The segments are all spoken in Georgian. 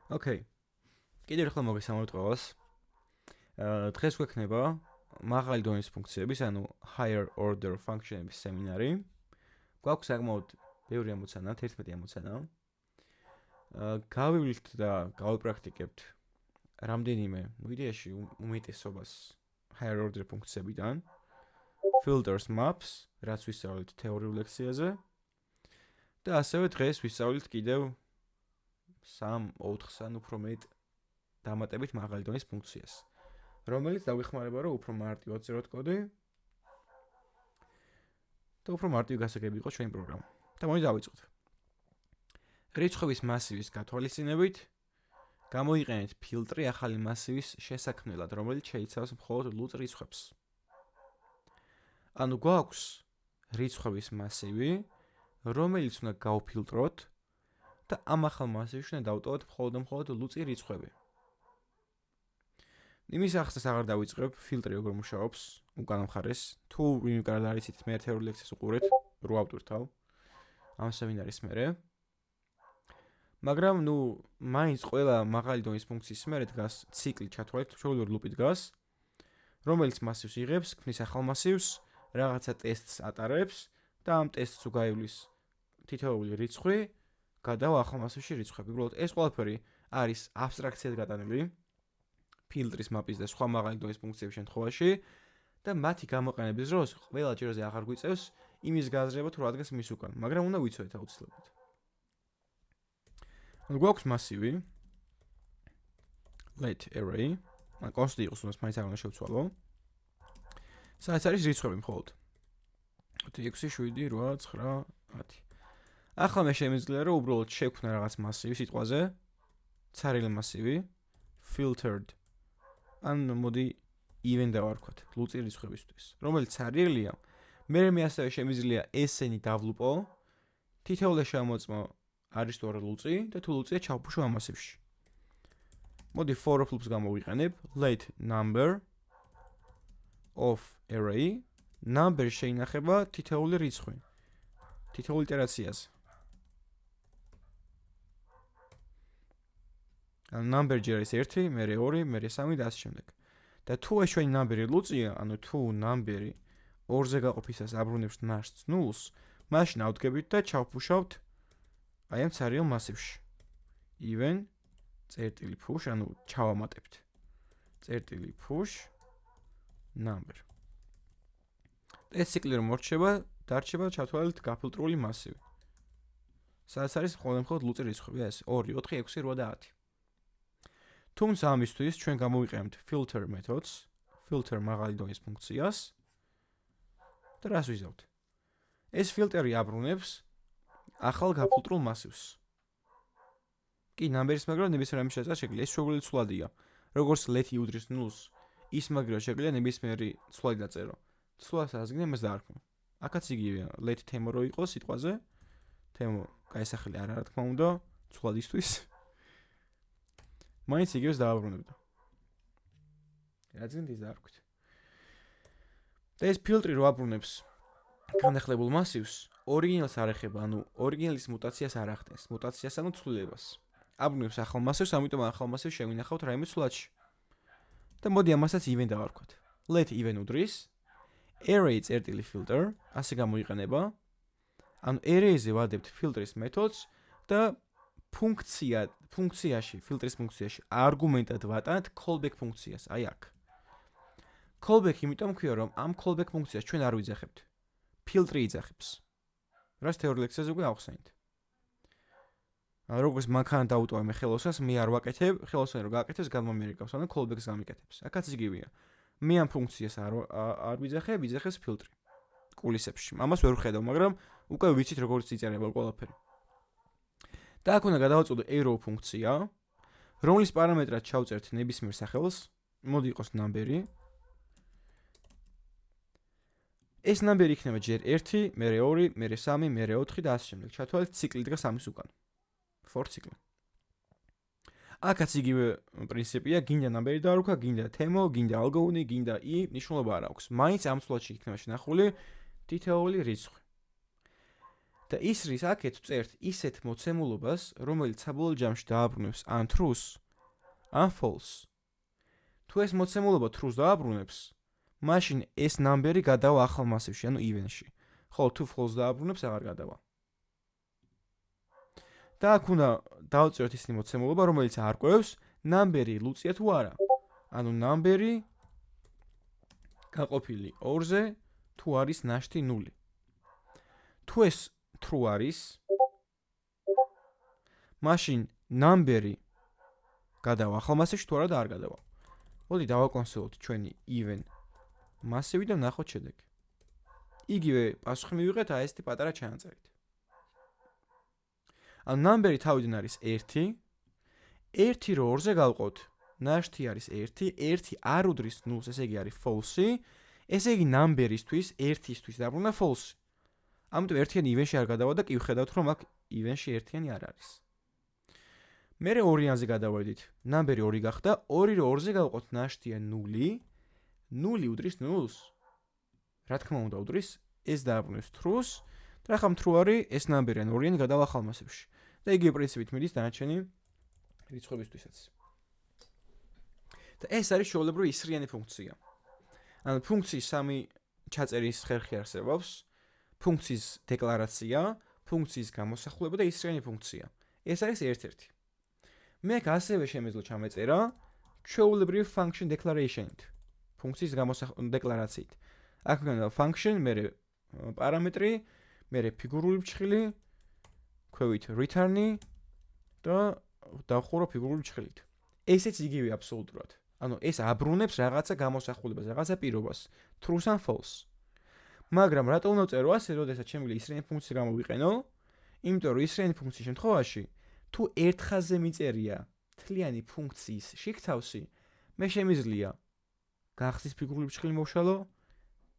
ოკეი. კიდევ ერთხელ მოგესალმებით ყველას. დღეს გვექნება მაღალი დონის ფუნქციების, ანუ higher order function-ების სემინარი. გვაქვს საკმაოდ ბევრი ამოცანა, 11 ამოცანა. გავივლით და გავიპრაქტიკებთ რამდენიმე იდეაში უმეტესობას higher order ფუნქციებიდან. filters, maps, რაც ვისწავლეთ თეორიულ ლექციაზე. და ასევე დღეს ვისწავლით კიდევ 3-4-სან უფრო მეტ დამატებით მაღალი დონის ფუნქციას, რომელიც დავიხმარება, რომ უფრო მარტივად წეროთ კოდი და უფრო მარტივი გასაგები იყოს ჩვენი პროგრამა. და მოდი დავიწყოთ. რიცხვების მასივის გათვალისწინებით გამოიყენეთ ფილტრი ახალი მასივის შესაქმნელად, რომელიც შეიცავს მხოლოდ ლუწ რიცხვებს. ანუ გვაქვს რიცხვების მასივი, რომელიც უნდა გავფილტროთ და ამ ახალ მასივში უნდა დავტოვოთ მხოლოდ ლუწი რიცხვები. იმის ახსნას აღარ დავიწყებ, ფილტრი როგორ მუშაობს, უკან მხარეს. თუ ვინ კარად არიცით, მე თეორიულ ლექციას უყურეთ, რო ავტვირთავ ამ სემინარის მერე. მაგრამ მაინც ყველა მაღალი დონის ფუნქციის მერე დგას ციკლი ჩათვალეთ, ჩვეულებრივ ლუპი დგას, რომელიც მასივს იღებს, ქმნის ახალ მასივს, რაღაცა ტესტს ატარებს და ამ ტესტს თუ გაივლის თითოეული რიცხვი, გადავა ახალ მასივში რიცხვები. უბრალოდ ეს ყველაფერი არის აბსტრაქციად გატანილი ფილტრის, მაპის და სხვა მაღალი დონის ფუნქციების შემთხვევაში და მათი გამოყენების დროს ყველა ჯერზე აღარ გვიწევს იმის გაზრება თუ რა დგას მის უკან, მაგრამ უნდა ვიცოდეთ აუცილებლად. გვაქვს მასივი let array, ან კონსტანტი იყოს, უნდა მაინც არ უნდა შევცვალო. სადაც არის რიცხვები მხოლოდ 6, 7, 8, 9, 10. ახლა მე შემიძლია რომ უბრალოდ შევქმნა რაღაც მასივი სიტყვაზე, ცარილი მასივი, filtered, ან მოდი even დავარქვათ, ლუწი რიცხვებისთვის, რომელიც ცარილია. მე ასევე შემიძლია ესენი დავლუპო, თითოეული შემოწმო არის თუ არა ლუწი და თუ ლუწია ჩავფუშო ამ მასივში. მოდი for of loops გამოვიყენებ, let number of array, number შეინახება თითოეული რიცხვი, თითოეული იტერაციაზე. number ჯერ არის 1, მერე 2, მერე 3 და ასე შემდეგ. და თუ ეს ჩვენი number-ი ლუწია, ანუ თუ number-ი 2-ზე გაყოფისას აბრუნებს ნაშთს 0-ს, მაშინ ავდგებით და ჩავფუშავთ აი ამ ცარიელ მასივში. even წერტილი push, ანუ ჩავამატებთ. წერტილი push number. ეს ციკლი რომ მორჩება, დარჩება ჩავთვალეთ გაფილტრული მასივი. სადაც არის მხოლოდ ლუწი რიცხვები, ეს 2, 4, 6, 8 და 10. თუმცა ამისთვის ჩვენ გამოვიყენებთ filter methods, filter მაღალი დონის ფუნქციას და რას ვიზავთ? ეს ფილტერი აბრუნებს ახალ გაფილტრულ მასივს. კი, number-ის მაგრამ ნებისმიერ ამის შესაძლოა შეგვიძლია, ეს შეგვიძლია ცვლადია. როგორც let უდრის 0-ს, ის მაგრამ შეგვიძლია ნებისმიერი ცვლადი დაწერო. ცვლას აზგინე მას დაარქმევ. აქაც იგივეა, let თემო რო იყოს სიტყვაზე, თემო გაესახელი არა, რა თქმა უნდა, ცვლადისთვის. მაინც იგივეს დააბრუნებდა. რაც გინდის დაარქვით. და ეს ფილტრი რო აბრუნებს განახლებულ მასივს, ორიგინალს არ ეხება, ანუ ორიგინალის მუტაციას არ ახდენს, მუტაციას ანუ ცვლილებას. აბრუნებს ახალ მასივს, ამიტომ ახალ მასივს შევინახავთ რაიმე ცვლადში. და მოდი ამასაც even დავარქვათ. let even უდრის array წერტილი filter, ასე გამოიყენება. ანუ array-ზე ვადებთ ფილტრის მეთოდს და ფუნქციაში, ფილტრის ფუნქციაში არგუმენტად ვატანთ callback ფუნქციას, აი აქ. callback იმიტომ ქვია, რომ ამ callback ფუნქციას ჩვენ არ ვიძახებთ. ფილტრი იძახებს. რას თეორიულ ლექციაზე უკვე ავხსენით. როგორც მანქანა დაუტოვე მე ხელოსნას, მე არ ვაკეთებ, ხელოსანი რო გააკეთებს, გადმომიერეკავს, ანუ callback-ს გამიკეთებს. აქაც იგივეა. მე ამ ფუნქციას არ ვიძახებ, იძახებს ფილტრი. კულისებში. ამას ვერ ვხედავ, მაგრამ უკვე ვიცით როგორც იწერება ყველაფერი. და აქ უნდა გადავაწოდო arrow ფუნქცია, რომლის პარამეტრად ჩავწერთ ნებისმიერ სახელს, მოდი იყოს number-ი. ეს number იქნება ჯერ 1, მერე 2, მერე 3, მერე 4 და ასე შემდეგ. ჩათვალეთ ციკლი დგას ამის უკან. for ციკლი. აქაც იგივე პრინციპია, გინდა number-ი დაარქვა, გინდა თემო, გინდა algouni, გინდა i, მნიშვნელობა არ აქვს. მაინც ამ ცვლადში იქნება შენახული თითოეული რიცხვი. და ის რის აქეთ წერთ ისეთ მოცემულობას, რომელიც საბოლოო ჯამში დააბრუნებს ან truth, ან false. თუ ეს მოცემულობა truth დააბრუნებს, მაშინ ეს ნამბერი გადავა ახალ მასივში, ანუ even-ში. ხოლო თუ false დააბრუნებს, აღარ გადავა. და აქ უნდა დავწეროთ ისეთი მოცემულობა, რომელიც არკვევს ნამბერი ლუწია თუ არა. ანუ ნამბერი გაყოფილი 2-ზე თუ არის ნაშთი 0. თუ ეს true არის, მაშინ ნამბერი გადავა ახალ მასივში თუ არა და არ გადავა. მოდი დავაკონსოლოთ ჩვენი even მასივი და ვნახოთ შედეგი. იგივე პასუხი მივიღეთ ესეთი პატარა ჩანაწერით. ანუ ნამბერი თავიდან არის 1, 1 რო 2-ზე გავყოთ, ნაშთი არის 1, 1 არ უდრის 0-ს, ესე იგი არის false, ესე იგი ნამბერისთვის 1-ისთვის დაბრუნდა false. ამიტომ ერთიანი even-ში არ გადავა და კი ვხედავთ, რომ აქ even-ში ერთიანი არ არის. მერე ორიანზე გადავედით. ნამბერი 2 გახდა, 2 რო 2-ზე გავყოთ, ნაშთია 0, 0 უდრის 0-ს. რა თქმა უნდა უდრის, ეს დააბრუნებს truth, და ახლა true არის ეს ნამბერი ან ორიანი გადავა ახალ მასივში. და იგივე პრინციპით მიდის დანარჩენი რიცხვებისთვისაც. და ეს არის ჩვეულებრივი ისრიანი ფუნქცია. ანუ ფუნქციის სამი ჩაწერის ხერხი არსებობს. ფუნქციის დეკლარაცია, ფუნქციის გამოსახულება და ისრიანი ფუნქცია. ეს არის ერთ-ერთი. მე აქ ასევე შემეძლო ჩამეწერა ჩვეულებრივი function declaration-ით. ფუნქციის დეკლარაციით. აქ მქონდა function, მერე პარამეტრი, მერე ფიგურული ფჩხილი, ქვევით return-ი და დავხურო ფიგურული ფჩხილით. ესეც იგივე აბსოლუტურად. ანუ ეს აბრუნებს რაღაცა გამოსახულებას, რაღაცა პირობას, true ან false. მაგრამ რატო უნდა წერო ასე, როდესაც შემიძლია ისრიანი ფუნქცია გამოვიყენო? იმიტომ რომ ისრიანი ფუნქციის შემთხვევაში თუ ერთ ხაზზე მიწერია თლიანი ფუნქციის შიგთავსი, მე შემიძლია გახსნის ფიგურული ფჩხილი მოვშალო,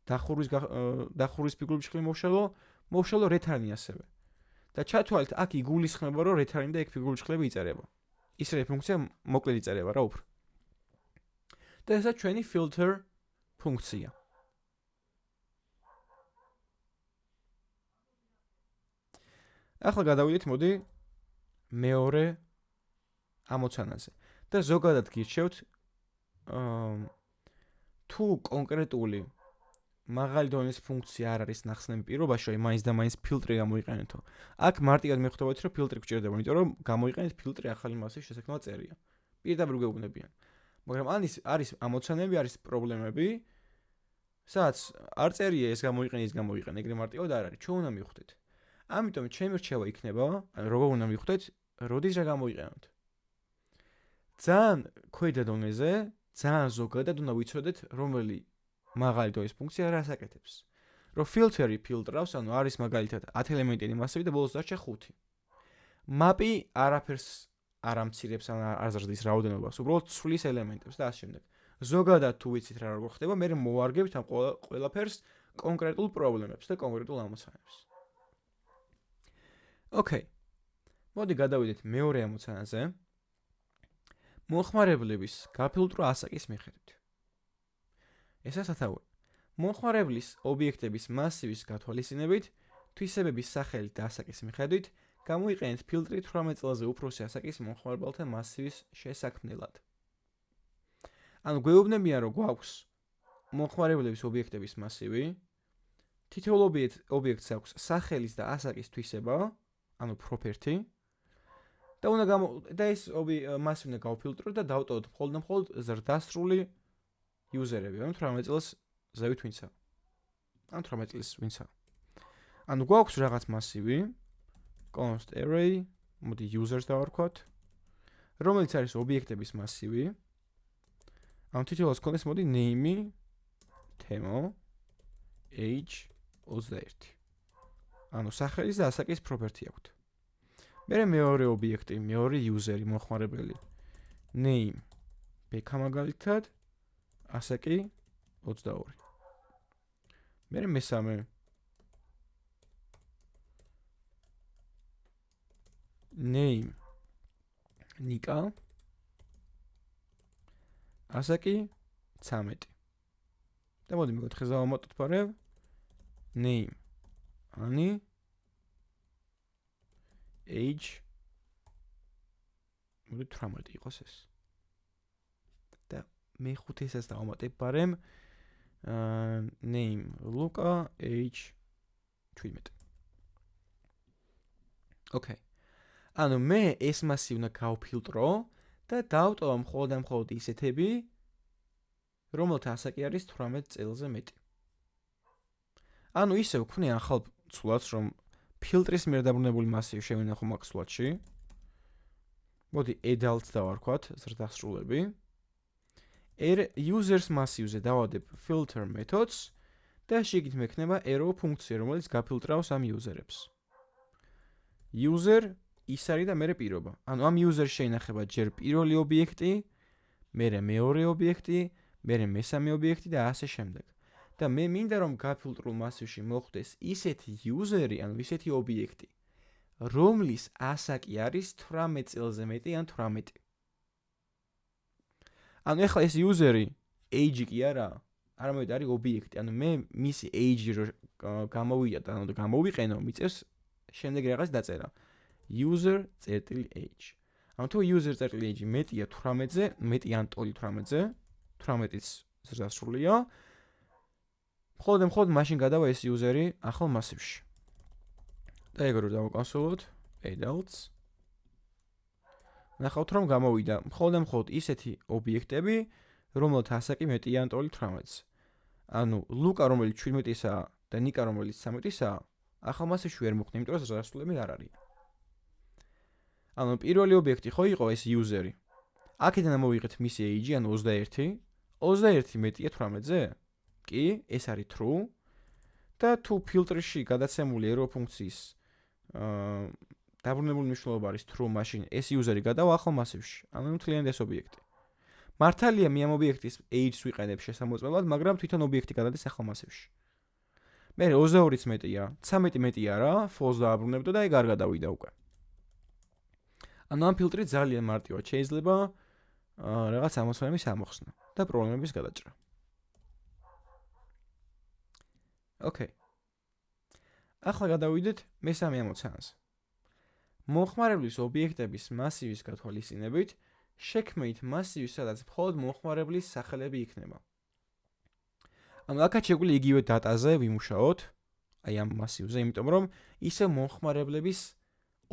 დახურის ფიგურული ფჩხილი მოვშალო return-ი ასევე. და ჩათვალეთ, აქ იგულისხმება, რომ return-ი და ეგ ფიგურული ფჩხილები იწერება. ისრიანი ფუნქცია მოკლედ იწერება რა უფრო. და ესა ჩვენი filter ფუნქცია. ახლა გადავიდეთ, მოდი მეორე ამოცანაზე. და ზოგადად გირჩევთ თუ კონკრეტული მაღალი დონის ფუნქცია არ არის ნახსნები პირობაში, აი მაინც და მაინც ფილტრი გამოიყენეთო. აქ მარტივად მიხვდებოდით, რომ ფილტრი გჭირდება, იმიტომ რომ გამოიყენეთ ფილტრი ახალი მასის შესაქმნელად წერია. პირდაპირ გეუბნებიან. მაგრამ არის ამოცანები, არის პრობლემები, სადაც არ წერია ეს გამოიყენე, ის გამოიყენე, ეგრე მარტივად არ არის. ჩვენ უნდა მივხვდეთ. ამიტომ ჩემი რჩევა იქნება, ანუ როგორ უნდა მივხვდეთ, როდის რა გამოიყენოთ. ძალიან ქვედა დონეზე, ძალიან ზოგადად უნდა ვიცოდეთ, რომელი მაღალი დონის ფუნქცია რას აკეთებს. რომ ფილტერი ფილტრავს, ანუ არის მაგალითად 10 ელემენტიანი მასივი და ბოლოს დარჩა 5. მაპი არაფერს არ ამცირებს ან არ ზრდის რაოდენობას, უბრალოდ ცვლის ელემენტებს და ასე შემდეგ. ზოგადად თუ ვიცით რა როგორ ხდება, მე მოვარგებთ ამ ყველაფერს კონკრეტულ პრობლემებს და კონკრეტულ ამოცანებს. ოკეი. მოდი გადავიდეთ მეორე ამოცანაზე. მოხმარებლების გაფილტვრა ასაკის მიხედვით. ესა სათავე. მოხმარებლის ობიექტების მასივის გათვალისწინებით, თვისებების სახელით და ასაკის მიხედვით გამოიყენეთ ფილტრი 18 წელზე უფროსი ასაკის მომხმარებელთა მასივის შესაქმნელად. ანუ გვეუბნებიან, რომ გვაქვს მომხმარებლების ობიექტების მასივი, თითოეულ ობიექტს აქვს სახელის და ასაკის თვისება, ანუ property, და ეს მასივი უნდა გავფილტროთ და დავტოვოთ მხოლოდ ზრდასრული იუზერები, ანუ 18 წელს ზევით ვინცა. ან 18 წელს ვინცა. ანუ გვაქვს რაღაც მასივი, const array, მოდი users დავარქვათ, რომელიც არის ობიექტების მასივი. ანუ თითოეულს ქონდეს მოდი name, თემო, age 21. ანუ სახელის და ასაკის property აქვთ. მერე მეორე ობიექტი, მეორე useri, მომხმარებელი. name, ბექა მაგალითად, ასაკი 22. მერე მესამე name, ნიკა, ასაკი 13. და მოდი მეკითხე ზავამატოთ პარევ name, ანი, age მოდი 18 იყოს ეს. და მეხუთე ესაც დავამატებ ბარემ name Luka age 17. Okay. ანუ მე ეს მასი უნდა გავფილტრო და დავტოვო მხოლოდ ისეთები, რომელთა ასაკი არის 18 წელზე მეტი. ანუ ისე ვქნი ახალ ცვლადს, რომ ფილტრის მიერ დაბრუნებული მასივი შევინახო მაგ ცვლადში. მოდი adults დავარქვათ, ზრდასრულები. users მასივზე დავადებ filter methods და შიგნით მექნება arrow ფუნქცია, რომელიც გაფილტრავს ამ user-ებს. user ის არის და მერე პირობა. ანუ ამ user-ში შეინახება ჯერ პირველი ობიექტი, მერე მეორე ობიექტი, მერე მესამე ობიექტი და ასე შემდეგ. და მე მინდა რომ გაფილტრულ მასივში მოხვდეს ისეთი user-ი, ანუ ისეთი ობიექტი, რომლის ასაკი არის 18 წელზე მეტი ან 18. ანუ ეხლა ეს user-ი age კი არა, არამედ არის ობიექტი. ანუ მე მისი age რო გამოვიატა, ანუ გამოვიყენო, მიწევს შემდეგ რაღაც დაწერა. user.age. ანუ თუ user.age მეტია 18-ზე, მეტი ან ტოლი 18-ზე, 18-იც ზრდასრულია, მხოლოდ მაშინ გადავა ეს user-ი ახალ მასივში. და ეგ რო დავაკონსოლოთ adults. ნახავთ რომ გამოვიდა მხოლოდ ისეთი ობიექტები, რომელთა ასაკი მეტია ან ტოლი 18-ზე. ანუ ლუკა რომელიც 17-ისაა და ნიკა რომელიც 13-ისაა, ახალ მასივში ვერ მოხვდა, იმიტომ რომ ზრდასრულები არ არის. ანუ პირველი ობიექტი ხო იყო ეს user-ი. აქედან ამოვიღეთ მისი age, ანუ 21. 21 მეტია 18-ზე? კი, ეს არის true. და თუ ფილტრში გადაცემული arrow ფუნქციის დაბრუნებული მნიშვნელობა არის true, მაშინ ეს user-ი გადავა ახალ მასივში. ანუ მთლიანად ეს ობიექტი. მართალია მე ამ ობიექტის age-ს ვიყენებ შესამოწმებლად, მაგრამ თვითონ ობიექტი გადადის ახალ მასივში. მე 22-იც მეტია, 13 მეტია რა, false დააბრუნებდო და ეგ არ გადავიდა უკვე. ანუ ამ ფილტრი ძალიან მარტივად შეიძლება რაღაც ამოცანების ამოხსნა და პრობლემების გადაჭრა. Okay. ახლა გადავიდეთ მესამე ამოცანაზე. მომხმარებლის ობიექტების მასივის გათვალისწინებით შექმნით მასივი, სადაც მხოლოდ მომხმარებლის სახელები იქნება. ანუ აქაც შეგვიძლია იგივე დატაზე ვიმუშაოთ, აი ამ მასივზე, იმიტომ რომ ისე მომხმარებლების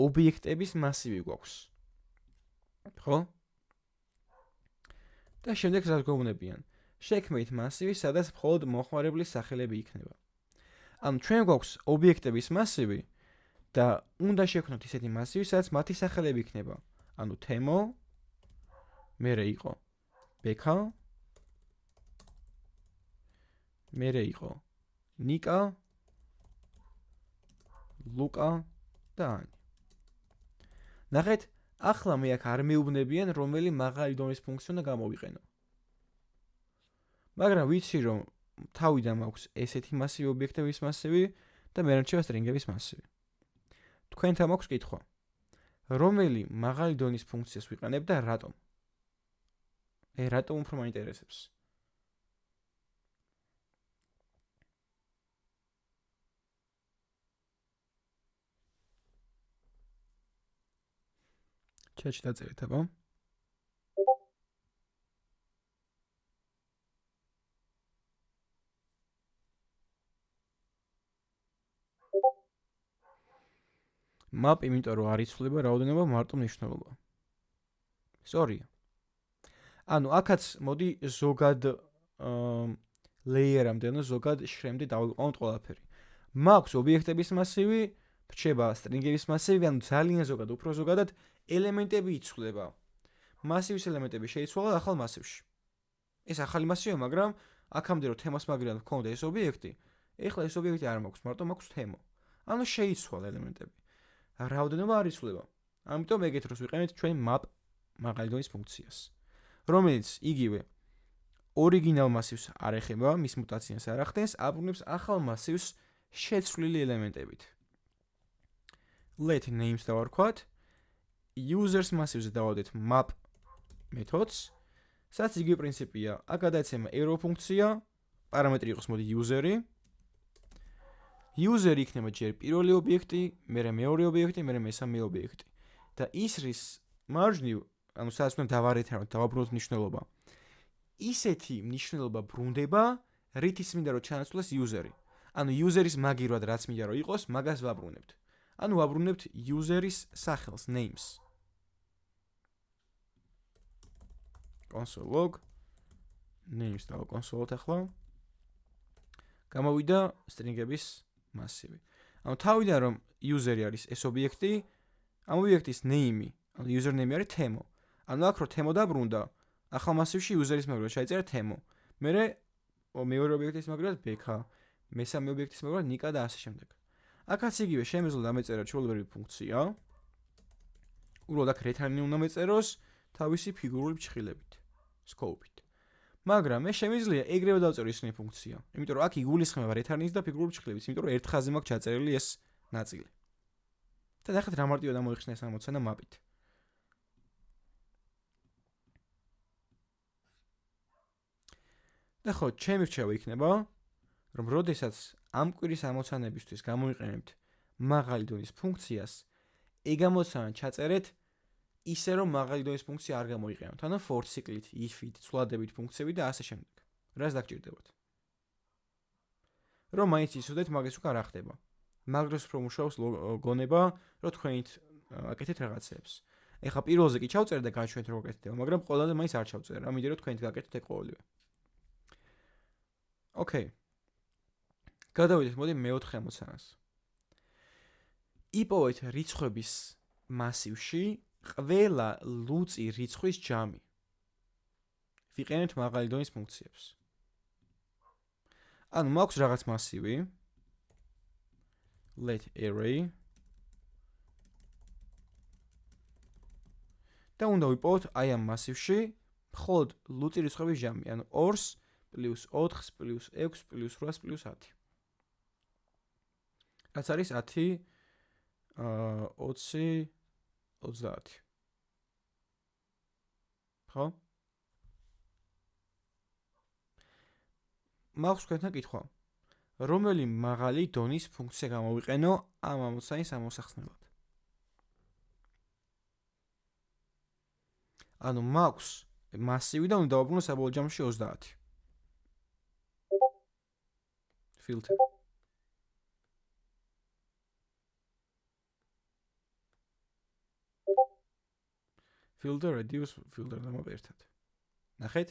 ობიექტების მასივი გვაქვს. ხო? და შემდეგ რაც გვეუბნებიან, შექმნით მასივი, სადაც მხოლოდ მომხმარებლის სახელები იქნება. ანუ ჩვენ გვაქვს ობიექტების მასივი და უნდა შევქმნათ ისეთი მასივი, სადაც მათი სახელები იქნება. ანუ თემო, მერე იყო ბექა, მერე იყო ნიკა, ლუკა და ანი. ნახეთ, ახლა მე აქ არ მეუბნებიან, რომელი მაღალი დონის ფუნქცია უნდა გამოვიყენო. მაგრამ ვიცი, რომ თავიდან მაქვს ესეთი მასივი ობიექტების მასივი და მე რჩევა სტრინგების მასივი. თქვენთან მაქვს კითხვა. რომელი მაღალი დონის ფუნქციას ვიყენებ და რატომ? რატომ უფრო მაინტერესებს? ჩატში დაწერეთ, აბა. map, იმიტომ რომ არ იცვლება რაოდენობა მარტო მნიშვნელობა. სწორია. ანუ აქაც მოდი ზოგად layer-ამდე, ანუ ზოგად შრემდე დავიყვანოთ ყველაფერი. მაქვს ობიექტების მასივი, რჩება string-ების მასივი, ანუ ძალიან ზოგად, უფრო ზოგადად ელემენტები იცვლება. მასივის ელემენტები შეიცვალა ახალ მასივში. ეს ახალი მასივია, მაგრამ აქამდე რომ თემას მაგრად მქონდა ეს ობიექტი, ეხლა ეს ობიექტი არ მაქვს, მარტო მაქვს თემო. ანუ შეიცვალა ელემენტები. რაოდენობა არ იცვლება. ამიტომ ეგეთ დროს ვიყენებთ ჩვენ map მაღალი დონის ფუნქციას, რომელიც იგივე ორიგინალ მასივს არ ეხება, მის მუტაციას არ ახდენს, აბრუნებს ახალ მასივს შეცვლილი ელემენტებით. let names დავარქვათ, users მასივზე დავადეთ map methods, სადაც იგივე პრინციპია, აქ გადაეცემა arrow ფუნქცია, პარამეტრი იყოს მოდი user-ი. user იქნება ჯერ პირველი ობიექტი, მერე მეორე ობიექტი, მერე მესამე ობიექტი. და ის რის მარჯვნივ, ანუ სადაც უნდა დავარეთავნოთ, დავაბრუნოთ მნიშვნელობა. ისეთი მნიშვნელობა ბრუნდება, რითიც მინდა რომ ჩანაცვლეს user-ი. ანუ user-ის მაგირად რაც მინდა რომ იყოს, მაგას ვაბრუნებთ. ანუ ვაბრუნებთ user-ის სახელს, names. console log names და console-თ ახლა. გამოვიდა string-ების მასივი. ანუ თავიდან რომ user-ი არის ეს ობიექტი, ამ ობიექტის name-ი, ანუ user name-ი არის Temo. ანუ აქ რო Temo დაბრუნდა, ახლა მასივში user-ის მაგალითად შეიწერა Temo. მერე მეორე ობიექტის მაგალითად BK, მესამე ობიექტის მაგალითად Nika და ასე შემდეგ. აქაც იგივე შემეძლო დამეწერა ჩვეულებრივი ფუნქცია. უბრალოდ აქ return-ი უნდა მეწეროს თავისი ფიგურული ფრჩხილებით, scope-ით. მაგრამ მე შემიძლია ეგრევე დავწერო ისინი ფუნქცია. იმიტომ რომ აქ იგულისხმება return-ის და ფიგურული ფრჩხილებით, იმიტომ რომ ერთ ხაზზე მაქვს ჩაწერილი ეს ნაწილი. და ნახეთ რა მარტივად ამოიხსნა ეს ამოცანა map-ით. და ხო, ჩემი რჩევა იქნება, რომ როდესაც ამ კვირის ამოცანებისთვის გამოიყენებთ მაღალი დონის ფუნქციას, ეგ ამოცანა ჩაწერეთ ისე რომ მაღალი დონის ფუნქცია არ გამოიყენოთ. ანუ for cycle-ით, if-ით, ცვლადებით ფუნქციები და ასე შემდეგ. რას დაგჭირდებათ? რომ მაინც იცოდეთ მაგას უკან რა ხდება. მაგროს რო მუშაობს გონება, რომ თქვენით აკეთეთ რაღაცებს. ეხლა პირველზე კი ჩავწერე და გაჩვენეთ როგორ აკეთდება, მაგრამ ყველაზე მაინც არ ჩავწერე. რა მინდა რომ თქვენით გაკეთეთ ეგ ყოველივე. ოკეი. გადავიდეთ მოდი მეოთხე ამოცანას. იპოვეთ რიცხვების მასივში ყველა ლუწი რიცხვის ჯამი. ვიყენებთ მაღალი დონის ფუნქციებს. ანუ მაქვს რაღაც მასივი let array და უნდა ვიპოვოთ აი ამ მასივში მხოლოდ ლუწი რიცხვების ჯამი, ანუ 2-ს + 4-ს + 6-ს + 8-ს + 10. რაც არის 10, 20, 30. ხო? მაქვს თქვენთან კითხვა. რომელი მაღალი დონის ფუნქცია გამოვიყენო ამ ამოცანის ამოსახსნელად? ანუ მაქვს მასივი და უნდა დავაბრუნო საბოლოო ჯამში 30. filter. filter reduce filter დამოვერთად. ნახეთ?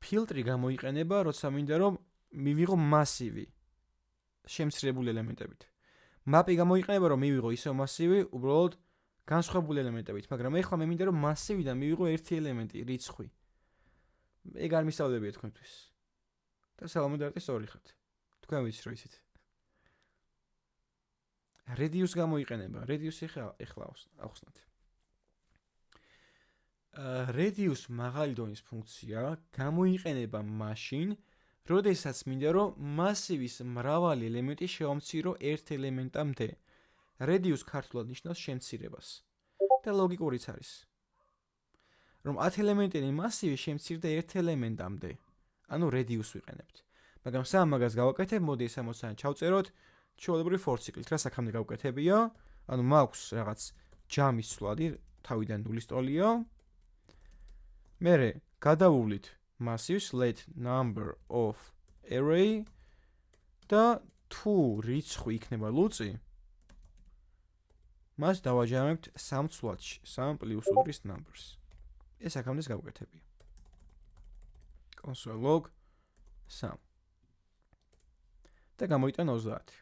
ფილტრი გამოიყენება, როცა მინდა რომ მივიღო მასივი შემცირებული ელემენტებით. map-ი გამოიყენება, რომ მივიღო ისევ მასივი, უბრალოდ განსხვავებული ელემენტებით, მაგრამ ეხლა მე მინდა რომ მასივიდან მივიღო ერთი ელემენტი, რიცხვი. ეგ არ მისწავლებია თქვენთვის. და სალამოდარტის ორი ხართ. თქვენ ვიცით რომ ისიც. reduce გამოიყენება, reduce ეხლა ახსნათ. reduce მაღალი დონის ფუნქცია გამოიყენება მაშინ, როდესაც მინდა რომ მასივის მრავალი ელემენტი შევამცირო ერთ ელემენტამდე. reduce ქართულად ნიშნავს შემცირებას. და ლოგიკურიც არის. რომ 10 ელემენტიანი მასივი შემცირდა ერთ ელემენტამდე. ანუ reduce ვიყენებთ. მაგრამ სამ მაგას გავაკეთებ, მოდი ეს ამოცანა ჩავწეროთ, ჩვეულებრივი for cycle-ით. რა საქამდე გავკეთებია? ანუ მაქვს რაღაც ჯამის ცვლადი, თავიდან 0-ის ტოლია. მერე გადავუვლით მასივს let number of array და თუ რიცხვი იქნება ლუწი, მას დავაჯამებთ 3 ცვლადში, 3 + 2-ის numbers. ეს აქამდე გავკეთებია. console log 3. და გამოიტანა 30.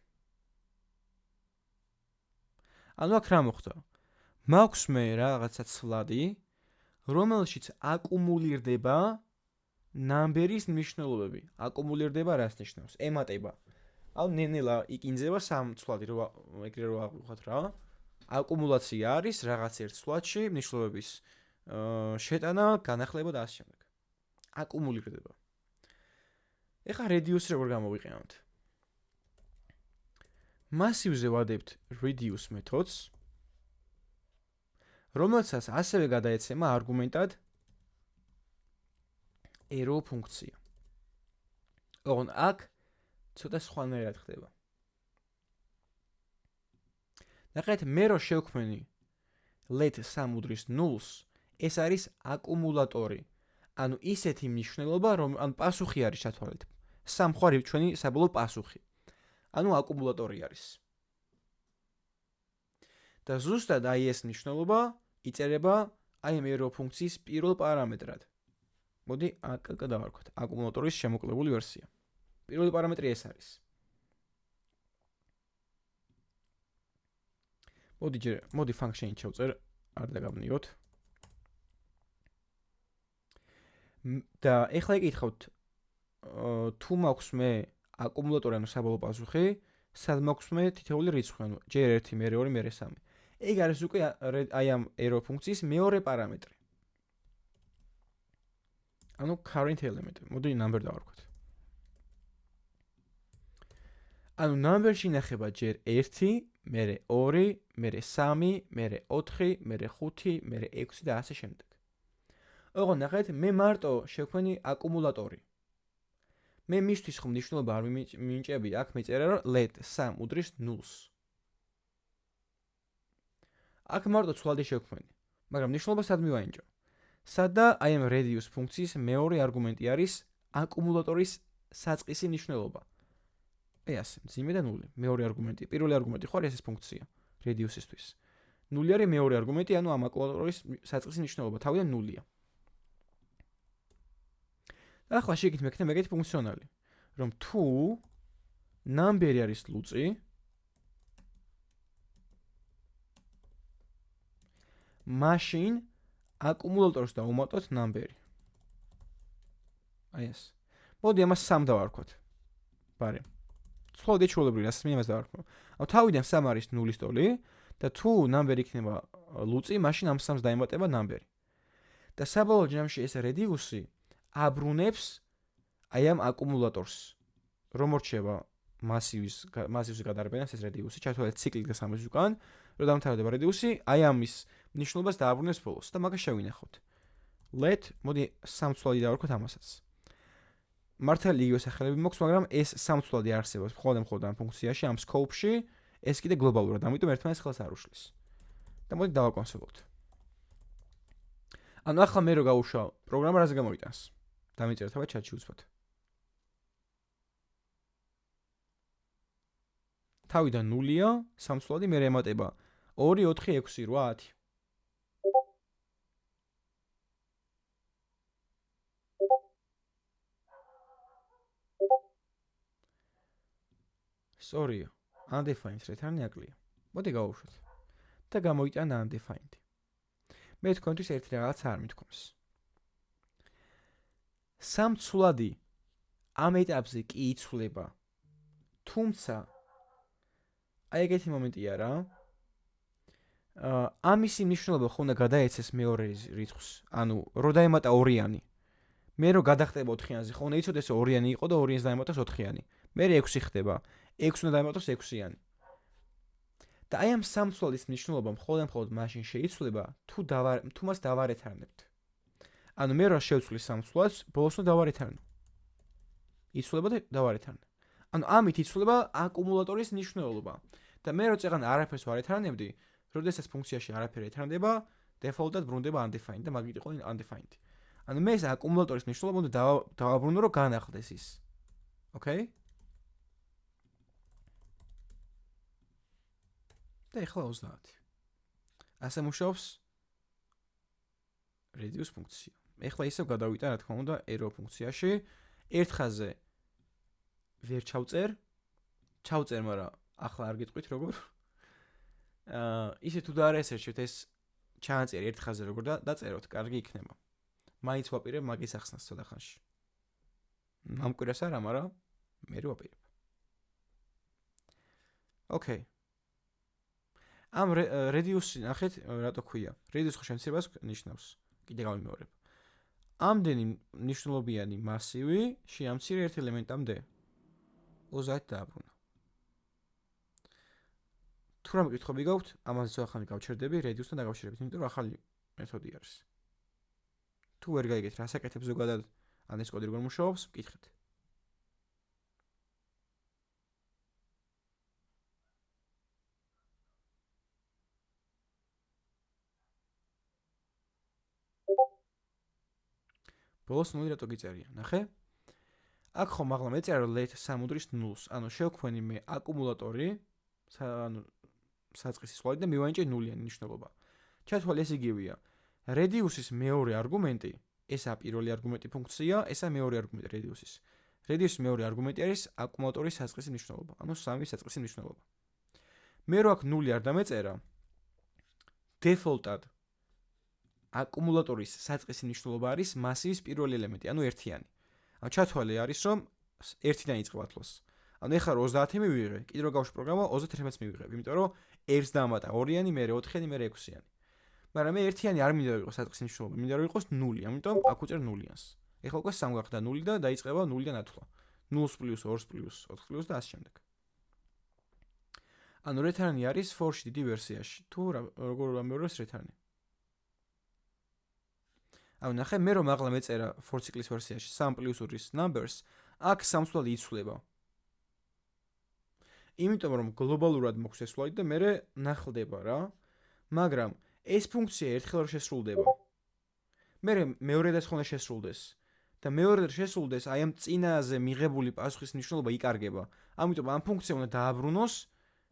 ანუ აქ რა მოხდა? მაქვს მე რაღაცა ცვლადი, რომელშიც აკუმულირდება ნამბერის მნიშვნელობები. აკუმულირდება რას ნიშნავს? ემატება. ანუ ნენელა იკინძება 3 ცვლადი, რო ეგრე რო აღვიხოთ რა. აკუმულაცია არის რაღაც ერთ ცვლადში მნიშვნელობების შეტანა, განახლება და ასე შემდეგ. აკუმულირდება. ეხლა reduce როგორ გამოვიყენოთ? მასივზე ვადებთ reduce მეთოდს, რომელსაც ასევე გადაეცემა არგუმენტად arrow ფუნქცია. ოღონდ აქ ცოტა სხვანაირად ხდება. ნახეთ, მე რო შევქმენი let 3 უდრის 0-ს, ეს არის აკუმულატორი. ანუ ისეთი მნიშვნელობა, რომ ან პასუხი არის ჩათვალეთ. 3 ხო არის ჩვენი საბოლოო პასუხი. ანუ აკუმულატორი არის. და ზუსტად აი ეს მნიშვნელობა იწერება აი ამ error ფუნქციის პირველ პარამეტრად. მოდი აკკ დავარქვათ. აკუმულატორის შემოკლებული ვერსია. პირველი პარამეტრი ეს არის. მოდი function-ი შევწერ, არ დაგაბნიოთ. და ეხლა იკითხავთ თუ მაქვს მე აკუმულატორი ანუ საბოლოო პასუხი, სად მაქვს მე თითოეული რიცხვი, ანუ ჯერ 1, მე 2, მე 3. ეგ არის უკვე აი ამ error ფუნქციის მეორე პარამეტრი. ანუ current element. მოდი number დავარქვათ. ანუ number-ში ინახება ჯერ 1, მე 2, მე 3, მე 4, მე 5, მე 6 და ასე შემდეგ. ოღონდ ნახეთ, მე მარტო შევქმენი აკუმულატორი. მე მისთვის ხომ მნიშვნელობა არ მინიჭები, აქ მეწერა რომ let 3 უდრის 0-ს. აქ მარტო ცვლადი შევქმენი, მაგრამ მნიშვნელობა სად მივაინჭო? სადა აი ამ radius ფუნქციის მეორე არგუმენტი არის აკუმულატორის საწყისი მნიშვნელობა. აი ასე, მძიმე და 0. მეორე არგუმენტი, პირველი არგუმენტი ხო არის ეს ფუნქცია radius-ისთვის. 0 არის მეორე არგუმენტი, ანუ ამ აკუმულატორის საწყისი მნიშვნელობა თავიდან 0-ია. ახლა შეგით მექნება ეგეთი ფუნქციონალი, რომ თუ number-ი არის ლუწი, მაშინ აკუმულატორს დავუმატოთ number-ი. აი ეს. მოდი ამას 3 დავარქვათ. ბარემ. ცხოველი ჩვეულებრივი რასაც მე ამას დავარქვათ. ანუ თავიდან 3 არის 0-ის ტოლი და თუ number-ი იქნება ლუწი, მაშინ ამ 3-ს დაემატება number-ი. და საბოლოო ჯამში ეს radius-ი აბრუნებს აი ამ აკუმულატორს. რომ მორჩება მასივის გადარბენას ეს radius-ი, ჩათვალეთ ციკლი და 3-ის უკან, რომ დამთავრდება radius-ი, აი ამის ნიშნულობას დააბრუნებს ბოლოს და მაგას შევინახოთ. let, მოდი 3 ცვლადი დავარქვათ ამასაც. მართალი იგივე სახელები მაქვს, მაგრამ ეს 3 ცვლადი არსებობს მხოლოდ ამ ფუნქციაში, ამ scope-ში, ეს კიდე გლობალურად, ამიტომ ერთმანეთს ხელს არ უშლის. და მოდი დავაკონსოლოთ. ანუ ახლა მე რო გავუშვა პროგრამა რაზე გამოიტანს? დამიწერეთ აბა ჩატში უცბად. თავიდან 0-ია, 3 ცვლადი მე ემატება 2, 4, 6, 8, 10. Sorry, undefined return-ი აკლია. მოდი გავუშვათ. და გამოიტანა undefined. მე თქვენთვის ერთი რაღაც არ მithქვამს. 3 ცვლადი ამ ეტაპზე კი იცვლება. თუმცა აი ეგეთი მომენტია რა. ამისი მნიშვნელობა ხო უნდა გადაეცეს მეორე რიცხვს. ანუ რო დაემატა 2-იანი. მე რო გადახტება 4-იანზე, ხო უნდა იცოდეს 2-იანი იყო და 2-იანს დაემატოს 4-იანი. მე 6 ხდება. 6 უნდა დაემატოს 6-იანი. და აი ამ 3 ცვლადის მნიშვნელობა მხოლოდ მაშინ შეიცვლება, თუ მას დავარეთარნებთ. ანუ მე რო შევცვლი 3 ცვლადს, ბოლოს უნდა დავარეთარნო. იცვლება და დავარეთარნე. ანუ ამით იცვლება აკუმულატორის მნიშვნელობა. და მე რო წეგან არაფერს ვარეთარნებდი, როდესაც ფუნქციაში არაფერი ეთარნდება, default-ად ბრუნდება undefined და მაგით იყო undefined. ანუ მე ეს აკუმულატორის მნიშვნელობა უნდა დავაბრუნო, რომ განახლდეს ის. Okay? და ეხლა 30. ასე მუშაობს radius ფუნქცია. ეხლა ისევ გადავიტან, რა თქმა უნდა, error ფუნქციაში. ერთ ხაზზე ვერ ჩავწერ, მაგრამ ახლა არ გიტყვით როგორ. ისე თუ დაარესერჩეთ ეს ჩააწერი ერთ ხაზზე როგორ დაწეროთ, კარგი იქნება. მაინც ვაპირებ მაგის ახსნას ცოტა ხანში. ამ კვირას არა, მაგრამ მე ვაპირებ. Okay. ამ radius-ი ნახეთ, რატო ქვია? radius ხო შემცირებას ნიშნავს. კიდე გავიმეორებ. ამდენი მნიშვნელობიანი მასივი შეამცირე ერთ ელემენტამდე 30 დააბრუნა. თუ რამე კითხვები გაქვთ, ამაზე ცოტა ხანი გავჩერდები radius-თან დაკავშირებით, იმიტომ რომ ახალი მეთოდი არის. თუ ვერ გაიგეთ რა საკეთებს ზოგადად, ან ეს კოდი როგორ მუშაობს, მკითხეთ. ბოლოს 0 რატო გიწერია? ნახე? აქ ხომ მაღლა მეწერა let 3 უდრის 0-ს. ანუ შევქმნი მე აკუმულატორი, ანუ საწყისის ხვალი და მივანიჭე 0-იანი ნიშნულობა. ჩათვალე ეს იგივეა. radius-ის მეორე არგუმენტი, ესა პირველი არგუმენტი ფუნქცია, ესა მეორე არგუმენტი radius-ის. radius-ის მეორე არგუმენტი არის აკუმულატორის საწყისი ნიშნულობა, ანუ 3 საწყისი ნიშნულობა. მე რო აქ 0 არ დამეწერა, default-ად აკუმულატორის საწყისი ნიშნულობა არის მასივის პირველი ელემენტი, ანუ ერთიანი. ანუ ჩათვალე არის რომ 1-დან იწყება თლოს. ანუ ეხლა 30 მივიღე, კიდე რო გავშვი პროგრამა 31-ს მივიღებ, იმიტომ რომ 1-ს დამატა 2-იანი, მე 4-იანი, მე 6-იანი. მაგრამ მე 1-იანი არ მინდა ვიყოს საწყისი ნიშნულობა, მინდა რომ იყოს 0, ამიტომ აქ ვუწერ 0-იანს. ეხლა უკვე 3 გახდა 0 და დაიწყება 0-დან ათვლა. 0 + 2 + 4 + და ასე შემდეგ. ანუ return-ი არის for-ში დიდი ვერსიაში. თუ როგორ ვამეორებს return-ი. ანუ ნახე, მე რომ მაღლა მეწერა for ციკლის ვერსიაში 3 + უდრის numbers, აქ სამსვლად იცვლება. იმიტომ რომ გლობალურად მოხს ეს სლაიდი და მე ნახლდება რა. მაგრამ ეს ფუნქცია ერთხელ არ შესრულდება. მე მეორე დას ხონდა შესრულდეს და მეორე და შესრულდეს აი ამ წინაზე მიღებული პასუხის ნიშნულობა იკარგება. ამიტომ ამ ფუნქციამ უნდა დააბრუნოს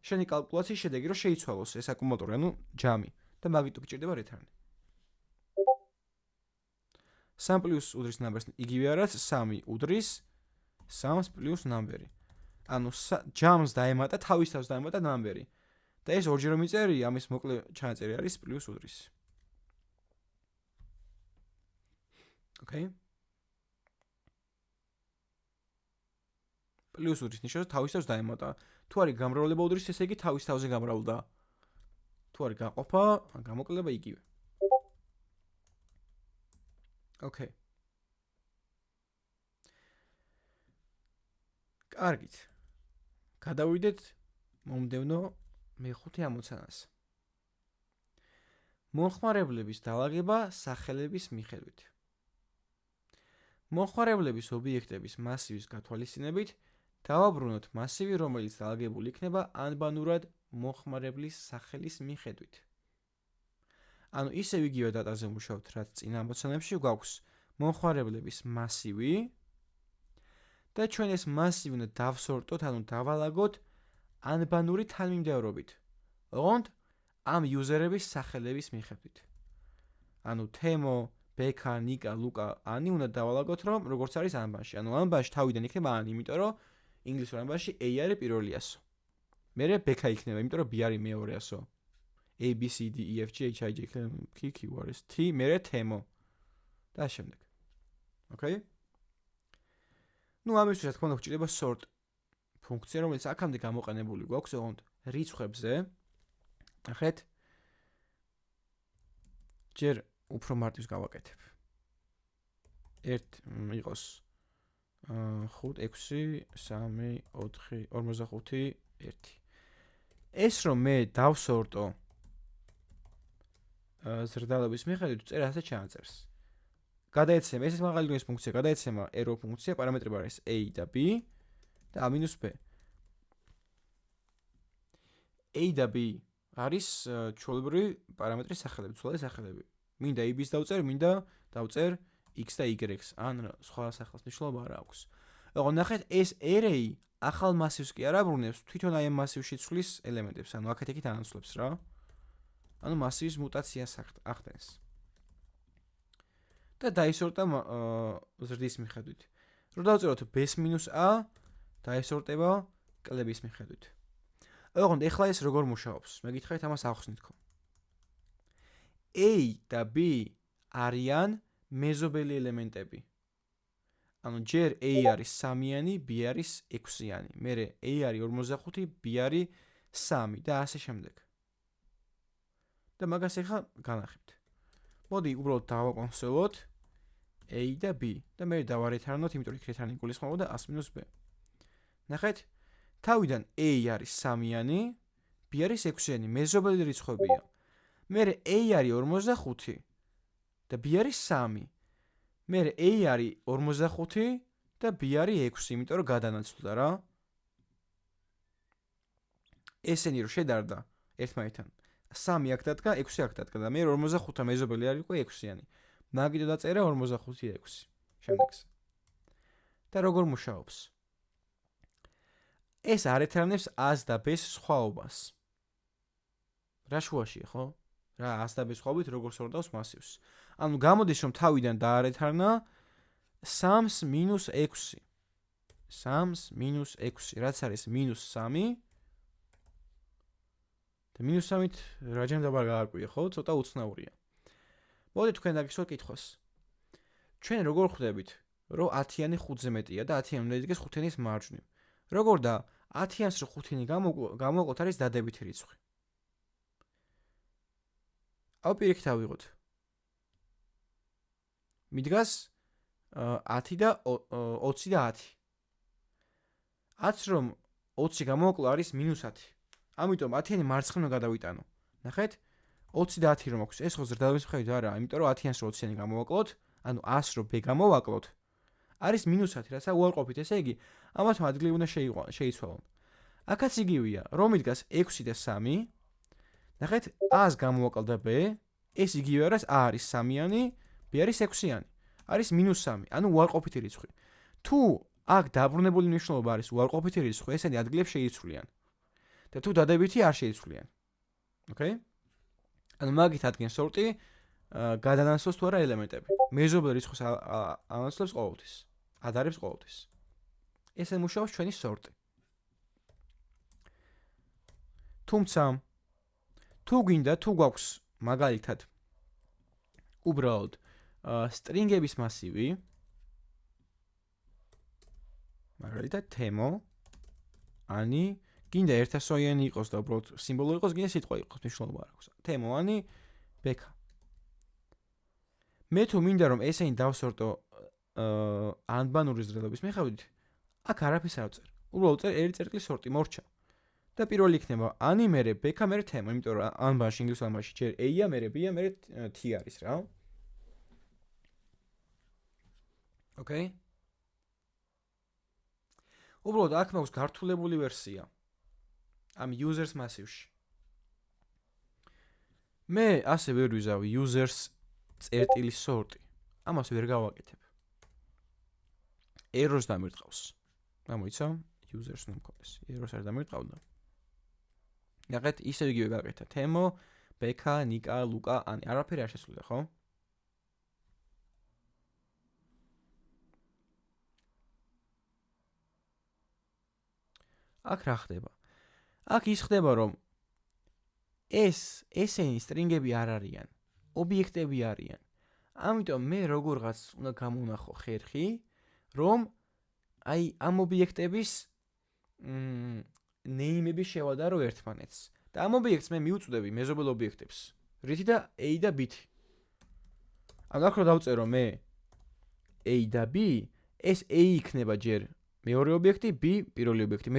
შენი კალკულაციის შედეგი, რომ შეიცვალოს ეს აკუმულატორი, ანუ ჯამი და მაგით გჭირდება return-ი. 3 + უდრის numbers იგივე არის 3 უდრის 3 + number-ი. ანუ ჯამს დაემატა, თავის თავს დაემატა number-ი. და ეს ორჯერ რომ მიწერია, ამის მოკლე ჩანაწერი არის პლუს უდრის. ოკეი? პლუს უდრის ნიშნავს თავის თავს დაემატა. თუ არის გამრავლება უდრის, ესე იგი თავის თავზე გამრავლდა. თუ არის გაყოფა, გამოკლება იგივე. ოკეი. კარგით. გადავიდეთ მომდევნო მეხუთე ამოცანას. მომხმარებლების დალაგება სახელების მიხედვით. მომხმარებლების ობიექტების მასივის გათვალისწინებით დავაბრუნოთ მასივი, რომელიც დალაგებული იქნება ანბანურად მომხმარებლის სახელის მიხედვით. ანუ ისევ იგივე დატაზე მუშაობთ, რაც წინა ამოცანებში გვაქვს მომხმარებლების მასივი და ჩვენ ეს მასივი უნდა დავსორტოთ, ანუ დავალაგოთ ანბანური თანმიმდევრობით. ოღონდ ამ იუზერების სახელების მიხედვით. ანუ თემო, ბექა, ნიკა, ლუკა, ანი უნდა დავალაგოთ, რომ როგორც არის ანბანში. ანუ ანბანში თავიდან იქნება ანი, იმიტომ რომ ინგლისურ ანბანში A არის პირველი ასო. მერე ბექა იქნება, იმიტომ რომ B არის მეორე ასო. A B C D E F G H I J K L M N Q R S T მერე თემო. და ამ შემდეგ. ოკეი? ნუ ამისთვის რა თქმა უნდა გვჭირდება sort ფუნქცია, რომელიც აქამდე გამოყენებული გვაქვს, ოღონდ რიცხვებზე. ნახეთ. ჯერ უფრო მარტივს გავაკეთებ. 1 იყოს 5 6 3 4 45 1. ეს რომ მე დავსორტო ზრდალობის მიხედვით წერ ასე ჩანაწერს. გადაეცემა ეს მაღალი დონის ფუნქცია, გადაეცემა error ფუნქცია, პარამეტრები არის a და b და a-b. a და b არის ჩვეულებრივი პარამეტრის სახელები, ცვლადი სახელები. მინდა a-ს დავწერ, მინდა დავწერ x და y-ს, ან სხვა სახელის ნიშნულობა არ აქვს. ოღონდ ნახეთ, ეს array ახალ მასივს კი არ აბრუნებს, თვითონ აი ამ მასივში ცვლის ელემენტებს, ანუ აქეთ-იქით ანაცვლებს რა. ანუ მასივის მუტაციას ახდენს. და დაისორტა ზრდის მიხედვით. რო დავწეროთ b-a, დაისორტება კლების მიხედვით. ოღონდ ეხლა ეს როგორ მუშაობს? მეკითხეთ ამას ახსნითქო. A და B არიან მეზობელი ელემენტები. ანუ ჯერ A არის 3-იანი, B არის 6-იანი. მერე A არის 45, B არის 3 და ასე შემდეგ. და მაგას ეხლა განახებთ. მოდი უბრალოდ დავაკონსოლოთ A და B და მე დავარეითარნოთ, იმიტომ რომ იქ რეითარნი გულისხმობა და a-b. ნახეთ, თავიდან A არის 3-იანი, B არის 6-იანი, მეზობელი რიცხვებია. მერე A არის 45 და B არის 3. მერე A არის 45 და B არის 6, იმიტომ რომ გადანაცვლდა რა. ესენი რომ შედარდა ერთმანეთთან 3 აქ დადგა, 6 აქ დადგა და მე 45 მეზობელი არის უკვე 6-იანი. მაგით დაწერა 45 6. შემდეგს. და როგორ მუშაობს? ეს არ ეთანხმებს A-ს და B-ს სხვაობას. რა შუაშია, ხო? რა A-ს და B-ს სხვაობით როგორ სორტავს მასივს? ანუ გამოდის რომ თავიდან დაარეთარნა 3-ს -6. 3-ს -6, რაც არის -3 და -3-ით რაჯერ დაბა გაარკვია, ხო? ცოტა უცნაურია. მოდით თქვენ დაგისვათ კითხვას. ჩვენ როგორ ხვდებით, რომ 10-იანი 5-ზე მეტია და 10-იანი უნდა იდგეს 5-ენის მარჯვნივ? როგორ და 10-იანს რო 5-იანი გამოვაკლოთ არის დადებითი რიცხვი. აუ პირიქით ავიღოთ. მიდგას 10 და 20 და 10. 10 რომ 20 გამოვაკლო არის -10. ამიტომ 10-იანი მარცხნივ გადავიტანო. ნახეთ? 20 და 10 რომ აქვს, ეს ხო ზრდაობის მხრივ არა, იმიტომ რომ 10-იანს რო 20-იანი გამოვაკლოთ, ანუ 100-ს რო B გამოვაკლოთ, არის -10, რაცა უარყოფით, ესე იგი, ამათ ადგილი უნდა შეიცვალონ. აქაც იგივეა, რომ იდგას 6 და 3, ნახეთ, A-ს გამოვაკლდა B, ეს იგივე არის, A არის 3-იანი, B არის 6-იანი. არის -3, ანუ უარყოფითი რიცხვი. თუ აქ დაბრუნებული მნიშვნელობა არის უარყოფითი რიცხვი, ესენი ადგილებს შეიცვლიან. და თუ დადებითი არ შეიცვლიან. ოკეი? ანუ მაგით ადგენს სორტი გადანაცვლოს თუ არა ელემენტები. მეზობელ რიცხვს ანაცვლებს ყოველთვის. ადარებს ყოველთვის. ესე მუშაობს ჩვენი სორტი. თუმცა თუ გინდა თუ გვაქვს მაგალითად უბრალოდ სტრინგების მასივი, მაგალითად თემო, ani გინდა ერთასოიანი იყოს და უბრალოდ სიმბოლო იყოს, გინდა სიტყვა იყოს, მნიშვნელობა არ აქვს. თემო ani ბk. მე თუ მინდა რომ ესენი დავსორტო ანბანური ზრდელობის მიხედვით, აქ არაფერს არ ვწერ. უბრალოდ ერთი წერტილი სორტი მორჩა. და პირველი იქნება ani მერე bk მერე თემო, იმიტომ რომ ანბანში ინგლისურ ანბანში ჯერ a-ია, მერე b-ია, მერე t არის რა. ოკეი? უბრალოდ აქ მაქვს გართულებული ვერსია ამ users მასივში. მე ასე ვერ ვიზავ users წერტილი სორტი. ამას ვერ გავაკეთებ. errors დამირტყავს. გამოიცა users უნდა მქონდეს. errors არ დამირტყავდა. ნახეთ, ისე იგივე გაკეთა. თემო, ბექა, ნიკა, ლუკა, ani არაფერი არ შესულდა, ხო? აქ რა ხდება? აქ ის ხდება, რომ ესენი სტრინგები არ არიან, ობიექტები არიან. ამიტომ მე როგორღაც უნდა გამონახო ხერხი, რომ აი ამ ობიექტების ნეიმები შევადარო ერთმანეთს. და ამ ობიექტს მე მიუწვდები მეზობელ ობიექტებს. რითი და a და b-თი. ანუ აქ რო დავწერო მე a და b, ეს a იქნება ჯერ მეორე ობიექტი, b პირველი ობიექტი,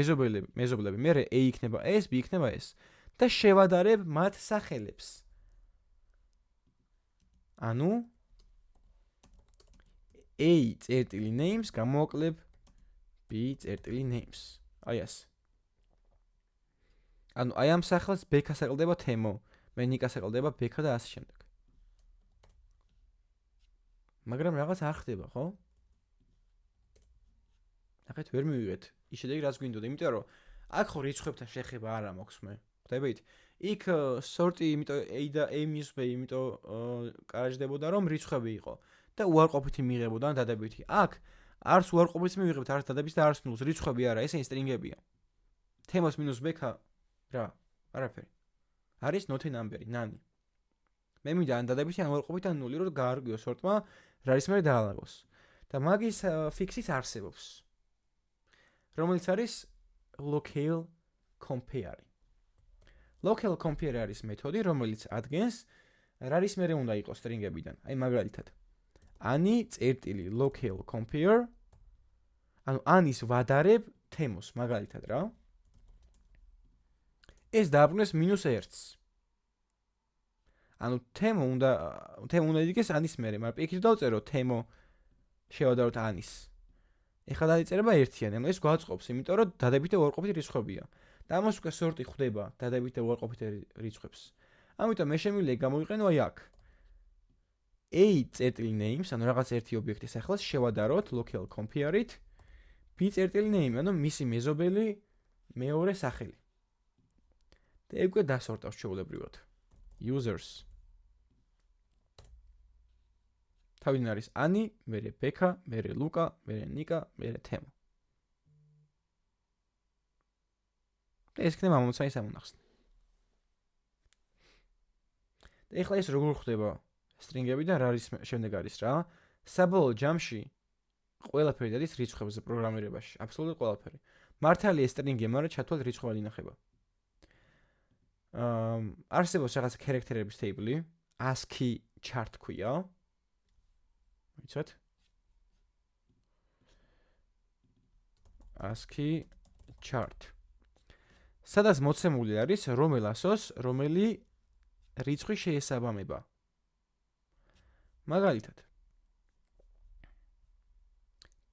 მეზობლები, მერე a იქნება s, b იქნება s. და შევადარებ მათ სახელებს. ანუ a წერტილი names გამოვაკლებ b წერტილი names. აი ასე. ანუ აი ამ სახელს ბექას ეყლდება თემო, მე ნიკას ეყლდება ბექა და ასე შემდეგ. მაგრამ რაღაც არ ხდება, ხო? ნახეთ, ვერ მივიღეთ. ის შედეგი რაც გვინდოდა, იმიტომ რომ აქ ხო რიცხვებთან შეხება არ მაქვს მე. ხვდებით? იქ სორტი, იმიტომ a და a minus b, იმიტომ კარაჟდებოდა რომ რიცხვები იყო და უარყოფითი მიიღებოდა ან დადებითი. აქ არც უარყოფითს მივიღებთ, არც დადებითს და არც ნულს. რიცხვები არა, ესენი სტრინგებია. თემოს minus ბექა რა, არაფერი. არის not a number, nani. მე მინდა ან დადებითი ან უარყოფითი ან ნული, რომ გაარკვიო სორტმა რა არის მე დაალაგოს. და მაგის ფიქსიც არსებობს. რომელიც არის local compare. Local compare არის მეთოდი, რომელიც ადგენს რა არის მე უნდა იყოს სტრინგებიდან. აი მაგალითად. ani წერტილი local compare. ანუ anis ვადარებ თემოს მაგალითად რა. ეს დააბრუნეს -1-ს. ანუ თემო უნდა იდგეს anis მერე, მაგრამ პირიქით დავწერო თემო შევადაროთ anis. ეხლა დაიწერება ერთიანი, ანუ ეს გვაწყობს, იმიტომ რომ დადებითი და უარყოფითი რიცხვებია. და ამას უკვე სორტი ხვდება დადებითი და უარყოფითი რიცხვებს. ამიტომ მე შემიძლია გამოვიყენო აი აქ. A წერტილი names, ანუ რაღაც ერთი ობიექტის სახელს შევადაროთ local compare-ით B წერტილი name, ანუ მისი მეზობელი მეორე სახელი. და ეგ უკვე დასორტავს ჩვეულებრივად. Users. თავიდან არის Ani, მერე Beka, მერე Luka, მერე Nika, მერე Temo. და ეს იქნება ამოცანის ამონახსნი. და ეხლა ეს როგორ ხდება string-ები და რა არის შემდეგ არის რა? საბოლოო ჯამში ყველაფერი დადის რიცხვებზე პროგრამირებაში, აბსოლუტურად ყველაფერი. მართალია ეს string-ი, მაგრამ ჩათვალეთ რიცხვად ინახება. არსებობს რაღაც ქარაქტერების ტეიბლი, ASCII chart ქვია. ვიცით? ASCII chart. სადაც მოცემული არის რომელ ასოს, რომელი რიცხვი შეესაბამება. მაგალითად,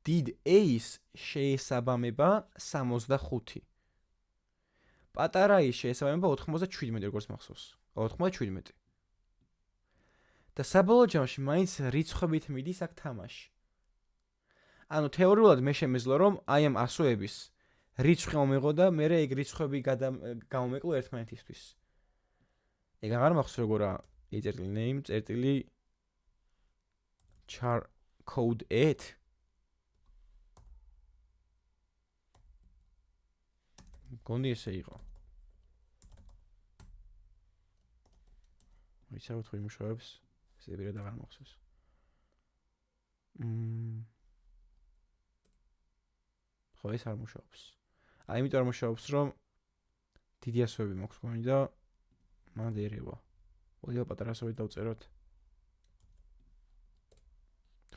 did A-ს შეესაბამება 65. პატარა A-ს შეესაბამება 97, როგორც მახსოვს. 97. და საბოლოო ჯამში მაინც რიცხვებით მიდის აქ თამაში. ანუ თეორიულად მე შემეძლო რომ აი ამ ასოების რიცხვი მომეღო და მე ეგ რიცხვები გამომეკლო ერთმანეთისთვის. ეგ აღარ მახსოვს როგორა A წერტილი name წერტილი char code 8 გონი ესე იყო. ვიცავთ რომ იმუშავებს, ესე პირად აღარ მახსოვს. ხო ეს არ მუშაობს. აი იმიტომ არ მუშაობს რომ დიდი ასოები მაქვს გონი და მანდ ერევა. ოდიო პატარა ასოები დავწეროთ.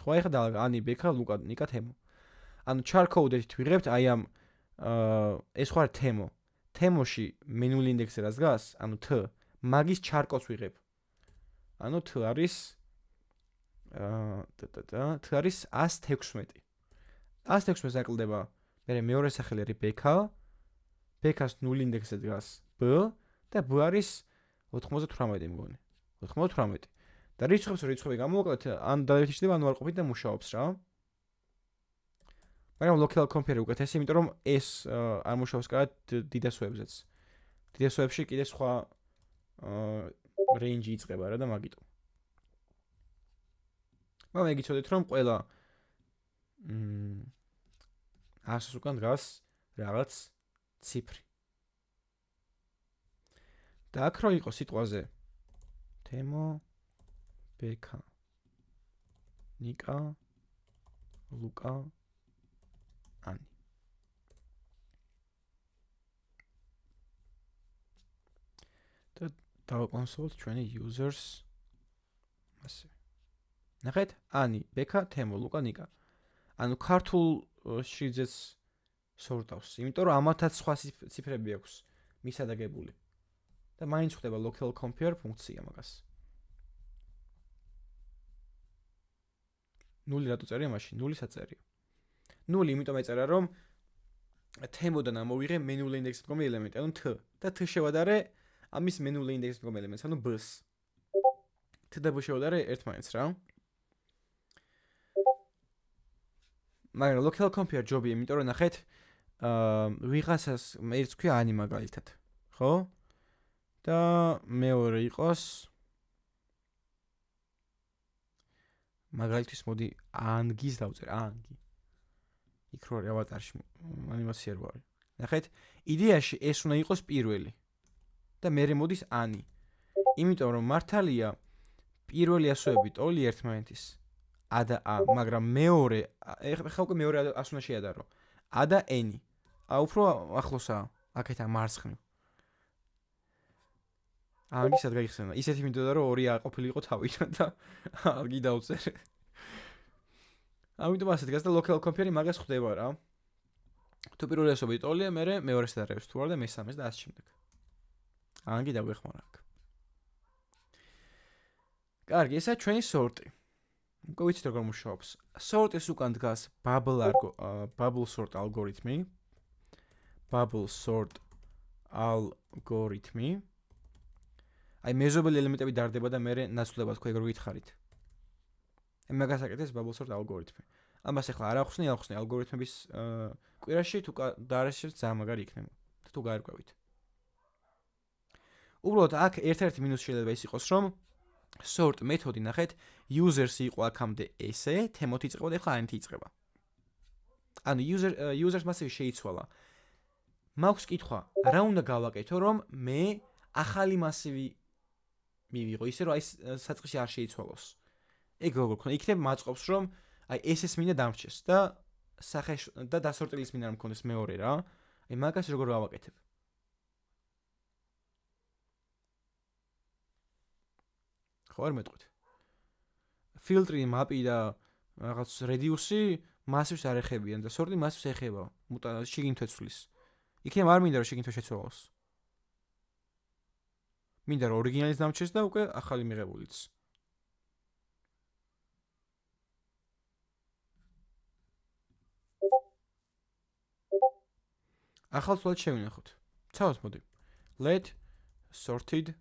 ხო ეხლა და Ani, Beka, Luka, Nika, Temo. ანუ char code-ით ვიღებთ აი ამ ეს ხო არის Temo. Temo-ში menuli index-ი რაც დგას, ანუ T, მაგის char code-ს ვიღებ. ანუ T არის T არის 116. 116 აკლდება მე მეორე სახელი არის Beka. Beka-ს 0 ინდექსზე დგას B და B არის 98 მგონი. 98. და რიცხვები გამოვაკლოთ, ან დაერთიშდება, ან უარყოფით და მუშაობს რა. მაგრამ local compare უკეთესი, იმიტომ რომ ეს არ მუშაობს კარგად დიდასოებზეც. დიდასოებში კიდე სხვა range იწყება რა და მაგიტო. მაგრამ ეგ იცოდეთ რომ ყველა ასოს უკან დგას რაღაც ციფრი. და აქ რო იყო სიტყვაზე Temo, Beka, Nika, Luka, Ani. და დავაკონსოლოთ ჩვენი users ასე. ნახეთ, Ani, Beka, Temo, Luka, Nika. ანუ ქართულ შრიფტზეც სორტავს, იმიტომ რომ ამათაც სხვა ციფრები აქვს მისადაგებული. და მაინც ხდება local compare ფუნქცია მაგას. 0 რატო წერია მაშინ? 0-ს აწერია. 0 იმიტომ ეწერა რომ Temo-დან ამოვიღე menul index-ით მდგომი ელემენტი, ანუ T და T შევადარე ამის menul index-ით მდგომი ელემენტს, ანუ B-ს. T და B შევადარე ერთმანეთს რა. მაგრამ local compare ჯობია, იმიტომ რომ ნახეთ, ვიღაცას ერთს ქვია Ani მაგალითად, ხო? და მეორე იყოს მაგალითად მოდი Angi-ს დავწერ, Angi. იქ რო არის ავატარში ანიმაცია რო არის. ნახეთ, იდეაში ეს უნდა იყოს პირველი. და მერე მოდის Ani. იმიტომ რომ მართალია პირველი ასოები ტოლი ერთმანეთის A და A, მაგრამ მეორე, ეხლა უკვე მეორე ას უნდა შეადარო. A და N. უფრო ახლოსაა, აქეთ ამ მარცხნივ. Angi სად გაიხსენა? ისეთი მინდოდა რომ ორი A ყოფილიყო თავიდან და Angi დავწერე. ამიტომ ასე დგას და local compare მაგას ხდება რა. თუ პირველი ასოები ტოლია, მერე მეორეს დარევს თუ არა და მესამეს და ასე შემდეგ. Angi დაგვეხმარა აქ. კარგი, ესაა ჩვენი სორტი. უკვე ვიცით როგორ მუშაობს. სორტის უკან დგას bubble sort ალგორითმი. Bubble sort ალგორითმი. აი მეზობელი ელემენტები დარდება და მერე ნაცვლად თქვა ეგ რო გითხარით. მაგას აკეთებს bubble sort ალგორითმი. ამას ახლა არ ახსნი ალგორითმების კვირაში თუ დაარესებს ძალიან მაგარი იქნება. თუ გაერკვევით. უბრალოდ აქ ერთ-ერთი მინუსი შეიძლება ის იყოს, რომ sort მეთოდი ნახეთ, users იყო აქამდე ესე, თემოთ იწყება და ახლა ანთი იწყება. ანუ users მასივი შეიცვალა. მაქვს კითხვა, რა უნდა გავაკეთო, რომ მე ახალი მასივი მივიღო, ისე რომ აი საწყისში არ შეიცვალოს. ეგ როგორ ხდება? იქნებ მაწყობს, რომ აი SS მინდა დამრჩეს და და დასორტილის მინდა მქონდეს მეორე რა. აი მაგას როგორ გავაკეთებ? ხო არ მეტყვით. ფილტრი, მაპი და რაღაც radius-ი მასივს არ ეხებიან და სორტი მასივს ეხება. შიგნით ეცვლის. იქნებ არ მინდა რომ შიგნით შეცვალოს. მინდა რომ ორიგინალის დამრჩეს და უკვე ახალი მიღებულიც. ახალ სულად შევინახოთ. ცალოს მოდი. Let sorted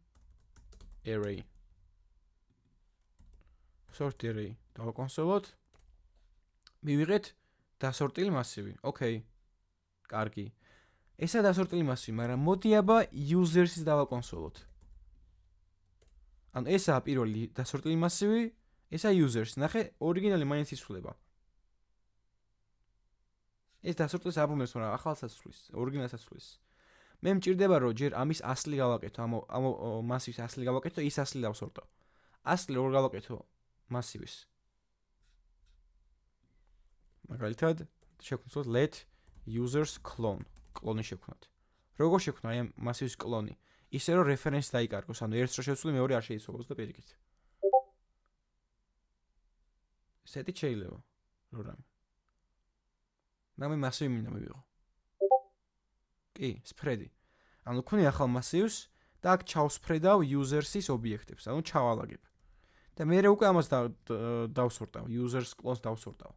array. Sorted array. დავაკონსოლოთ. მივიღეთ დასორტილი მასივი. Okay. კარგი. ესა დასორტილი მასივი, მაგრამ მოდი აბა users-ის დავაკონსოლოთ. ანუ ესაა პირველი დასორტილი მასივი, ესა users. ნახე, ორიგინალი მაინც იცვლება. ეს დასორტილს აბრუნებს, მაგრამ ახალსაც ცვლის, ორიგინალსაც ცვლის. მე მჭირდება რომ ჯერ ამის ასლი გავაკეთო, ამ მასივის ასლი გავაკეთო, ის ასლი დავსორტო. ასლი როგორ გავაკეთო მასივის? მაგალითად, შევქმნით let users clone. კლონი შევქმნათ. როგორ შევქმნა აი ამ მასივის კლონი? ისე რომ რეფერენსი დაიკარგოს, ანუ ერთს რო შევცვლი, მეორე არ შეიცვალოს და პირიქით. სეტი შეიძლება. რო რამე. მაგრამ მასივი მინდა მივიღო. კი, spread-ი. ანუ ვქნი ახალ მასივს და აქ ჩავსფრედავ users-ის ობიექტებს, ანუ ჩავალაგებ. და მე უკვე ამას დავსორტავ, users clones დავსორტავ.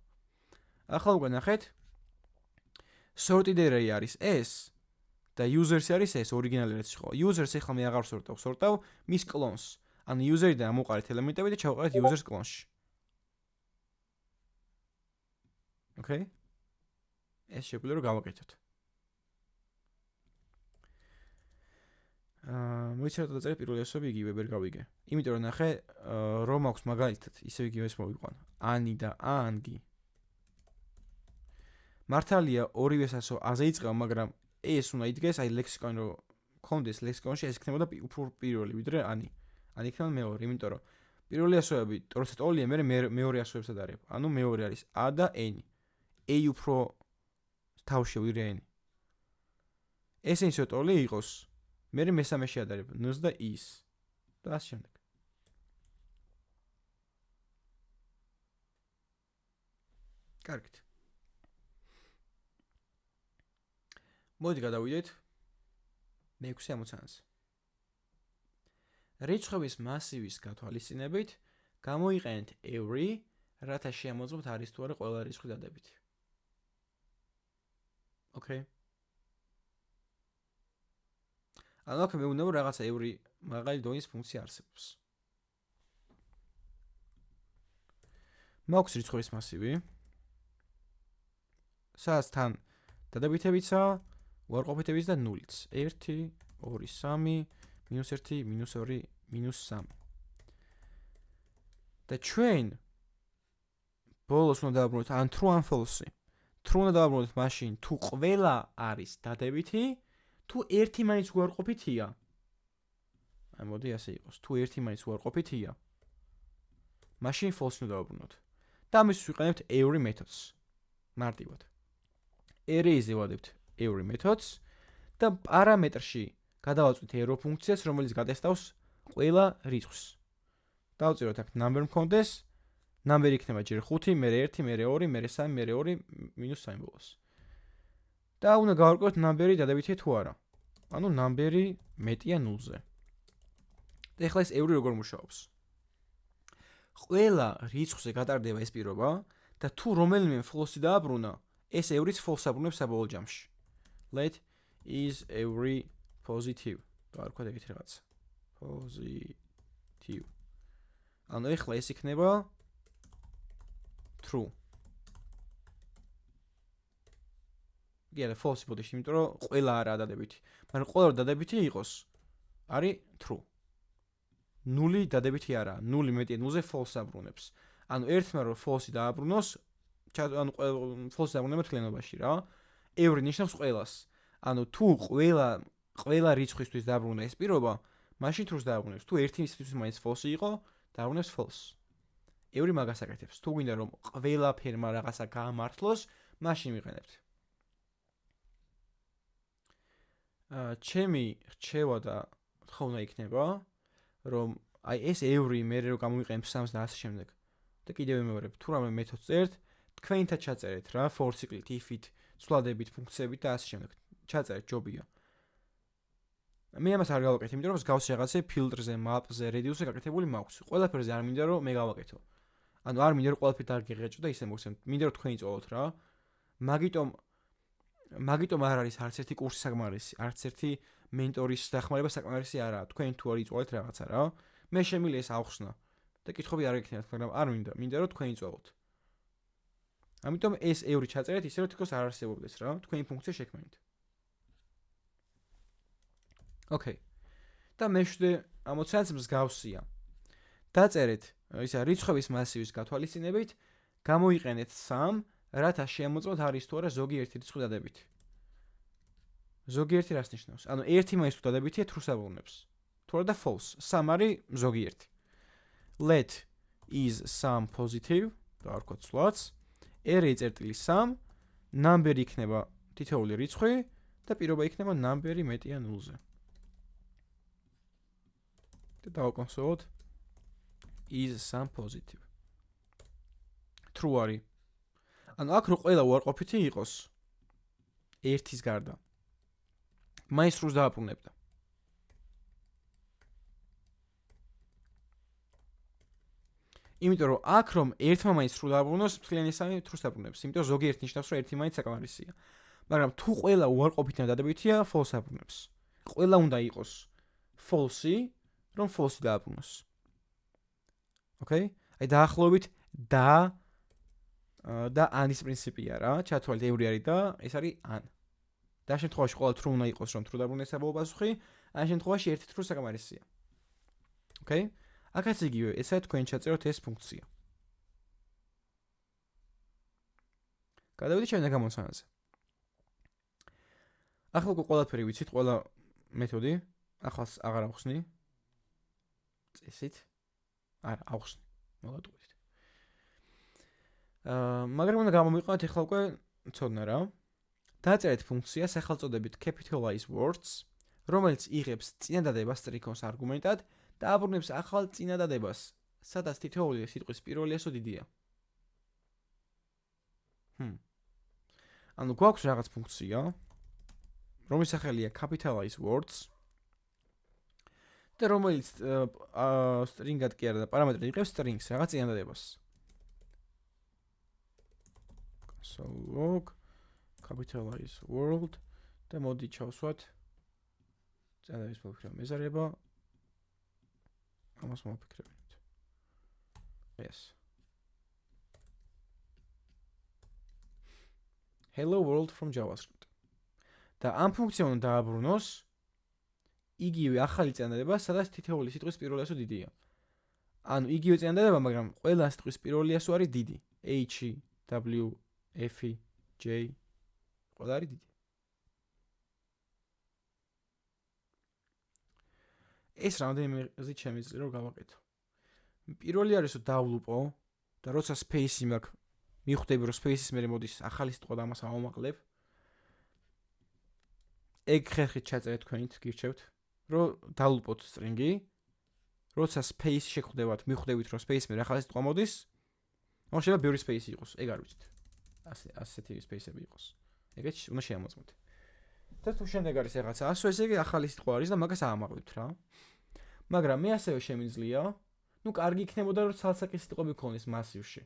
ახლა უკვე ნახეთ. sorted array არის ეს და users არის ეს ორიგინალი რაც იყო. users ახლა მე აღარ სორტავ მის clones. ანუ user-დან ამოყარეთ ელემენტები და ჩავყარეთ users clone-ში. Okay? ეს შეგვიძლია რომ გავაკეთოთ. მოიცადოთ და წერეთ პირველი ასოები იგივე ვერ გავიგე. იმიტომ რომ ნახე, რომ აქვს მაგალითად ისევ იგივეს მოვიყვან. ani და angi. მართალია ორივეს ასო აზე იწყება, მაგრამ ეს უნდა იდგეს, აი ლექსიკონი რომ კონდეს ლექსიკონში ეს იქნებოდა უფრო პირველი, ვიდრე ani. ani იქნება მეორე, იმიტომ რომ პირველი ასოები როცა ტოლია, მეორე ასოებსაც არებ. ანუ მეორე არის a და n. a უფრო თავში ვიდრე n. ეს ისე ტოლი იყოს. მე მესამეში ადარებ n-ს და i-ს. და ასე შემდეგ. კარგით. მოდი გადავიდეთ მე-6 ამოცანაზე. რიცხვების მასივის გათვალისწინებით გამოიყენეთ every, რათა შეამოწმოთ არის თუ არა ყველა რიცხვი დადებითი. Okay. ანუ აქ მე უნდა რომ რაღაცა every მაგალი დონის ფუნქცია არსებობს. მაქვს რიცხვების მასივი. სადაც თან დადებითებიცა, უარყოფითებიც და ნულიც. 1, 2, 3, -1, -2, -3. და ჩვენ ბოლოს უნდა დავაბრუნოთ ან true ან false. True უნდა დავაბრუნოთ მაშინ თუ ყველა არის დადებითი, თუ ერთი მაინც უარყოფითია. აი მოდი ასე იყოს. თუ ერთი მაინც უარყოფითია, მაშინ false უნდა დავაბრუნოთ. და ამისთვის ვიყენებთ every methods. მარტივად. array-ზე ვადებთ every methods და პარამეტრში გადავაწვით arrow ფუნქციას, რომელიც გადასტავს ყველა რიცხვს. დავწეროთ აქ number მქონდეს, number იქნება ჯერ 5, მე 1, მე 2, მე 3, მე 2, -3 ბოლოს. და უნდა გავარკვევთ number-ი დადებითია თუ არა. ანუ number-ი მეტია 0-ზე. და ეხლა ეს every როგორ მუშაობს? ყველა რიცხვზე გატარდება ეს პირობა და თუ რომელიმე false-ი დააბრუნა, ეს every-ს false აბრუნებს საბოლოო ჯამში. Let is every positive. და არ ვქოთ ეგეთ რაღაც. Positive. ანუ ეხლა ეს იქნება true. გიალა false იპოდეში, იმიტომ რომ ყველა არა დადებითი. მაგრამ ყველა რომ დადებითი იყოს, არის true. 0 დადებითი არა, 0 მეტია 0-ზე false აბრუნებს. ანუ ერთმა რომ false დააბრუნოს, ანუ false დააბრუნება თლიანობაში რა. Every ნიშნავს ყველას. ანუ თუ ყველა რიცხვისთვის დააბრუნა ეს პირობა, მაშინ truth დააბრუნებს. თუ ერთი მისთვის მაინც false იყო, დააბრუნებს false. Every მაგას აკეთებს. თუ გვინდა რომ ყველა ფერმა რაღაცა გაამართლოს, მაშინ ვიყენებთ. ჩემი რჩევა და თხოვნა იქნება, რომ აი ეს every მე რო გამოვიყენებ 3-ს და ასე შემდეგ. და კიდევ ვიმეორებ, თუ რამე მეთოდს წერთ, თქვენთან ჩაწერეთ რა, for cycle-ით, if-ით, ცვლადებით, ფუნქციებით და ასე შემდეგ. ჩაწერეთ ჯობია. მე ამას არ გავაკეთე, იმიტომ რომ მსგავსი რაღაცე ფილტრზე, map-ზე, radius-ზე გაკეთებული მაქვს. ყველაფერზე არ მინდა რომ მე გავაკეთო. ანუ არ მინდა რომ ყველაფერი დაგიღეჭო და ისე მოვხსენოთ. მინდა რომ თქვენი წოვოთ რა. მაგიტომ არ არის არც ერთი კურსი საკმარისი, არც ერთი მენტორის დახმარება საკმარისი არაა. თქვენ თუ არ იწვევთ რაღაცა რა. მე შემიძლია ეს ავხსნა და კითხვები არ გექნებათ, მაგრამ არ მინდა რომ თქვენ იწვევთ. ამიტომ ეს every ჩაწერეთ ისე რომ თქოს არ არსებობდეს რა, თქვენი ფუნქცია შექმნით. Okay. და მეშვიდე ამოცანაც მსგავსია. დაწერეთ ისა რიცხვების მასივის გათვალისწინებით, გამოიყენეთ 3, რათა შემოწმოთ არის თუ არა ზოგიერთი რიცხვი დადებითი. ზოგიერთი რას ნიშნავს? ანუ ერთი მაინც თუ დადებითია, truth აბრუნებს. თუ არა და false. 3 არის ზოგიერთი. Let is sum positive, და არ ვქოთ სვლაც. r-3, number იქნება თითოეული რიცხვი და პირობა იქნება number მეტია 0-ზე. და დავაკონსოლოთ is sum positive. True არის. ანუ აქ რო ყველა უარყოფითი იყოს ერთის გარდა. მაინც truth დააბრუნებდა. იმიტომ რომ აქ რომ ერთმა მაინც truth დააბრუნოს, მთლიანი 3 truth დააბრუნებს. იმიტომ ზოგიერთი ნიშნავს რომ ერთი მაინც საკმარისია. მაგრამ თუ ყველა უარყოფითი დადებითია, false აბრუნებს. ყველა უნდა იყოს false, რომ false დააბრუნოს. Okay? აი დაახლოებით და ანის პრინციპია რა. ჩათვალეთ every არის და ეს არის an. და შემთხვევაში ყველა true უნდა იყოს, რომ true დააბრუნოს აბოლო პასუხი, ან შემთხვევაში ერთი true საკმარისია. Okay? აქაც იგივე, ესაა თქვენ ჩაწეროთ ეს ფუნქცია. გადავიდეთ შემდეგ გამოცანაზე. ახლა უკვე ყველაფერი ვიცით, ყველა მეთოდი, ახალს აღარ ავხსნი. წესით. არა, ავხსნი. მოგატყუეთ. მაგრამ უნდა გამომიყენოთ ახლა უკვე ცოდნა რა. დაწერეთ ფუნქცია სახელწოდებით capitalize words, რომელიც იღებს წინადადებას ტრიქონს არგუმენტად და აბრუნებს ახალ წინადადებას, სადაც თითოეული სიტყვის პირველი ასო დიდია. ანუ გვაქვს რაღაც ფუნქცია, რომლის სახელია capitalize words და რომელიც string-ად კი არა და პარამეტრი იღებს strings რაღაც წინადადებას. So log capitalize word და მოდი ჩავსვათ წინადადების ფუნქცია მეზარება ამას მოვფიქრებინოთ. Yes. Hello world from JavaScript. და ამ ფუნქციამ დააბრუნოს იგივე ახალი წინადადება, სადაც თითოეული სიტყვის პირველი ასო დიდია. ანუ იგივე წინადადება, მაგრამ ყველა სიტყვის პირველი ასო არის დიდი. H, W, F, J ყველა არის დიდი. ეს რამდენიმე ზით შემიძლია რომ გავაკეთო. პირველი არის რომ დავლუპო და როცა space-ი მაქვს, მიხვდები რომ space-ის მერე მოდის ახალი სიტყვა და ამას ავამაყლებ. ეგ ხერხით ჩაწერეთ თქვენით, გირჩევთ, რომ დავლუპოთ string-ი. როცა space შეხვდებათ, მიხვდებით რომ space მერე ახალი სიტყვა მოდის, ან შეიძლება ბევრი space იყოს, ეგ არ ვიცით. ასეთი space-ები იყოს. ეგეც უნდა შეამოწმოთ. და თუ შემდეგ არის რაღაცა ასო, ესე იგი ახალი სიტყვა არის და მაგას აამაღლებთ რა. მაგრამ მე ასევე შემიძლია, კარგი იქნებოდა რომ ცალსაკი სიტყვები გქონდეს მასივში.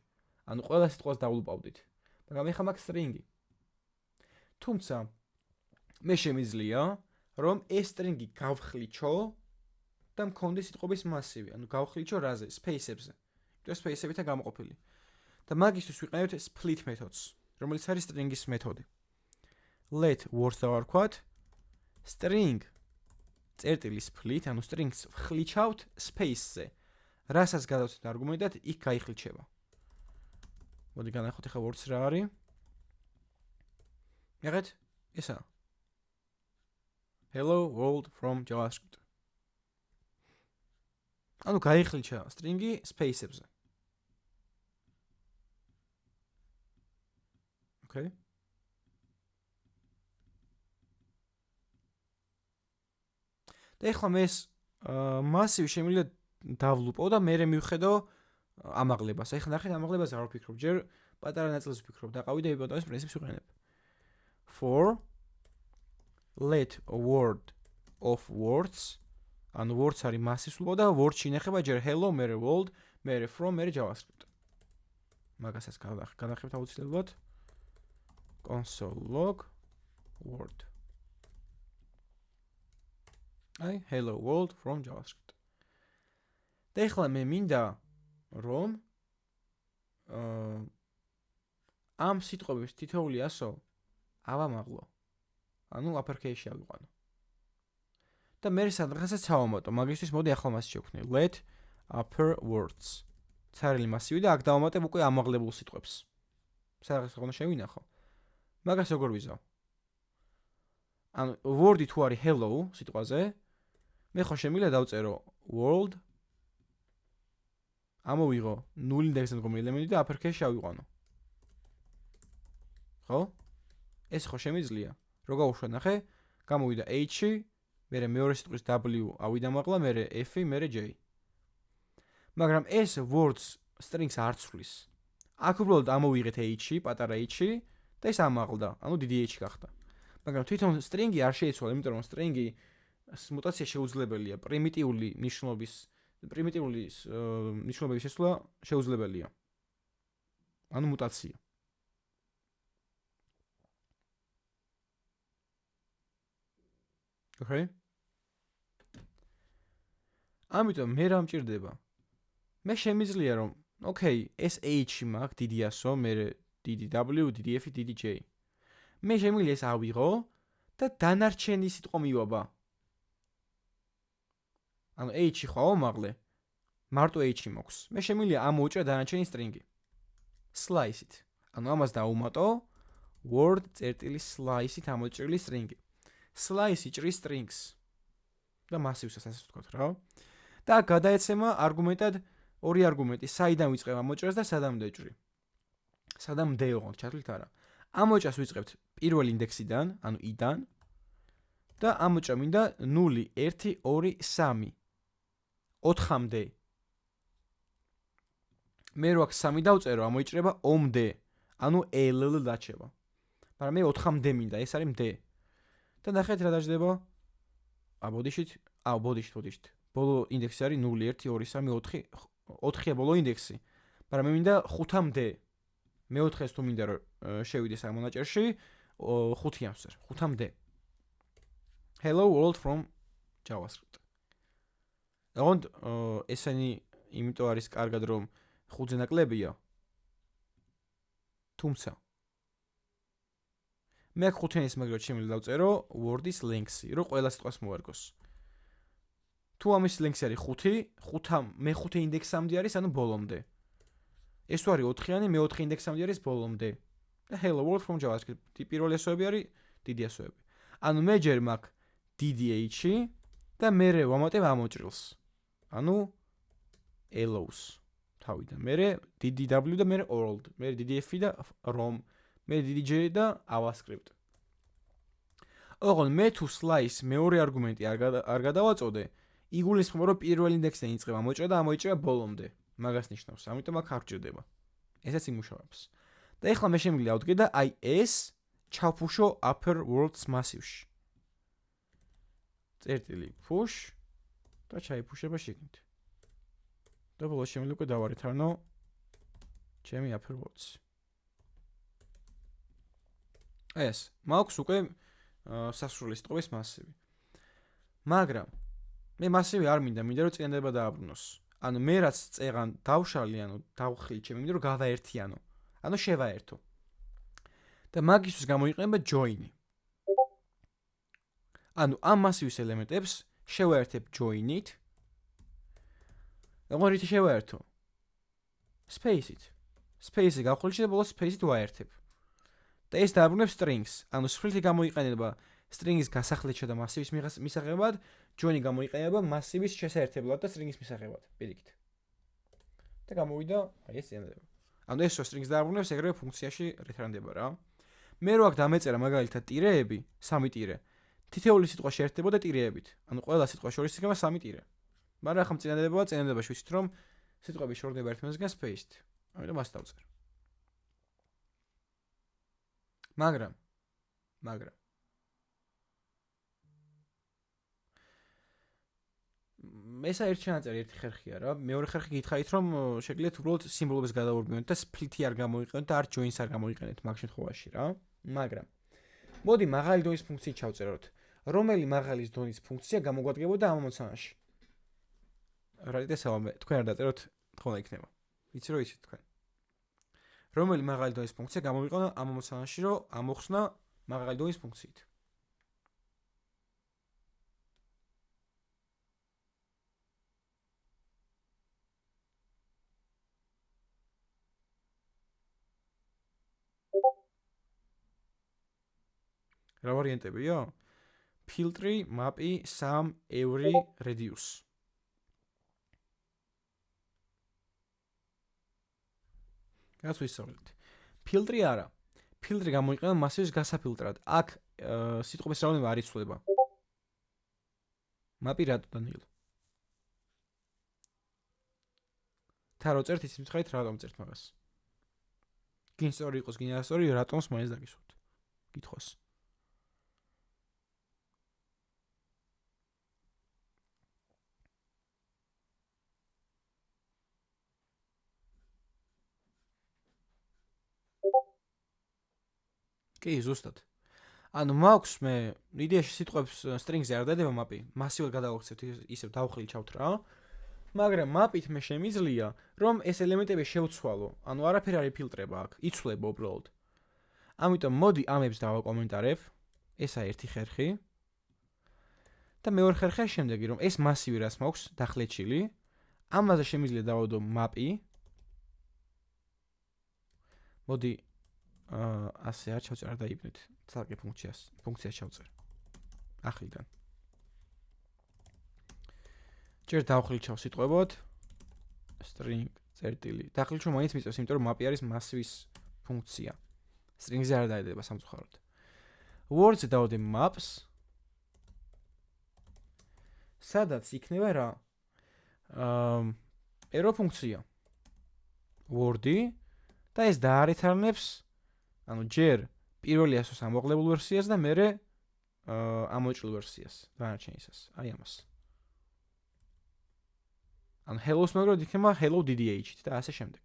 ანუ ყველა სიტყვას დავლუპავდით. მაგრამ ეხლა მაქვს string-ი. თუმცა მე შემიძლია რომ ეს string-ი გავხლიჩო და მქონდეს სიტყვების მასივი. ანუ გავხლიჩო რაზე? Space-ებზე. იმიტომ space-ებითა გამოყოფილი. და მაგისთვის ვიყენებთ split methods, რომელიც არის string-ის მეთოდი. Let words დავარქვათ string წერტილი split, ანუ strings ვხლიჩავთ space-ზე. რასაც გადავწყვეტ არგუმენტად, იქ გაიხლიჩება. მოდი განახოთ ახლა words რა არის. მიგეთ? ესა. Hello world from JavaScript. ანუ გაიხლიჩა string-ი space-ებზე. Okay? და ახლა მე ეს მასივი შემიძლია დავლუპო და მე მივხედო ამაღლებას. ახლა ნახეთ ამაღლებას არ ვფიქრობ, ჯერ პატარა ნაწილს ვფიქრობ, დაყავი და იბოტავის პრინციპს ვიყენებ. For let a word of words, ანუ words არის მასივს ვლუპო და word-ში ინახება ჯერ hello, მერე world, მერე from, მერე JavaScript. მაგასაც განახებთ აუცილებლად. Console log word. აი, hello world from JavaScript. და ახლა მე მინდა რომ ამ სიტყვების თითოეული ასო ავამაღლო. ანუ uppercase-ში ავიყვანო. და მე სადღაცაც ავამატო. მაგისთვის მოდი ახლა მასი შევქმნი. Let upper words. ცარილი მასივი და აქ დავამატებ უკვე ამაღლებულ სიტყვებს. სადღაც უნდა შევინახო. მაგას როგორ ვიზავ? ანუ word-ი თუ არის hello სიტყვაზე, მე ხო შემიძლია დავწერო world ამოვიღო 0 ინდექსზე მდგომი ელემენტი და uppercase-ში ავიყვანო. ხო? ეს ხო შემიძლია. რო გავუშვა ნახე, გამოვიდა H-ი, მერე მეორე სიტყვის W ავიდა მაღლა, მერე F-ი, მერე J. მაგრამ ეს words strings არ ცვლის. აქ უბრალოდ ამოვიღეთ H-ი, პატარა H-ი და ეს ამაღლდა, ანუ დიდი H გახდა. მაგრამ თვითონ string-ი არ შეიცვალა, იმიტომ რომ string-ი მუტაცია შეუძლებელია, პრიმიტიული ნიშნობების შესვლა შეუძლებელია. ანუ მუტაცია. Okay? ამიტომ მე რა მჭირდება? მე შემიძლია რომ, okay, ეს H-ი მაქვს დიდი ასო, მე დიდი W, დიდი F, დიდი J. მე შემიძლია ეს ავიღო და დანარჩენი სიტყვა მივაბა. ანუ H-ი ხო ავამაღლე, მარტო H-ი მაქვს. მე შემიძლია ამოვუჭრა დანარჩენი string-ი. Slice-ით. ანუ ამას დავუმატო word წერტილი slice-ით ამოჭრილი string-ი. Slice ჭრის strings და მასივსაც ასე ვთქვათ რა. და გადაეცემა არგუმენტად ორი არგუმენტი, საიდან ვიწყებ ამოჭრას და სადამდე ჭრი. სადამდე ოღონდ ჩათვლით არა. ამოჭრას ვიწყებთ პირველ ინდექსიდან, ანუ i-დან და ამოჭრა მინდა 0, 1, 2, 3. 4-მდე. მე რო აქ 3 დავწერო, ამოიჭრება ომდე, ანუ ll დაჩება. მაგრამ მე 4-მდე მინდა, ეს არის მდე. და ნახეთ რა დაждდება? ბოდიშით. ბოლო ინდექსი არის 0, 1, 2, 3, 4. 4-ია ბოლო ინდექსი. მაგრამ მე მინდა 5-მდე. მე-4-ს თუ მინდა რომ შევიდეს ამ მონაჭერში, 5-იანს ვწერ. 5-მდე. Hello world from JavaScript. ოღონდ ესენი იმიტომ არის კარგად რომ 5-ზე ნაკლებია. თუმცა მე აქ 5-ენის მაგრამ შემიძლია დავწერო word-ის length-ი, რომ ყველა სიტყვას მოარგოს. თუ ამის length-ი არის 5, მე-5 ინდექსამდე არის, ანუ ბოლომდე. ეს თუ არის 4-იანი, მე-4 ინდექსამდე არის ბოლომდე. და hello world from JavaScript. პირველი ასოები არის დიდი ასოები. ანუ მე ჯერ მაქვს დიდი H-ი და მერე ვამატებ ამოჭრილს. ანუ hello-ს თავიდან. მერე დიდი W და მერე world. მერე დიდი F და rom. მე დიდი J და JavaScript. ოღონდ მე თუ slice მეორე არგუმენტი არ გადავაწოდე, იგულისხმება რომ პირველ ინდექსიდან იწყება ამოჭრა და ამოიჭრება ბოლომდე. მაგას ნიშნავს. ამიტომ აქ არ გჭირდება. ესეც იმუშავებს. და ეხლა მე შემიძლია ავდგე და აი ეს ჩავფუშო upper words მასივში. წერტილი push და ჩაიფუშება შიგნით. და ბოლოს შემიძლია უკვე დავარეთარნო ჩემი upper words. ეს მაქვს უკვე სასრული სიტყვის მასივი. მაგრამ მე მასივი არ მინდა რომ წინადადება დააბრუნოს. ანუ მე რაც წეღან დავშალი, ანუ დავხილ ჩემი, იმიტომ რომ გავაერთიანო. ანუ შევაერთო. და მაგისთვის გამოიყენება join-ი. ანუ ამ მასივის ელემენტებს შევაერთებ join-ით. და რითი შევაერთო? space-ით. space-ი გავხილში და ბოლოს space-ით ვაერთებ. და ეს დააბრუნებს strings. ანუ split-ი გამოიყენება string-ის გასახლეჩა და მასივის მისაღებად, join-ი გამოიყენება მასივის შესაერთებლად და string-ის მისაღებად. პირიქით. და გამოვიდა, აი ეს წინადადება. ანუ ეს string-ს დააბრუნებს, ეგრევე ფუნქციაში რეტრანდება რა. მე რო აქ დამეწერა მაგალითად ტირეები, 3 ტირე. თითოეული სიტყვა შეერთდებოდა ტირეებით. ანუ ყველა სიტყვა შორის იქნება 3 ტირე. მაგრამ ახლა წინადებაში ვიცით რომ სიტყვები შორდება ერთმანეთისგან space-ით. ამიტომ მას დავწერ. მაგრამ ესა ერთ ჩანაწერი ერთი ხერხია რა. მეორე ხერხი გითხარით რომ შეგიძლიათ უბრალოდ სიმბოლოებს გადავურბინოთ და split-ი არ გამოიყენოთ და არ join-ს არ გამოიყენეთ მაგ შემთხვევაში რა. მაგრამ მოდი მაღალი დონის ფუნქციით ჩავწეროთ. რომელი მაღალი დონის ფუნქცია გამოგვადგებოდა ამ ამოცანაში? რაიტესავა მე თქვენ არ დაწეროთ, თქონა იქნება. ვიცი რომ იცით თქვენ. რომელი მაღალი დონის ფუნქცია გამოვიყენა ამ ამოცანაში, რომ ამოხსნა მაღალი დონის ფუნქციით? რა ვარიანტებია? ფილტრი, მაპი, sum, every, reduce. რაც ვისაუბრეთ. ფილტრი არა. ფილტრი გამოიყენება მასივის გასაფილტრად. აქ სიტყვების რაოდენობა არ იცვლება. მაპი რატო დანიელ? თა რო წერთ ის მითხარით რატომ წერთ მაგას? გინ სწორი იყოს, გინ არასწორი, რატომს მაინც დაგისვათ. კითხოს. კი, ზუსტად. ანუ მაქვს მე იდეაში სიტყვებს string-ზე არ დადება მაპი, მასიურად გადავახცევთ ისევ დავხილჩავთ რა. მაგრამ მაპით მე შემიძლია რომ ეს ელემენტები შევცვალო. ანუ არაფერი არ იფილტრება აქ, იცვლება უბრალოდ. ამიტომ მოდი ამებს დავაკომენტარებ. ესა ერთი ხერხი. და მეორე ხერხია შემდეგი, რომ ეს მასივი რაც მაქვს დახლეჩილი, ამაზე შემიძლია დავადო მაპი. მოდი ასე არ ჩავწერ, არ დაიბნეთ. ცალკე ფუნქციას ჩავწერ. ახლიდან. ჯერ დავხილჩავ სიტყვებად. string წერტილი. დახილჩო მაინც მიწევს, იმიტომ რომ მაპი არის მასივის ფუნქცია. string-ზე არ დაედება სამწუხაროდ. words-ზე დავადე maps. სადაც იქნება რა? error ფუნქცია. word-ი და ეს დაარეთარნებს ანუ ჯერ პირველი ასოს ამოღლებულ ვერსიას და მერე ამოჭრილ ვერსიას, დანარჩენისას. აი ამას. ანუ hello-ს მაგრამ იქნება hello DDH-ით და ასე შემდეგ.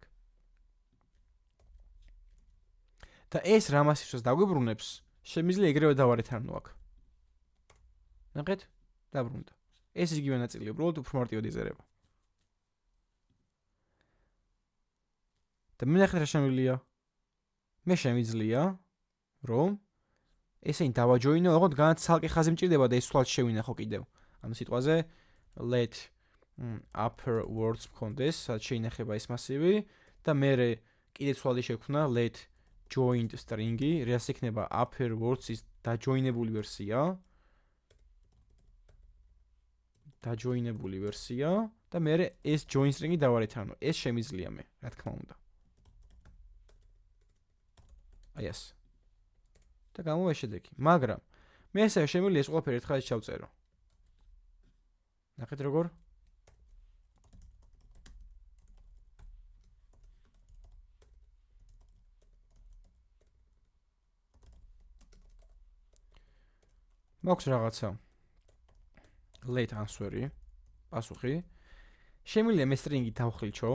და ეს რამასისაც დაგვიბრუნებს, შემიძლია ეგრევე დავარეთარნო აქ. ნახეთ? დაბრუნდა. ეს იგივე ნაწილი, უბრალოდ უფრო მარტივად იზერება. და მე ნახეთ რა შემიძლია? მე შემიძლია რომ ესენი დავაჯოინო, ოღონდ განაც ცალკე ხაზი მჭირდება და ეს სულად შევინახო კიდევ. ანუ სიტყვაზე let upper words მქონდეს, სადაც შეინახება ეს მასივი და მერე კიდე სვალი შექმნა let joined string-ი, რაც იქნება upper words-ის დაჯოინებული ვერსია. დაჯოინებული ვერსია და მერე ეს join string-ი დავარეთარნო. ეს შემიძლია მე, რა თქმა უნდა. აი ეს. და გამოვა შედეგი. მაგრამ მე ესე შემიძლია ეს ყველაფერი ერთხელ ჩავწერო. ნახეთ როგორ? მაქვს რაღაცა let answer-ი, პასუხი. შემიძლია მე string-ი დავხილჩო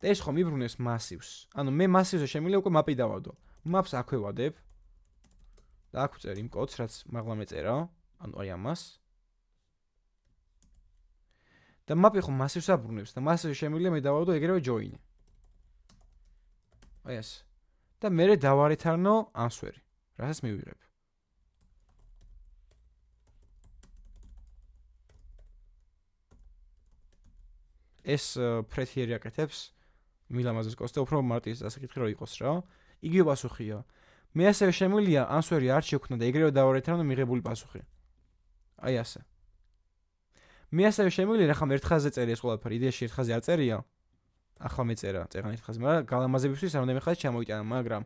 და ეს ხომ იბრუნებს მასივს. ანუ მე მასივზე შემიძლია უკვე მაპი დავადო. maps აქვე ვადებ და აქ ვწერ იმ კოდს, რაც მაღლა მეწერა, ანუ აი ამას. და map-ი ხო massive-ს აბრუნებს და massive შემიძლია მე დავაუდო ეგრევე join-ი. აი ეს. და მე დავარეთარნო answer-ი, რასაც მივიღებ. ეს ფრეთიერი აკეთებს მილამაზეს კოს და უფრო მარტის ასაკითხი რო იყოს რა. იგივე პასუხია. მე ასევე შემიძლია answer-ი არ შევქმნა და ეგრევე დავარეთარნო მიღებული პასუხი. აი ასე. მე ასევე შემიძლია რა ხომ ერთ ხაზზე წერია ეს ყველაფერი, იდეაში ერთ ხაზზე არ წერია. ახლა მეწერა, წერან ერთ ხაზზე, მაგრამ გალამაზებისთვის რამდენიმე ხაზი ჩამოიტანა, მაგრამ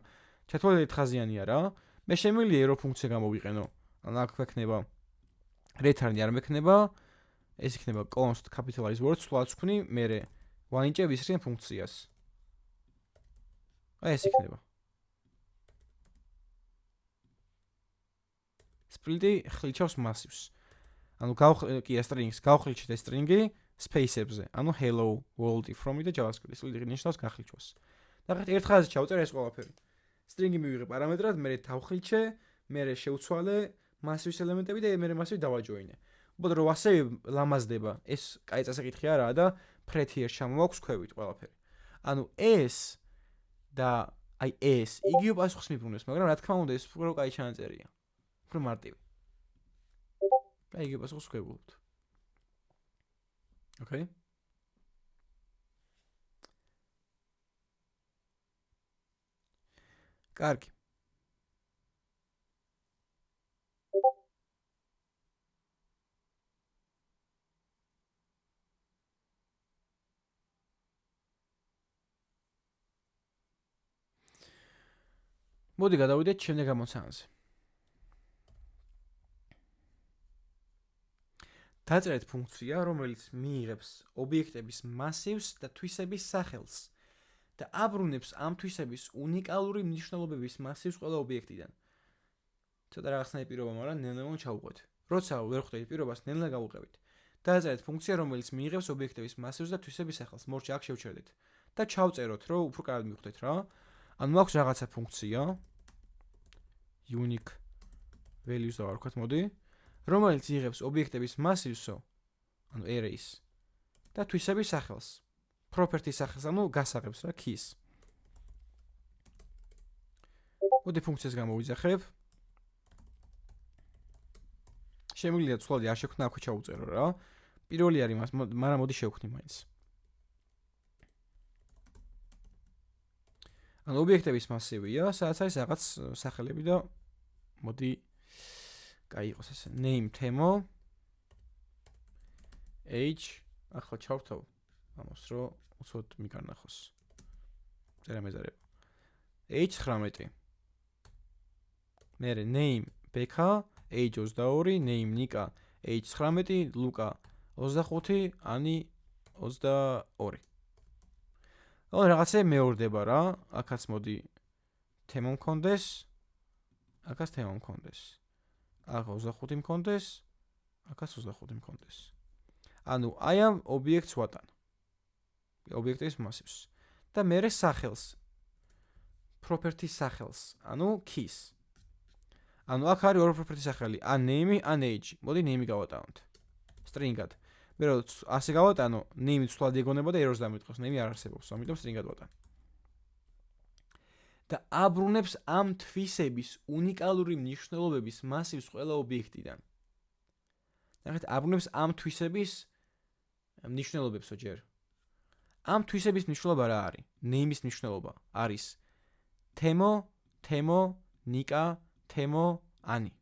ჩათვალე ერთ ხაზიანია რა. მე შემიძლია error ფუნქცია გამოვიყენო. ანუ აქ ვექნება return-ი არ მექნება, ეს იქნება const capitalize words სულაც ვქნი, მე ვანიჭებ ის რიან ფუნქციას. აი ეს იქნება. split-ი ხლიჩავს massive-ს. ანუ კი strings, გავხლიჩეთ ეს string-ი space-ებზე. ანუ hello world from-ი და JavaScript split-ი ნიშნავს გახლიჩვას. ნახეთ, ერთ ხაზზე ჩავწერე ეს ყველაფერი. string-ი მივიღე პარამეტრად, მე თავხლიჩე, მე შევცვალე massive-ის ელემენტები და მე massive დავაჯოინე. უბრალოდ რო ასე ლამაზდება, ეს კაი წასაკითხი არაა და prettier ჩამოაქვს ქვევით ყველაფერი. ანუ ეს და აი ეს იგივე პასუხს მიბრუნებს, მაგრამ რა თქმა უნდა ეს უფრო კაი ჩანაწერია. უფრო მარტივი. აი იგივე პასუხს ვქვებულობთ. Okay? კარგი. მოდი გადავიდეთ შემდეგ ამოცანაზე. დაწერეთ ფუნქცია, რომელიც მიიღებს ობიექტების massive-ს და თვისების სახელს და აბრუნებს ამ თვისების უნიკალური მნიშვნელობების massive-ს ყველა ობიექტიდან. ცოტა რაღაცნაირი პირობა, მაგრამ ნელ-ნელა ჩავუყვეთ. როცა ვერ ხვდებით პირობას, ნელ-ნელა გავუყევით. დაწერეთ ფუნქცია, რომელიც მიიღებს ობიექტების massive-ს და თვისების სახელს. მორჩი აქ შევჩერდეთ და ჩავწეროთ, რომ უფრო კარგად მივხვდეთ რა. ანუ მაქვს რაღაცა ფუნქცია unique values და ვარქვათ, მოდი, რომელიც იღებს ობიექტების massive-სო, ანუ arrays და თვისების სახელს. property სახელს, ანუ გასაღებს რა, keys. მოდი ფუნქციას გამოვიძახებ. შემიძლია ცვლადი არ შევქმნა, აქვე ჩავუწერო რა. პირველი არის მას, მაგრამ მოდი შევქმნი მაინც. ანუ ობიექტების massive-ია, სადაც არის რაღაც სახელები და მოდი კაი იყოს ესე. name temo age ახლა ჩავთავ ამას რომ უცოდ მიგანახოს. წერა მეზარება. age 19. მერე name beka age 22, name nika age 19, luka 25, ani 22. ო რაღაცე მეორდება რა. აქაც მოდი თემო მქონდეს. აქაც თემო მქონდეს. აქ 25 მქონდეს. აქაც 25 მქონდეს. ანუ აი ამ ობიექტს ვატან. ობიექტის massive-ს. და მერე სახელს. property სახელს. ანუ keys. ანუ აქ არის ორი property სახელი. ან name, ან age. მოდი name გავატანოთ. string-ად. მე რო ასე გავატანო, name ცვლად ეგონება და errors დამიტყოს, name არ არსებობს, ამიტომ string-ად ვატან. და აბრუნებს ამ თვისების უნიკალური მნიშვნელობების massive-ს ყველა ობიექტიდან. ნახეთ, აბრუნებს ამ თვისების მნიშვნელობებსო ჯერ. ამ თვისების მნიშვნელობა რა არის? name-ის მნიშვნელობა არის temo, nika, temo, ani.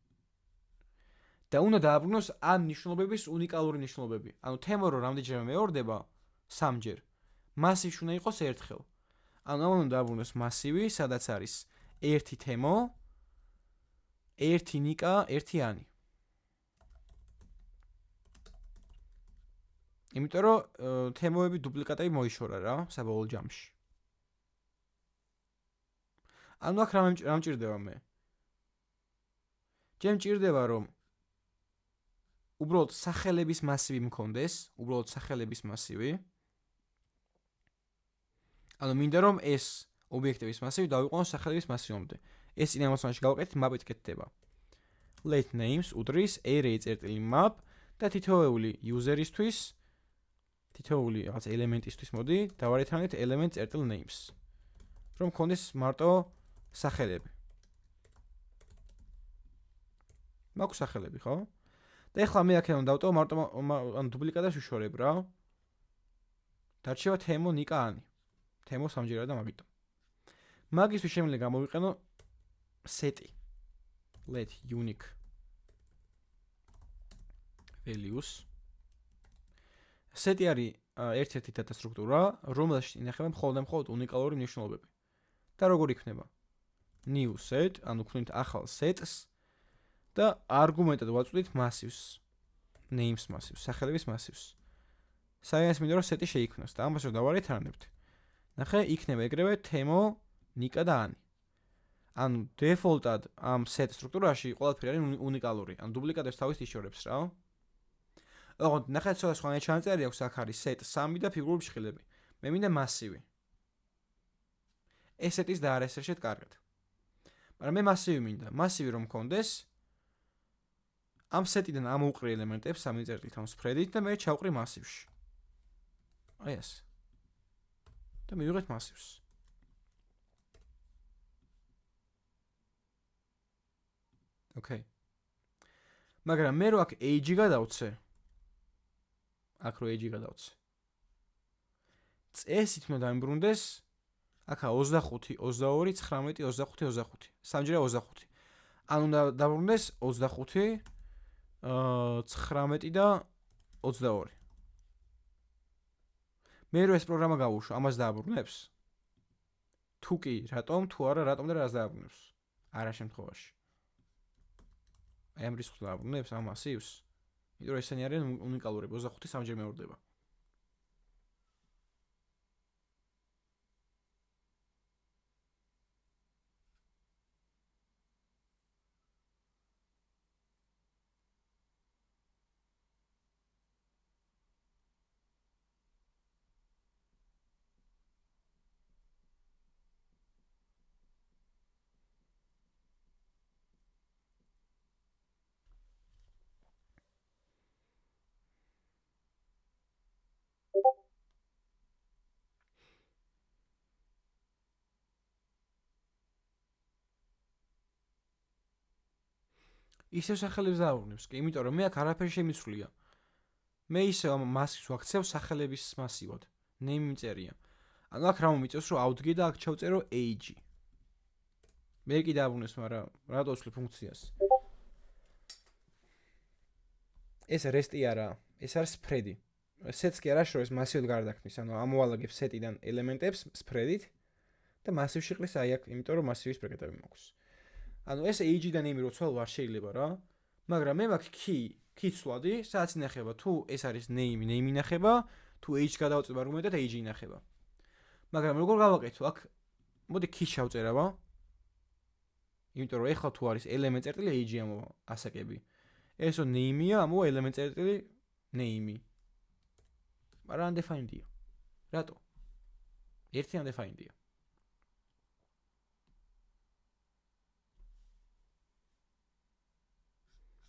და უნდა დააბრუნოს ამ ნიშნულობების უნიკალური ნიშნულობები. ანუ თემო რო რამდენჯერმე მეორდება, სამჯერ. massive-ში უნდა იყოს ერთხელ. ანუ ამან უნდა დააბრუნოს massive-ი, სადაც არის ერთი თემო, ერთი ნიკა, ერთი ანი. იმიტომ რომ თემოები დუპლიკატები მოიშორა რა, საბოლოო ჯამში. ანუ აქ რა მჭირდება მე? ჯერ მჭირდება რომ უბრალოდ სახელების massive მქონდეს, უბრალოდ სახელების massive. ანუ მინდა რომ ეს ობიექტების massive დავიყვანოს სახელების massive-მდე. ეს წინა ამოცანაში გავაკეთეთ, map-ით კეთდება. let names უდრის array წერტილი map და თითოეული user-ისთვის თითოეული რაღაც ელემენტისთვის მოდი დავარეთანეთ element წერტილ names. რომ მქონდეს მარტო სახელები. მაქვს სახელები, ხო? და ეხლა მე აქედან დავტოვ მარტო ან დუპლიკატებს ვიშორებ რა. დარჩება თემო ნიკა ანი. თემო სამჯერა და მაგიტომ. მაგისთვის შემიძლია გამოვიყენო set-ი. Let unique values. set-ი არის ერთ-ერთი data სტრუქტურა, რომელშიც ინახება მხოლოდ უნიკალური მნიშვნელობები. და როგორ იქნება? New set, ანუ ვქნით ახალ sets და არგუმენტად ვაწვდით massives, names massives, სახელების massives. საერთოდ მინდა რომ set-ი შეიქმნას და ამას რომ დავარეთანებთ. ნახე, იქნება ეგრევე თემო, ნიკა და ანი. ანუ default-ად ამ set სტრუქტურაში ყველაფერი არის უნიკალური. ანუ დუპლიკატებს თავის იშორებს რა. ოღონდ ნახეთ, სხვადასხვა ჩანაწერი აქვს, აქ არის set 3 და ფიგურული ფრჩხილები. მე მინდა მასივი. ეს set-ის დაარესერშეთ კარგად. მაგრამ მე მასივი მინდა. მასივი რომ მქონდეს ამ set-იდან ამოვყრი ელემენტებს 3 წერტილით ან spread-ით და მე ჩავყრი მასივში. აი ეს. და მივიღეთ მასივს. Okay. მაგრამ მე რო აქ age გადავცე. აქ რო age გადავცე. წესით უნდა დამბრუნდეს აქ 25, 22, 19, 25, 25. სამჯერა 25. ან უნდა დაბრუნდეს 25, 19 და 22. მე რო ეს პროგრამა გავუშვა, ამას დააბრუნებს? თუ კი, რატომ? თუ არა, რატომ და რას დააბრუნებს? არა შემთხვევაში. აი ამ რისკს დააბრუნებს ამ მასივს. იმიტომ რომ ესენი არიან უნიკალურები, 25 სამჯერ მეორდება. ისევ სახელებს დააბრუნებს კი, იმიტომ რომ მე აქ არაფერი შემიცვლია. მე ისევ ამ მასივს ვაქცევ სახელების მასივად. name მიწერია. ანუ აქ რა მომიწევს რომ outge და აქ ჩავწერო age. მე კი დააბრუნებს, მაგრამ რატო ვცვლი ფუნქციას? ეს rest-ი არა, ეს არის spread-ი. set-ს კი არა შორის მასივად გარდაქმნის, ანუ ამოვალაგებ set-იდან ელემენტებს spread-ით და მასივში ყრის აი აქ, იმიტომ რომ მასივის პრეკეტები მაქვს. ანუ ეს age-დან name როცვალ ვარ შეიძლება რა, მაგრამ მე მაქვს key ცვლადი, სადაც ინახება თუ ეს არის name ინახება, თუ age გადავწევ არგუმენტად age ინახება. მაგრამ როგორ გავაკეთო აქ? მოდი key შევწერავა. იმიტომ რომ ეხლა თუ არის element წერტილი age ამოვა ასაკები. ესო name-ია, ამოვა element წერტილი name. მაგრამ undefined-ია. რატო? ერთი undefined-ია.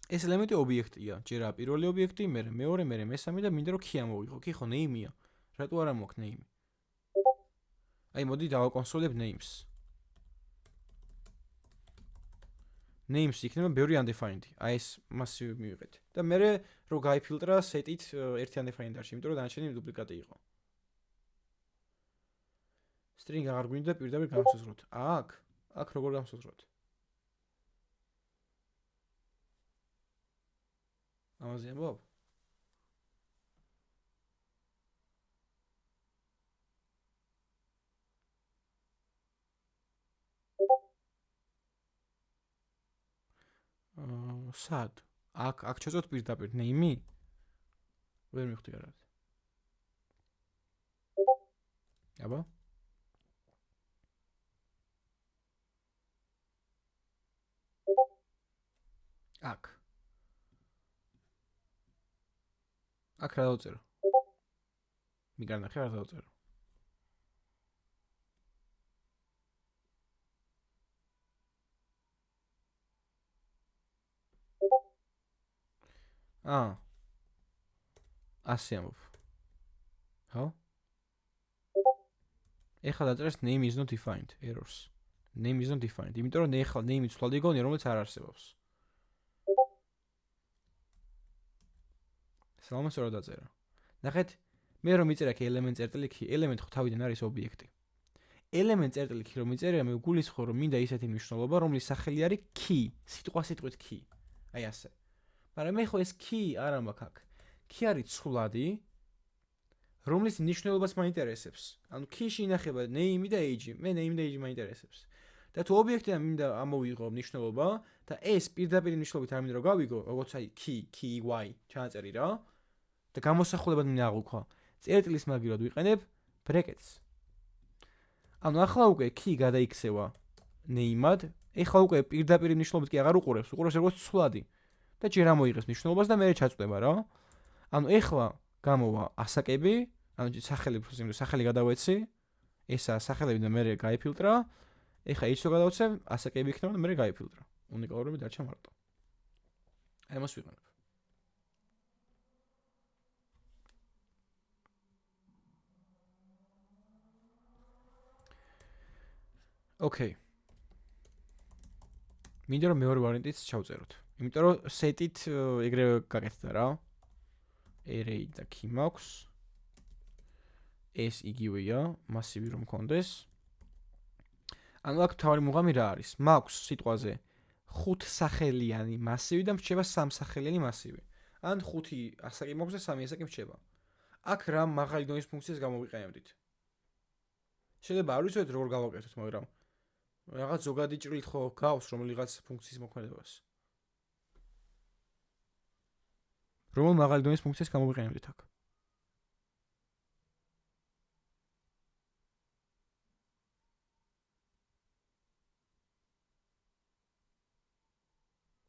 ეს ელემენტი ობიექტია, ჯერა პირველი ობიექტი, მერე მეორე, მერე მესამე და მინდა რომ key ამოვიღო. კი ხო name-ია. რატო არა მოაქვს name? აი მოდი დავაკონსოლებ names. names იქნება ბევრი undefined. აი ეს მასივი მივიღეთ. და მერე რო გაიფილტრა set-ით ერთი undefined არში, იმიტომ რომ დანარჩენი დუპლიკატი იყო. string აღარ გვინდა პირდაპირ გამოსაზროთ. აქ როგორ გამოსაზროთ? ამაზე ამბობ? სად? აქ ჩაწოთ პირდაპირ name-ი? ვერ მივხვდი რა. აბა? აქ რა დავწერო? მიგანახე რა დავწერო? ასე ამბობ. ხო? ეხლა დაწერეს name is not defined errors. Name is not defined. იმიტომ რომ ეხლა name-ი ცვლად იგონია, რომელიც არ არსებობს. სალამას რა დაწერა. ნახეთ, მე რომ მიწერა კი element წერტილი key, element ხო თავიდან არის ობიექტი. element წერტილი key რომ მიწერია, მე გულისხმობ რომ მინდა ისეთი მნიშვნელობა, რომლის სახელი არის key, სიტყვით key. აი ასე. მაგრამ მე ხო ეს key არ მაქვს აქ. key არის ცვლადი, რომლის მნიშვნელობას მაინტერესებს. ანუ key-ში ინახება name და age. მე name და age მაინტერესებს. და თუ ობიექტიდან მინდა ამოვიღო მნიშვნელობა და ეს პირდაპირ მნიშვნელობით არ მინდა რომ გავიგო, როგორც აი key y ჩააწერი რა. და გამოსახულებად მინდა აღვიქვა. წერტილის მაგივრად ვიყენებ brackets. ანუ ახლა უკვე key გადაიქცევა name-ად. ეხლა უკვე პირდაპირ მნიშვნელობით კი აღარ უყურებს როგორც ცვლადი. და ჯერ ამოიღებს მნიშვნელობას და მე ჩაწვდება რა. ანუ ეხლა გამოვა ასაკები, ანუ სახელი გადავეცი. ესა სახელები და მე გაიფილტრა. ეხლა ისო გადავცემ, ასაკები იქნება და მე გაიფილტრა. უნიკალურები დარჩა მარტო. აი ამას ვიყენებ. ოკეი. მინდა რომ მეორე ვარიანტიც ჩავწეროთ. იმიტომ რომ set-ით ეგრევე გაკეთდა რა. array და key მაქვს. ეს იგივეა, მასივი რომ მქონდეს. ანუ აქ თავი მუღამი რა არის? მაქვს სიტყვაზე 5 სახელიანი მასივი და მრჩება 3 სახელიანი მასივი. ან 5 ასაკი მაქვს და 3 ასაკი მრჩება. აქ რა მაღალი დონის ფუნქციას გამოვიყენებდით. შეიძლება არ ვიცოდეთ როგორ გავაკეთოთ, მაგრამ რაღაც ზოგადი ჭრილით ხო გავს რომელიღაც ფუნქციის მოქმედებას. რომელ მაღალი დონის ფუნქციას გამოვიყენებდით აქ?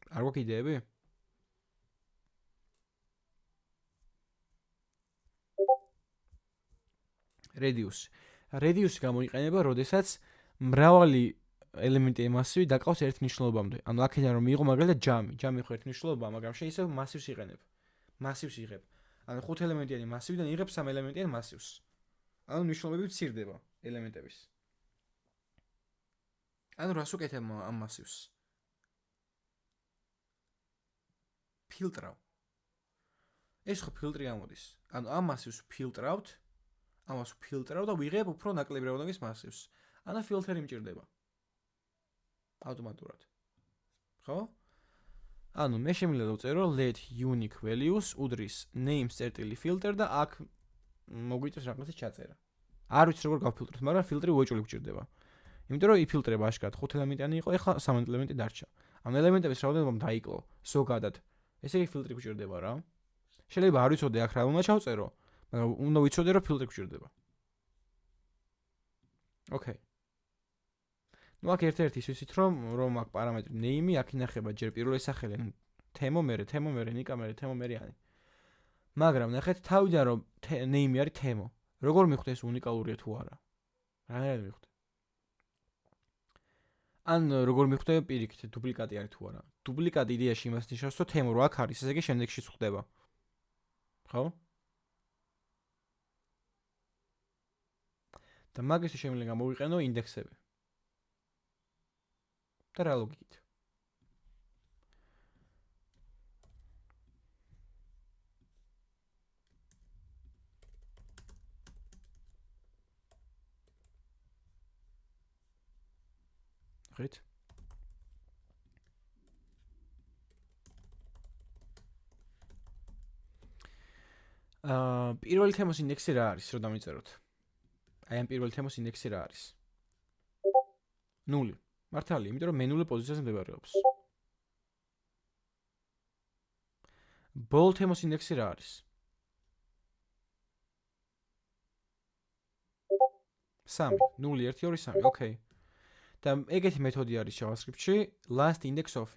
არ გვაქვს იდეები? Radius გამოიყენება, როდესაც მრავალი ელემენტი მასივი დაკავს ერთ მნიშვნელობამდე. ანუ აქედან რომ მიიღო მაგალითად ჯამი ხო ერთ მნიშვნელობაა, მაგრამ შეიძლება მასივს იყენებ. მასივს იღებ. ანუ 5 ელემენტიანი მასივიდან იღებ 3 ელემენტიან მასივს. ანუ მნიშვნელობები მცირდება ელემენტების. ანუ რას უკეთებ ამ მასივს? ფილტრავ. ეს ხო ფილტრი გამოდის. ანუ ამ მასივს ფილტრავთ, ამას ფილტრავ და ვიღებ უფრო ნაკლები რაოდენობის მასივს. ანუ ფილტერი მჭირდება. ავტომატურად. ხო? ანუ მე შემიძლია დავწერო let unique values უდრის names წერტილი filter და აქ მოგვიწევს რაღაცა ჩაწერა. არ ვიცი როგორ გავფილტროთ, მაგრამ ფილტრი უეჭველი გჭირდება. იმიტომ რომ იფილტრება აშკარად 5 ელემენტიანი იყო, ეხლა 3 ელემენტი დარჩა. ანუ ელემენტების რაოდენობა დაიკლო, ზოგადად. ესე იგი ფილტრი გჭირდება რა. შეიძლება არ ვიცოდე აქ რა უნდა ჩავწერო, მაგრამ უნდა ვიცოდე რომ ფილტრი გჭირდება. ოკეი. ნუ აქ ერთ-ერთი ისვიცით რომ აქ პარამეტრი name-ი აქ ინახება ჯერ პირველი სახელი, თემო მერე, ნიკა მერე, თემო მერიანი. მაგრამ ნახეთ თავიდან რომ name-ი არის თემო. როგორ მიხვდე ეს უნიკალურია თუ არა? რანაირად მიხვდე? ან როგორ მიხვდე პირიქით დუპლიკატი არის თუ არა? დუპლიკატი იდეაში იმას ნიშნავს, რომ თემო რო აქ არის, ესე იგი შემდეგში ხდება. ხო? და მაგის შემიძლია გამოვიყენო ინდექსები. და რა ლოგიკით? ხით? პირველი თემოს ინდექსი რა არის, რომ დამიწეროთ? აი ამ პირველი თემოს ინდექსი რა არის? 0. მართალია, იმიტომ რომ მე 0 პოზიციაზე მდებარეობს. ბოლო თემოს ინდექსი რა არის? 3. 0 1 2 3. ოკეი. და ეგეთი მეთოდი არის JavaScript-ში last index of.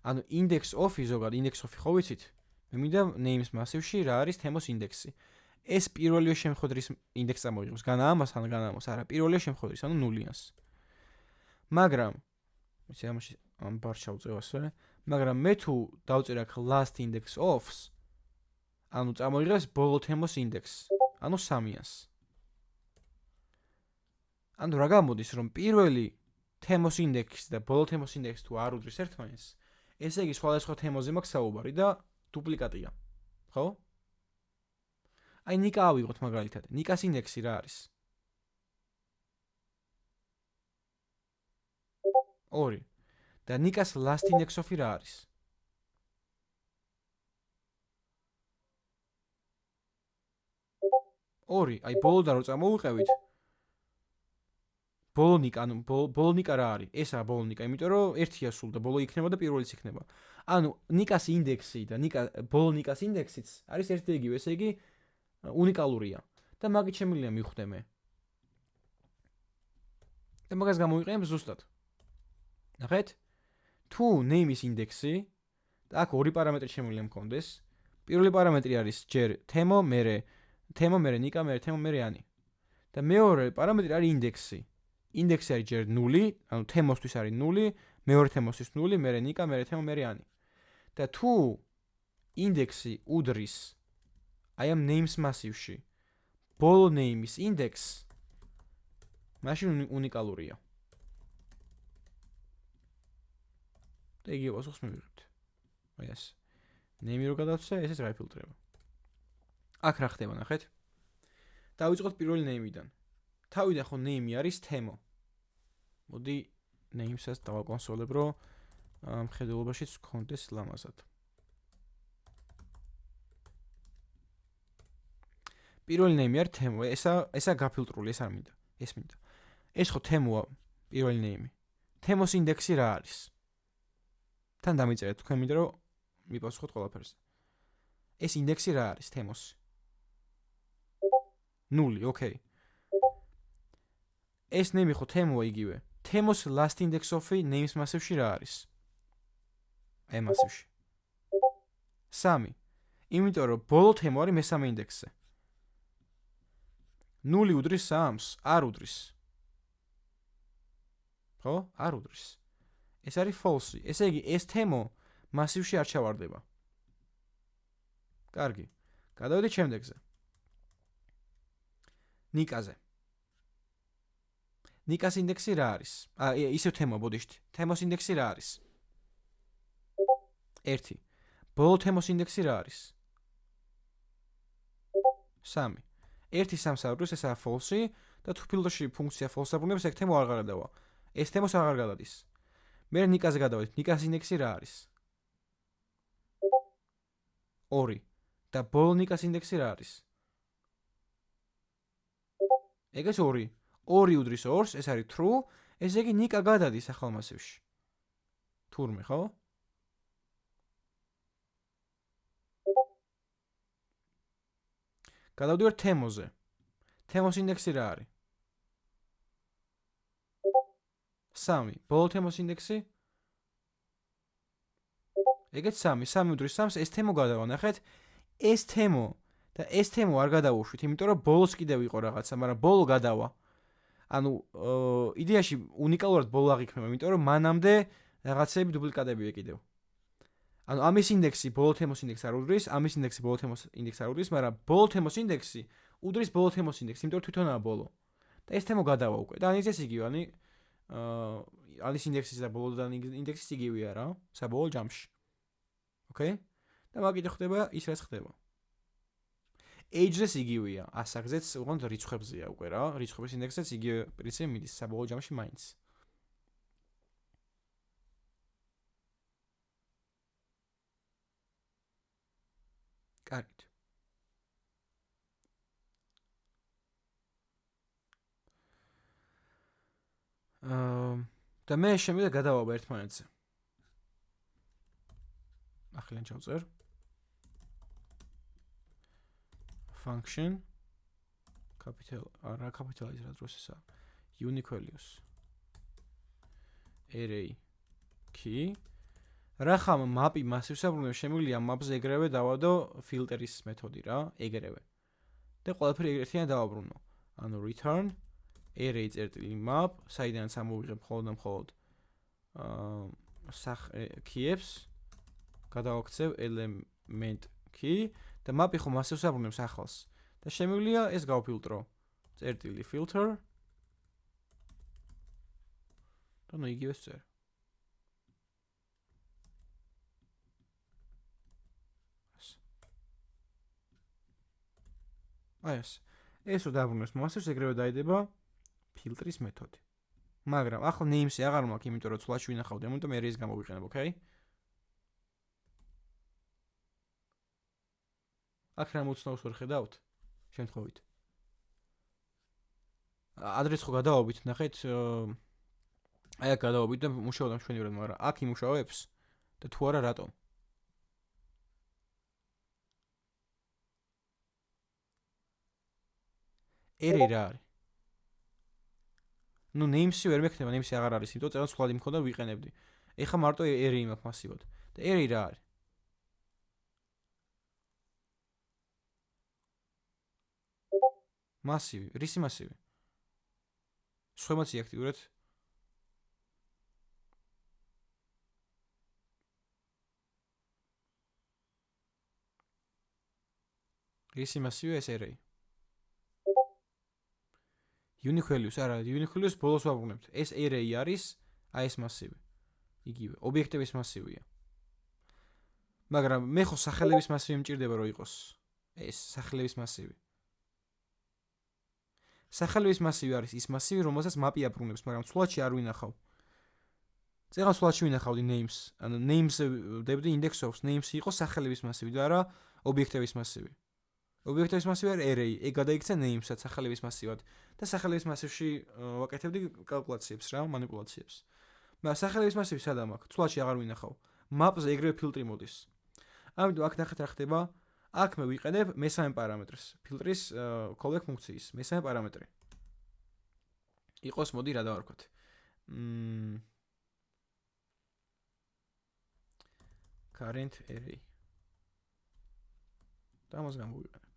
ანუ index of-ი ზოგადად index of-ი ხო ვიცით? მე მინდა names massivში რა არის თემოს ინდექსი. ეს პირველი შემთხვევაში ინდექსს ამოიღებს. განა ამას, არა, პირველი შემთხვევაში, ანუ 0-იანს. მაგრამ ისე ამაში ამ ბარ ჩავწევ ასე, მაგრამ მე თუ დავწერ აქ last index of-ს, ანუ წამოიღებს ბოლო თემოს ინდექსს. ანუ 300-ს. ანუ რა გამოდის, რომ პირველი თემოს ინდექსი და ბოლო თემოს ინდექსი თუ არ უდრის ერთმანეთს, ესე იგი სხვადასხვა თემოზე მაქვს საუბარი და დუპლიკატია. ხო? აი ნიკა ავიღოთ მაგალითად. ნიკას ინდექსი რა არის? 2. და ნიკას last index of რა არის? 2. აი ბოლოდან რო წამოვიყევით. ბოლო ნიკა რა არის? ესაა ბოლო ნიკა, იმიტომ რომ ერთია სულ და ბოლო იქნება და პირველიც იქნება. ანუ ნიკას ინდექსი და ბოლო ნიკას ინდექსიც არის ერთი და იგივე, ესე იგი უნიკალურია და მაგით შემიძლია მივხვდე მე. და მაგას გამოვიყენებ ზუსტად. ნახეთ? თუ name-ის ინდექსი და აქ ორი პარამეტრი შემიძლია მქონდეს. პირველი პარამეტრი არის ჯერ თემო, მერე ნიკა, მერე თემო, მერე ანი. და მეორე პარამეტრი არის ინდექსი. ინდექსი არის ჯერ 0, ანუ თემოსთვის არის 0, მეორე თემოსთვის 0, მერე ნიკა, მერე თემო, მერე ანი. და თუ ინდექსი უდრის აი ამ names massivში ბოლო name-ის ინდექსს, მაშინ უნიკალურია. და იგივე პასუხს მივიღებთ. აი ეს. name რო გადავცე, ესეც რა ფილტრება. აქ რა ხდება, ნახეთ? დავიწყოთ პირველი name-დან. თავიდან ხო name არის თემო. მოდი name-საც დავაკონსოლებ, რომ მხედველობაშიც გქონდეს ლამაზად. პირველი name არის თემო. ესა გაფილტრული, ეს არ მინდა. ეს მინდა. ეს ხო თემოა, პირველი name. თემოს ინდექსი რა არის? თან დამიწერეთ თქვენ მინდა რომ მიპასუხოთ ყველაფერზე. ეს ინდექსი რა არის თემოსი? 0, ოკეი. ეს name ხო თემოა იგივე. თემოს last index of names massivში რა არის? აი massivში. 3. იმიტომ რომ ბოლო თემო არის მესამე ინდექსზე. 0 უდრის 3-ს, არ უდრის. ხო? არ უდრის. ეს არის false. ესე იგი ეს თემო massivში არ ჩავარდება. კარგი. გადავიდეთ შემდეგზე. ნიკაზე. ნიკას ინდექსი რა არის? ისევ თემო, ბოდიშთ. თემოს ინდექსი რა არის? 1. ბოლო თემოს ინდექსი რა არის? 3. 1-3-ს არ უდრის, ესაა false და თუ ფილტრში ფუნქცია false აბრუნებს, ეგ თემო არ გადავა. ეს თემოს აღარ გადადის. მე ნიკაზე გადავიდეთ. ნიკას ინდექსი რა არის? 2. და ბოლო ნიკას ინდექსი რა არის? ეგეც 2. 2 უდრის 2-ს, ეს არის true, ესე იგი ნიკა გადადის ახალ მასივში. თურმე, ხო? გადავდივართ თემოზე. თემოს ინდექსი რა არის? 3. ბოლო თემოს ინდექსი? ეგეც 3. 3 უდრის 3-ს, ეს თემო გადავა, ნახეთ? ეს თემო და ეს თემო არ გადავუშვით, იმიტომ რომ ბოლოს კიდევ იყო რაღაცა, მაგრამ ბოლო გადავა. ანუ იდეაში უნიკალურად ბოლო აღიქმება, იმიტომ რომ მანამდე რაღაცები დუპლიკატებია კიდევ. ანუ ამის ინდექსი ბოლო თემოს ინდექსს არ უდრის, ამის ინდექსი ბოლო თემოს ინდექსს არ უდრის, მაგრამ ბოლო თემოს ინდექსი უდრის ბოლო თემოს ინდექსს, იმიტომ რომ თვითონაა ბოლო. და ეს თემო გადავა უკვე. და ანიც ეს იგივე, ანის ინდექსის და ბოლოდან ინდექსის იგივეა რა, საბოლოო ჯამში. ოკეი? და მაგ კიდე ხდება ის რაც ხდება. age-ს იგივეა, ასაგზეც უბრალოდ რიცხვებზეა უკვე რა, რიცხვების ინდექსიც იგივე პრინციპი მიდის საბოლოო ჯამში მაინც. კარგით. და მე შემიძლია გადავაბა ერთმანეთზე. ახლა ჩავწერ. function capital არა capitalize რა დროს ესა unique values array key რახამ map-ი massive-ს აბრუნებს შემიძლია map-ზე ეგრევე დავადო filter-ის მეთოდი რა ეგრევე და ყველაფერი ეგრეთია დავაბრუნო ანუ return array წერტილი map საიდანაც ამოვიღებ მხოლოდ key-ებს გადავაქცევ element key და map-ი ხო massive-ს აბრუნებს ახალს და შემიძლია ეს გავფილტრო. წერტილი filter და ნუ იგივე წერ. აი ეს რო დაბრუნებს მასებს, ეგრევე დაიდება ფილტრის მეთოდი. მაგრამ ახლა names-ი აღარ მაქვს, იმიტომ რომ ცვლაში ვინახავდი, ამიტომ area-ის გამოვიყენებ, ოკეი? აქ რა მოწნავს ვერ ხედავთ? შემთხვევით. ადრეს ხო გადავობით, ნახეთ, აი აქ გადავობით და მუშაობდა მშვენივრად, მაგრამ აქ იმუშავებს და თუ არა რატომ? area რა არის? ნუ names-ი ვერ მექნება, names-ი აღარ არის, იმიტომ რომ ცვლად იმქონდა ვიყენებდი. ეხლა მარტო area მაქვს მასივად. და area რა არის? მასივი, რისი მასივი? სხემაცი აქტიურეთ. რისი მასივია ეს array? unique values არა, unique values ბოლოს ვაბრუნებთ. ეს array არის, აი ეს მასივი. იგივე, ობიექტების მასივია. მაგრამ მე ხო სახელების მასივი მჭირდება რომ იყოს. ეს სახელების მასივი. სახელების მასივი არის ის მასივი, რომელსაც map-ი აბრუნებს, მაგრამ ცვლადში არ ვინახავ. წეგან ცვლადში ვინახავდი names, ანუ names დებდი index of names იყო სახელების მასივი და არა ობიექტების მასივი. ობიექტების მასივი არის array, ეგ გადაიქცა names-ად სახელების მასივად და სახელების მასივში ვაკეთებდი კალკულაციებს რა, მანიპულაციებს. მაგრამ სახელების მასივი სადაა მაქვს? ცვლადში აღარ ვინახავ. map-ზე ეგრევე ფილტრი მოდის. ამიტომ აქ ნახეთ რა ხდება. აქ მე ვიყენებ მესამე პარამეტრს, ფილტრის callback ფუნქციის მესამე პარამეტრი. იყოს მოდი რა დავარქვათ. current array. და მას გამოვიყენებ.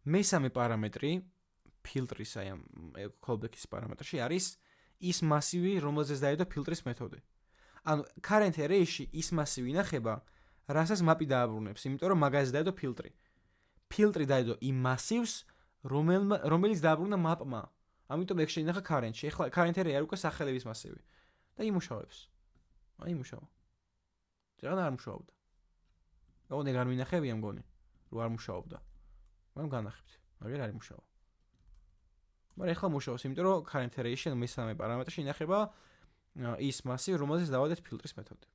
მესამე პარამეტრი ფილტრის აი ამ callback-ის პარამეტრში არის ის მასივი, რომელზეც დაიდო ფილტრის მეთოდი. ანუ current array-ში ის მასივი ინახება, რასაც map-ი დააბრუნებს, იმიტომ რომ მაგაზე დაიდო ფილტრი. ფილტრი დაიდო იმ მასივს, რომელიც დააბრუნა map-მა. ამიტომ ეგ შეინახა current-ში. ეხლა current array არის უკვე სახელების მასივი და იმუშავებს. აი იმუშავა. ზეგან არ მუშაობდა. ოღონდ ეგ არ ვინახები ამ გონი, რომ არ მუშაობდა. მაგრამ განახებთ. მაგერ არ იმუშავა. მაგრამ ეხლა მუშაობს, იმიტომ რომ current array-ში მესამე პარამეტრში ინახება ის მასივი, რომელზეც დავადეთ ფილტრის მეთოდი.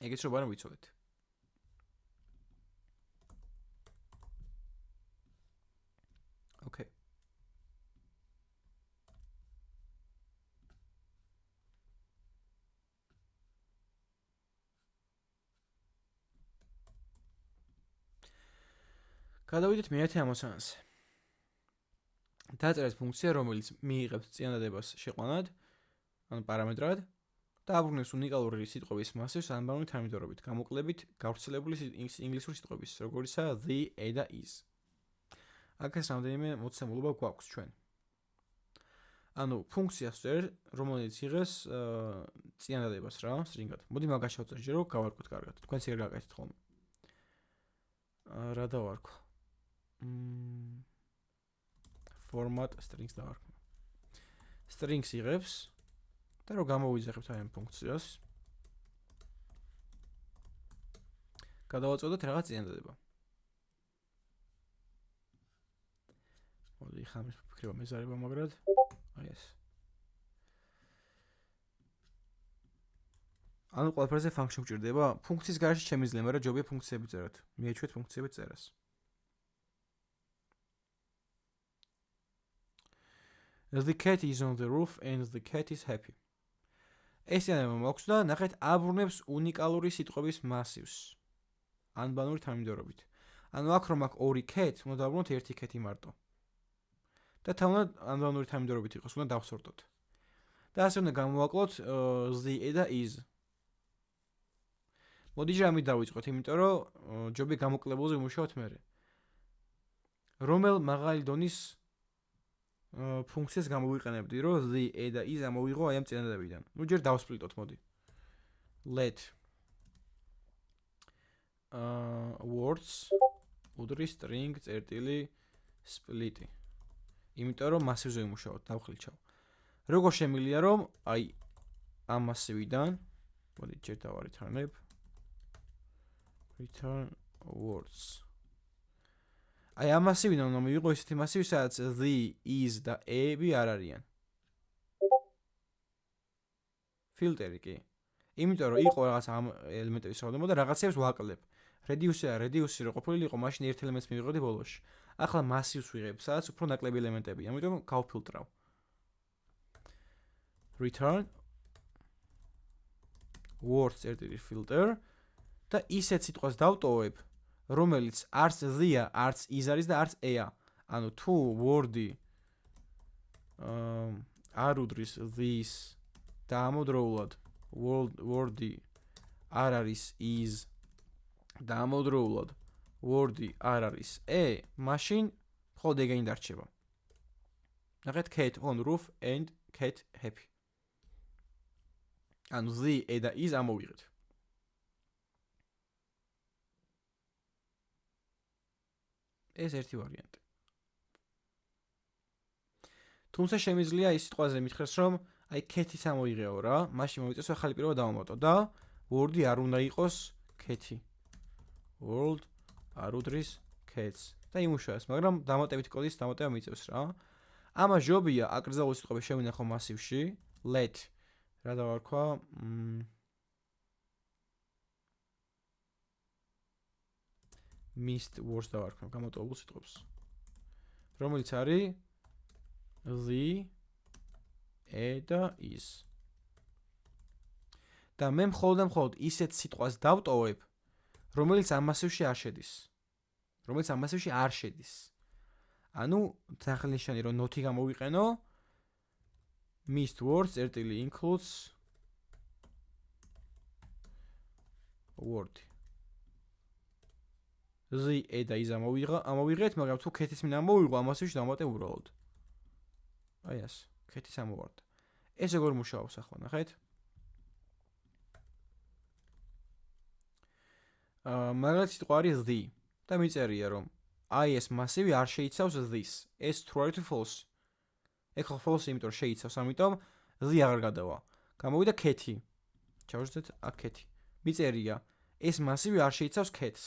ეგეც რო ბარემ ვიცოდეთ. ოკეი. გადავიდეთ მეათე ამოცანაზე. დაწერეთ ფუნქცია, რომელიც მიიღებს წინადადებას შეყვანად, ანუ პარამეტრად და აბრუნებს უნიკალური სიტყვების მასივს ანბანური თანმიმდევრობით, გამოკლებით გავრცელებული ინგლისური სიტყვების, როგორიცაა the, a და is. აქ ეს რამდენიმე მოცემულობა გვაქვს ჩვენ. ანუ ფუნქციას ვწერთ, რომელიც იღებს წინადადებას რა, string-ად. მოდი მაგას შევწერ, რომ გავარკვეთ კარგად. თქვენც ეგრე გაკეთეთ ხოლმე. რა დავარქვა? format strings დავარქვა. strings იღებს და რომ გამოვიძახებთ აი ამ ფუნქციას. გადავაწოდოთ რაღაც წინადადება. მოდი ხამის ფიქრება მეზარება მაგრად. აი ეს. ანუ ყველაფერზე function გჭირდება. ფუნქციის გარშე შემიძლია, მაგრამ ჯობია ფუნქციები წეროთ. მიეჩვეთ ფუნქციები წერას. The cat is on the roof and the cat is happy. ეს ენება მაქვს და ნახეთ აბრუნებს უნიკალური სიტყვების მასივს. ანბანური თანმიმდევრობით. ანუ აქ რომ აქვს ორი cat, უნდა დავაბრუნოთ ერთი cat-ი მარტო. და თავად ანბანური თანმიმდევრობით იყოს, უნდა დავსორტოთ. და ასე უნდა გამოვაკლოთ the და is. მოდი ჯამით დავიწყოთ, იმიტომ რომ ჯობია გამოკლებულზე ვიმუშაოთ მერე. რომელ მაღალი დონის ფუნქციას გამოვიყენებდი, რომ the, a და is ამოვიღო აი ამ წინადადებიდან. ნუ ჯერ დავსპლიტოთ, მოდი. Let words udri string წერტილი split-ი. იმიტომ რომ მასივზე ვიმუშაოთ, დავხილჩავ. როგორ შემიძლია რომ აი ამ მასივიდან მოდი ჯერ დავარითარნებ return words. აი ამ მასივიდან უნდა მივიღო ისეთი მასივი, სადაც the, is და e-ები არ არიან. ფილტერი კი. იმიტომ რომ იყო რაღაც ამ ელემენტების რაოდენობა და რაღაცებს ვაკლებ. reduce რო ყოფილიყო, მაშინ ერთ ელემენტს მივიღოდი ბოლოში. ახლა მასივს ვიღებ, სადაც უფრო ნაკლები ელემენტებია, ამიტომ გავფილტრავ. return words filter და ისეთ სიტყვას დავტოვებ, რომელიც არც the-ა, არც is არის და არც e-ა. ანუ თუ word-ი არ უდრის this და ამავდროულად word-ი არ არის is და ამავდროულად word-ი არ არის e, მაშინ მხოლოდ ეგენი დარჩება. ნახეთ cat on roof and cat happy. ანუ the, e და is ამოვიღეთ. ეს ერთი ვარიანტი. თუმცა შემიძლია ის სიტყვაზე მითხრას, რომ აი cat-ის ამოიღეო რა, მაშინ მოვიწევს ახალი პირობა დავამატო და word-ი არ უნდა იყოს cat-ი. World არ უდრის cats და იმუშავებს, მაგრამ დამატებითი კოდის დამატება მიწევს რა. ამას ჯობია აკრძალული სიტყვები შევინახო მასივში, let რა დავარქვა? missed words დავარქვა გამოტოვებულ სიტყვებს. რომელიც არის the, e და is. და მე მხოლოდ ისეთ სიტყვას დავტოვებ, რომელიც ამ მასივში არ შედის. ანუ სახელნიშანი რომ not-ი გამოვიყენო, missed words includes word. the, e და is ამოვიღეთ, მაგრამ თუ cat-ის მინდა ამოვიღო, ამ მასივში დავამატებ უბრალოდ. აი ეს, cat-ის ამოვარდა. ეს როგორ მუშაობს ახლა, ნახეთ? მაგალითად სიტყვა არის the და მიწერია რომ აი ეს მასივი არ შეიცავს this. ეს true არის თუ false? ეხლა false იმიტომ რომ შეიცავს, ამიტომ the აღარ გადავა. გამოვიდა cat-ი. ჩავშდეთ აქ cat-ი. მიწერია ეს მასივი არ შეიცავს cats.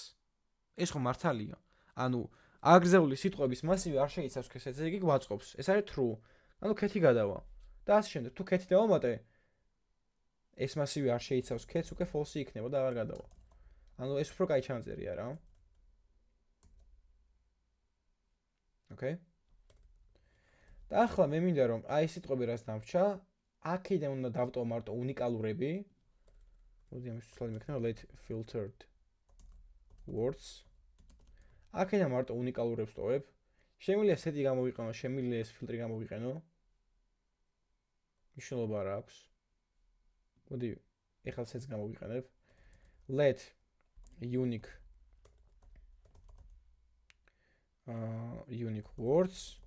ეს ხო მართალია. ანუ აგრძელული სიტყვების მასივი არ შეიცავს cats, ესე იგი გვაწყობს. ეს არის true. ანუ cat-ი გადავა. და ასე შემდეგ, თუ cat-ი დავამატე, ეს მასივი არ შეიცავს cats, უკვე false იქნება და აღარ გადავა. ანუ ეს უფრო კაი ჩანწერია რა. Okay? და ახლა მე მინდა რომ აი სიტყვები რაც დამრჩა, აქედან უნდა დავტოვო მარტო უნიკალურები. მოდი ამის სლაიდი მექნება let filtered words. აქედან მარტო უნიკალურებს ტოვებ. შემიძლია სეტი გამოვიყენო, შემიძლია ეს ფილტრი გამოვიყენო. მნიშვნელობა არ აქვს. მოდი ეხლა სეტს გამოვიყენებ. let unique words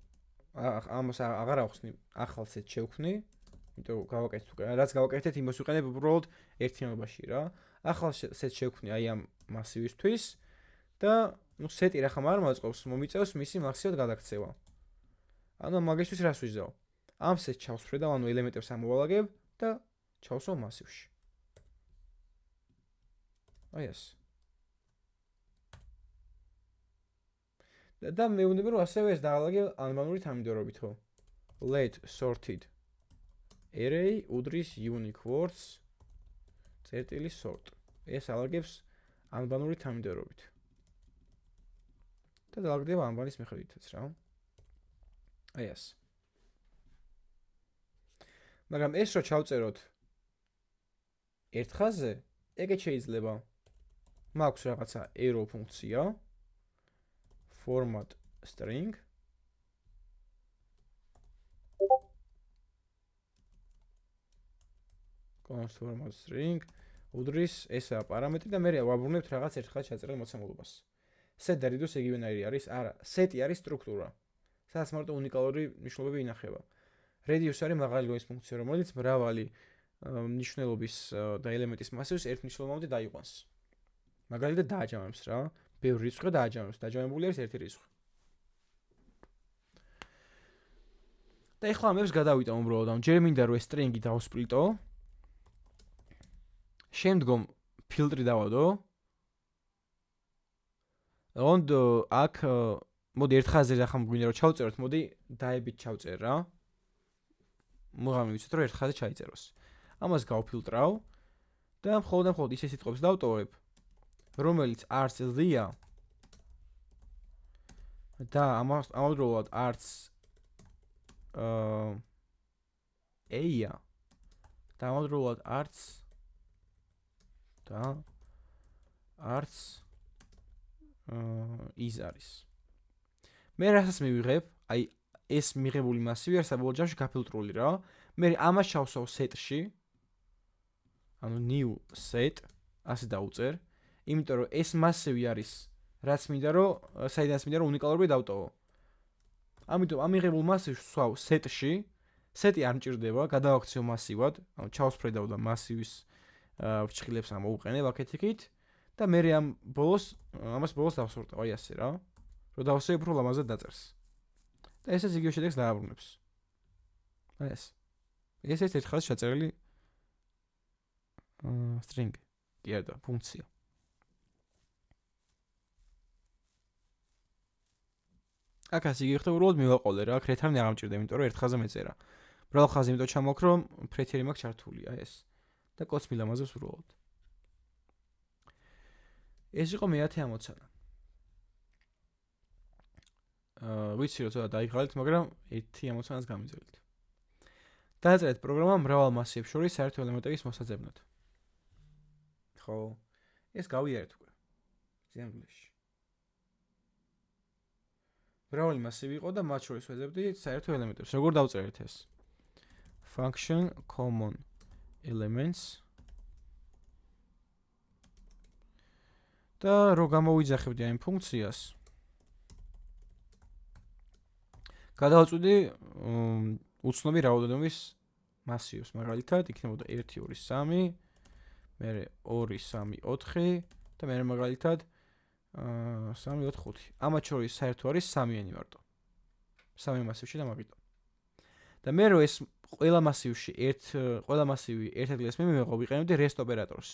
ამას აღარ ახსნი ახალ სეტს შევქმნი, იმიტომ გავაკეთეთ უკვე რაც გავაკეთეთ იმას ვიყენებ უბრალოდ ერთიანობაში რა. ახალ სეტს შევქმნი აი ამ მასივისთვის და ნუ სეტი რახან არ მაწყობს, მომიწევს მისი მაქსიმალურად გადაქცევა. ანუ მაგისთვის რას ვიზავ? ამ სეტს ჩავსვრი და ანუ ელემენტებს ამოვალაგებ და ჩავსვავ მასივში. აი ეს. და მეუბნები რომ ასევე ეს დაალაგე ანბანური თანმიმდევრობითო. let sorted array უდრის unique words sort. ეს ალაგებს ანბანური თანმიმდევრობით. და დაალაგდება ანბანის მიხედვითაც რა. აი ეს. მაგრამ ეს რო ჩავწეროთ ერთ ხაზზე, ეგეც შეიძლება. მაქვს რაღაცა arrow ფუნქცია format string const format string უდრის ესაა პარამეტრი და მე ვაბრუნებთ რაღაც ერთხელ ჩაწერილ მოცემულობას. set და reduce იგივენაირი არის, არა, set არის სტრუქტურა, სადაც მარტო უნიკალური მნიშვნელობები ინახება. reduce არის მაღალი დონის ფუნქცია, რომელიც მრავალი ნიშნულობის და ელემენტის მასივს ერთ ნიშნულობამდე დაიყვანს. მაგალითად დააჯამებს რა, ბევრი რიცხვი დააჯამებს, დაჯამებული არის ერთი რიცხვი. და ეხლა ამებს გადავიტან უბრალოდ ამ ჯერ მინდა რომ ეს string-ი დავსპლიტო. შემდგომ ფილტრი დავადო. Und აქ მოდი ერთ ხაზზე ახლა მგვინდა რომ ჩავწეროთ, მოდი დაებით ჩავწერ რა. მოგამი ვიცით რომ ერთ ხაზზე ჩაიწეროს. ამას გავფილტრავ და მხოლოდ ისე სიტყვებს დავტოვებ, რომელიც არც Z-ია და ამავდროულად არც A-ია და ამავდროულად არც is არის. მე რასაც მივიღებ, აი ეს მიღებული მასივი არის საბოლოო ჯამში გაფილტრული რა. მე ამას ჩავსვავ set-ში. ანუ new set, ასე დავუწერ, იმიტომ რომ ეს მასივი არის, რაც მინდა რომ საიდანაც მინდა რომ უნიკალურობა დავტოვო. ამიტომ ამ მიღებულ მასივს ვსვავ set-ში. set-ი არ მჭირდება, გადავაქციო მასივად, ანუ ჩავსფრედავ და მასივის ფრჩხილებს ამოვუყენებ აქეთ-იქით და მე ამას ბოლოს დავსვორტავ, აი ასე რა. რომ დავსვევ უფრო ლამაზად დაწერს. და ესეც იგივე შედეგს დააბრუნებს. აი ეს. ეს ერთ ხაზში ჩაწერილი string. კი არა, ფუნქცია. აქაც იგივე ხდება, უბრალოდ მივაყოლე რა, ქრეთარი არ მჭირდება, იმიტომ რომ ერთ ხაზზე მეწერა. ბრალ ხაზი იმიტომ ჩამოქრო, რომ ფრეთერი მაქვს ჩართული, აი ეს. და კოდს მილამაზებს უბრალოდ. ეს იყო მე-10 ამოცანა. ვიცი რომ ცოტა დაიღალეთ, მაგრამ 1 ამოცანას გამიძველით. დააწერეთ პროგრამა მრავალ მასივებს შორის საერთო ელემენტების მოსაძებნად. ხო, ეს გავიარეთ უკვე. ზიანგლისში. მრავალი მასივი იყო და მათ შორის ვეძებდი საერთო ელემენტებს. როგორ დავწერეთ ეს? Function common elements და რო გამოვიძახებდი ამ ფუნქციას გადავწვდი უცნობი რაოდენობის მასივს, მაგალითად იქნებოდა 1 2 3, მერე 2 3 4 და მერე მაგალითად 3 4 5. ამათ შორის საერთო არის 3-იანი მარტო. 3 მასივში და მაგიტო. და მე რო ეს ყველა მასივი ერთ ადგილას მივიღო, ვიყენებდი rest ოპერატორს.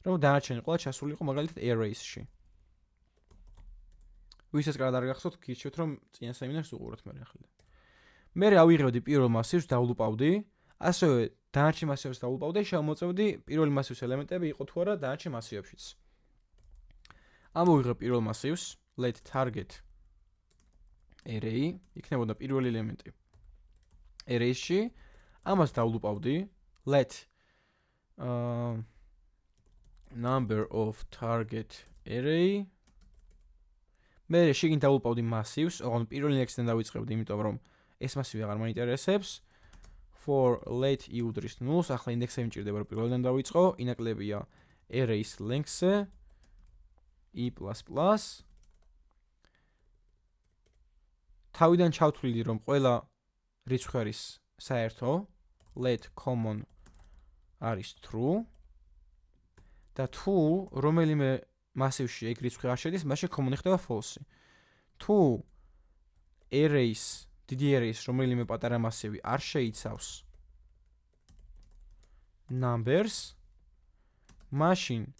რომ დანარჩენი ყველა ჩასულიყო მაგალითად arrays-ში. ვისაც კარგად არ გახსოვთ, გირჩევთ რომ წინა სემინარს უყუროთ მე ახლა. მე ავიღებდი პირველ მასივს, დავლუპავდი, ასევე დანარჩენ მასივებს დავლუპავდი, შემოწევდი პირველი მასივის ელემენტები იყო თუ არა დანარჩენ მასივებშიც. ამოვიღებ პირველ მასივს, let target array, იქნებოდა პირველი ელემენტი array-ში, ამას დავლუპავდი, let number of target array. მე შეგინ დავუპავდი მასივს, ოღონდ პირველი ლექსიდან დავიწყებდი, იმიტომ რომ ეს მასივი აღარ მაინტერესებს. For let i-უდრის 0-ს, ახლა ინდექსები მჭირდება რომ პირველიდან დავიწყო, ინაკლებია arrays length-ზე i++. თავიდან ჩავთვლილი რომ ყველა რიცხვი არის საერთო, let common არის true და თუ რომელიმე მასივში ეგ რიცხვი არ შედის, მაშინ common ხდება false. თუ arrays, დიდი arrays, რომელიმე პატარა მასივი არ შეიცავს numbers, მაშინ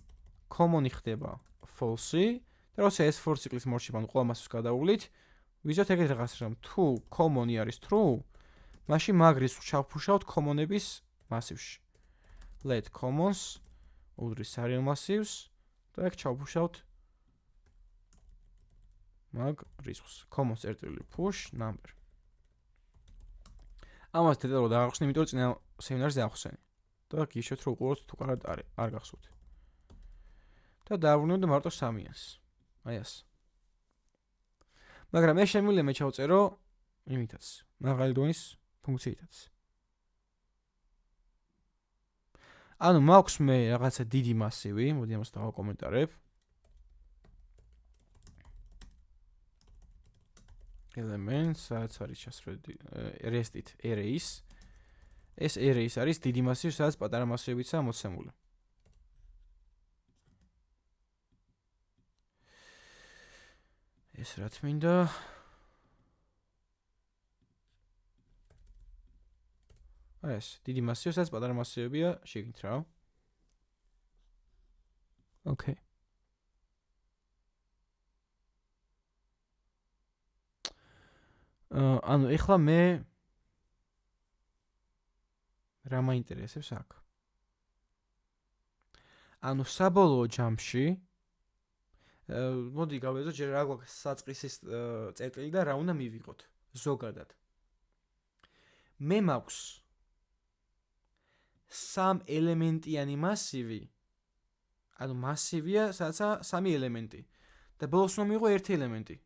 common ხდება false და როცა ეს for ციკლის მორჩება, ანუ ყველა მასივს გადავუვლით, ვიზოთ ეგეთ რაღაცას, რომ თუ common არის true, მაშინ მაგ რიცხვს ჩავფუშავთ common-ების მასივში. Let commons უდრის serial მასივს და ეგ ჩავფუშავთ მაგ რიცხვს. commons წერტილი push number. ამას დეტალურად აღახსნი, იმიტომ რომ წინა სემინარზე ახსენე. და გიშოთ რომ უყუროთ თუ კარგად არ გახსოვთ. და დავაბრუნოთ მარტო 3-იანს. აი ეს. მაგრამ მე შემიძლია მე ჩავწერო იმითაც, მაღალი დონის ფუნქციითაც. ანუ მაქვს მე რაღაცა დიდი მასივი, მოდი ამას დავაკომენტარებ. elements, სადაც არის ჩასწრებული rest-ით arrays. ეს arrays არის დიდი მასივი, სადაც პატარა მასივებიცაა მოცემული. ეს რა თმინდა? ეს დიდი მასივი, სადაც პატარა მასივებია შეგნით რა. ოკეი. ანუ ეხლა მე რა მაინტერესებს აქ? ანუ საბოლოო ჯამში მოდი გავეზო ჯერ რა გვაქვს საწყისის წერტილი და რა უნდა მივიღოთ ზოგადად. მე მაქვს 3 ელემენტიანი მასივი. ანუ მასივია, სადაც 3 ელემენტი. და ბოლოს უნდა მივიღო 1 ელემენტი.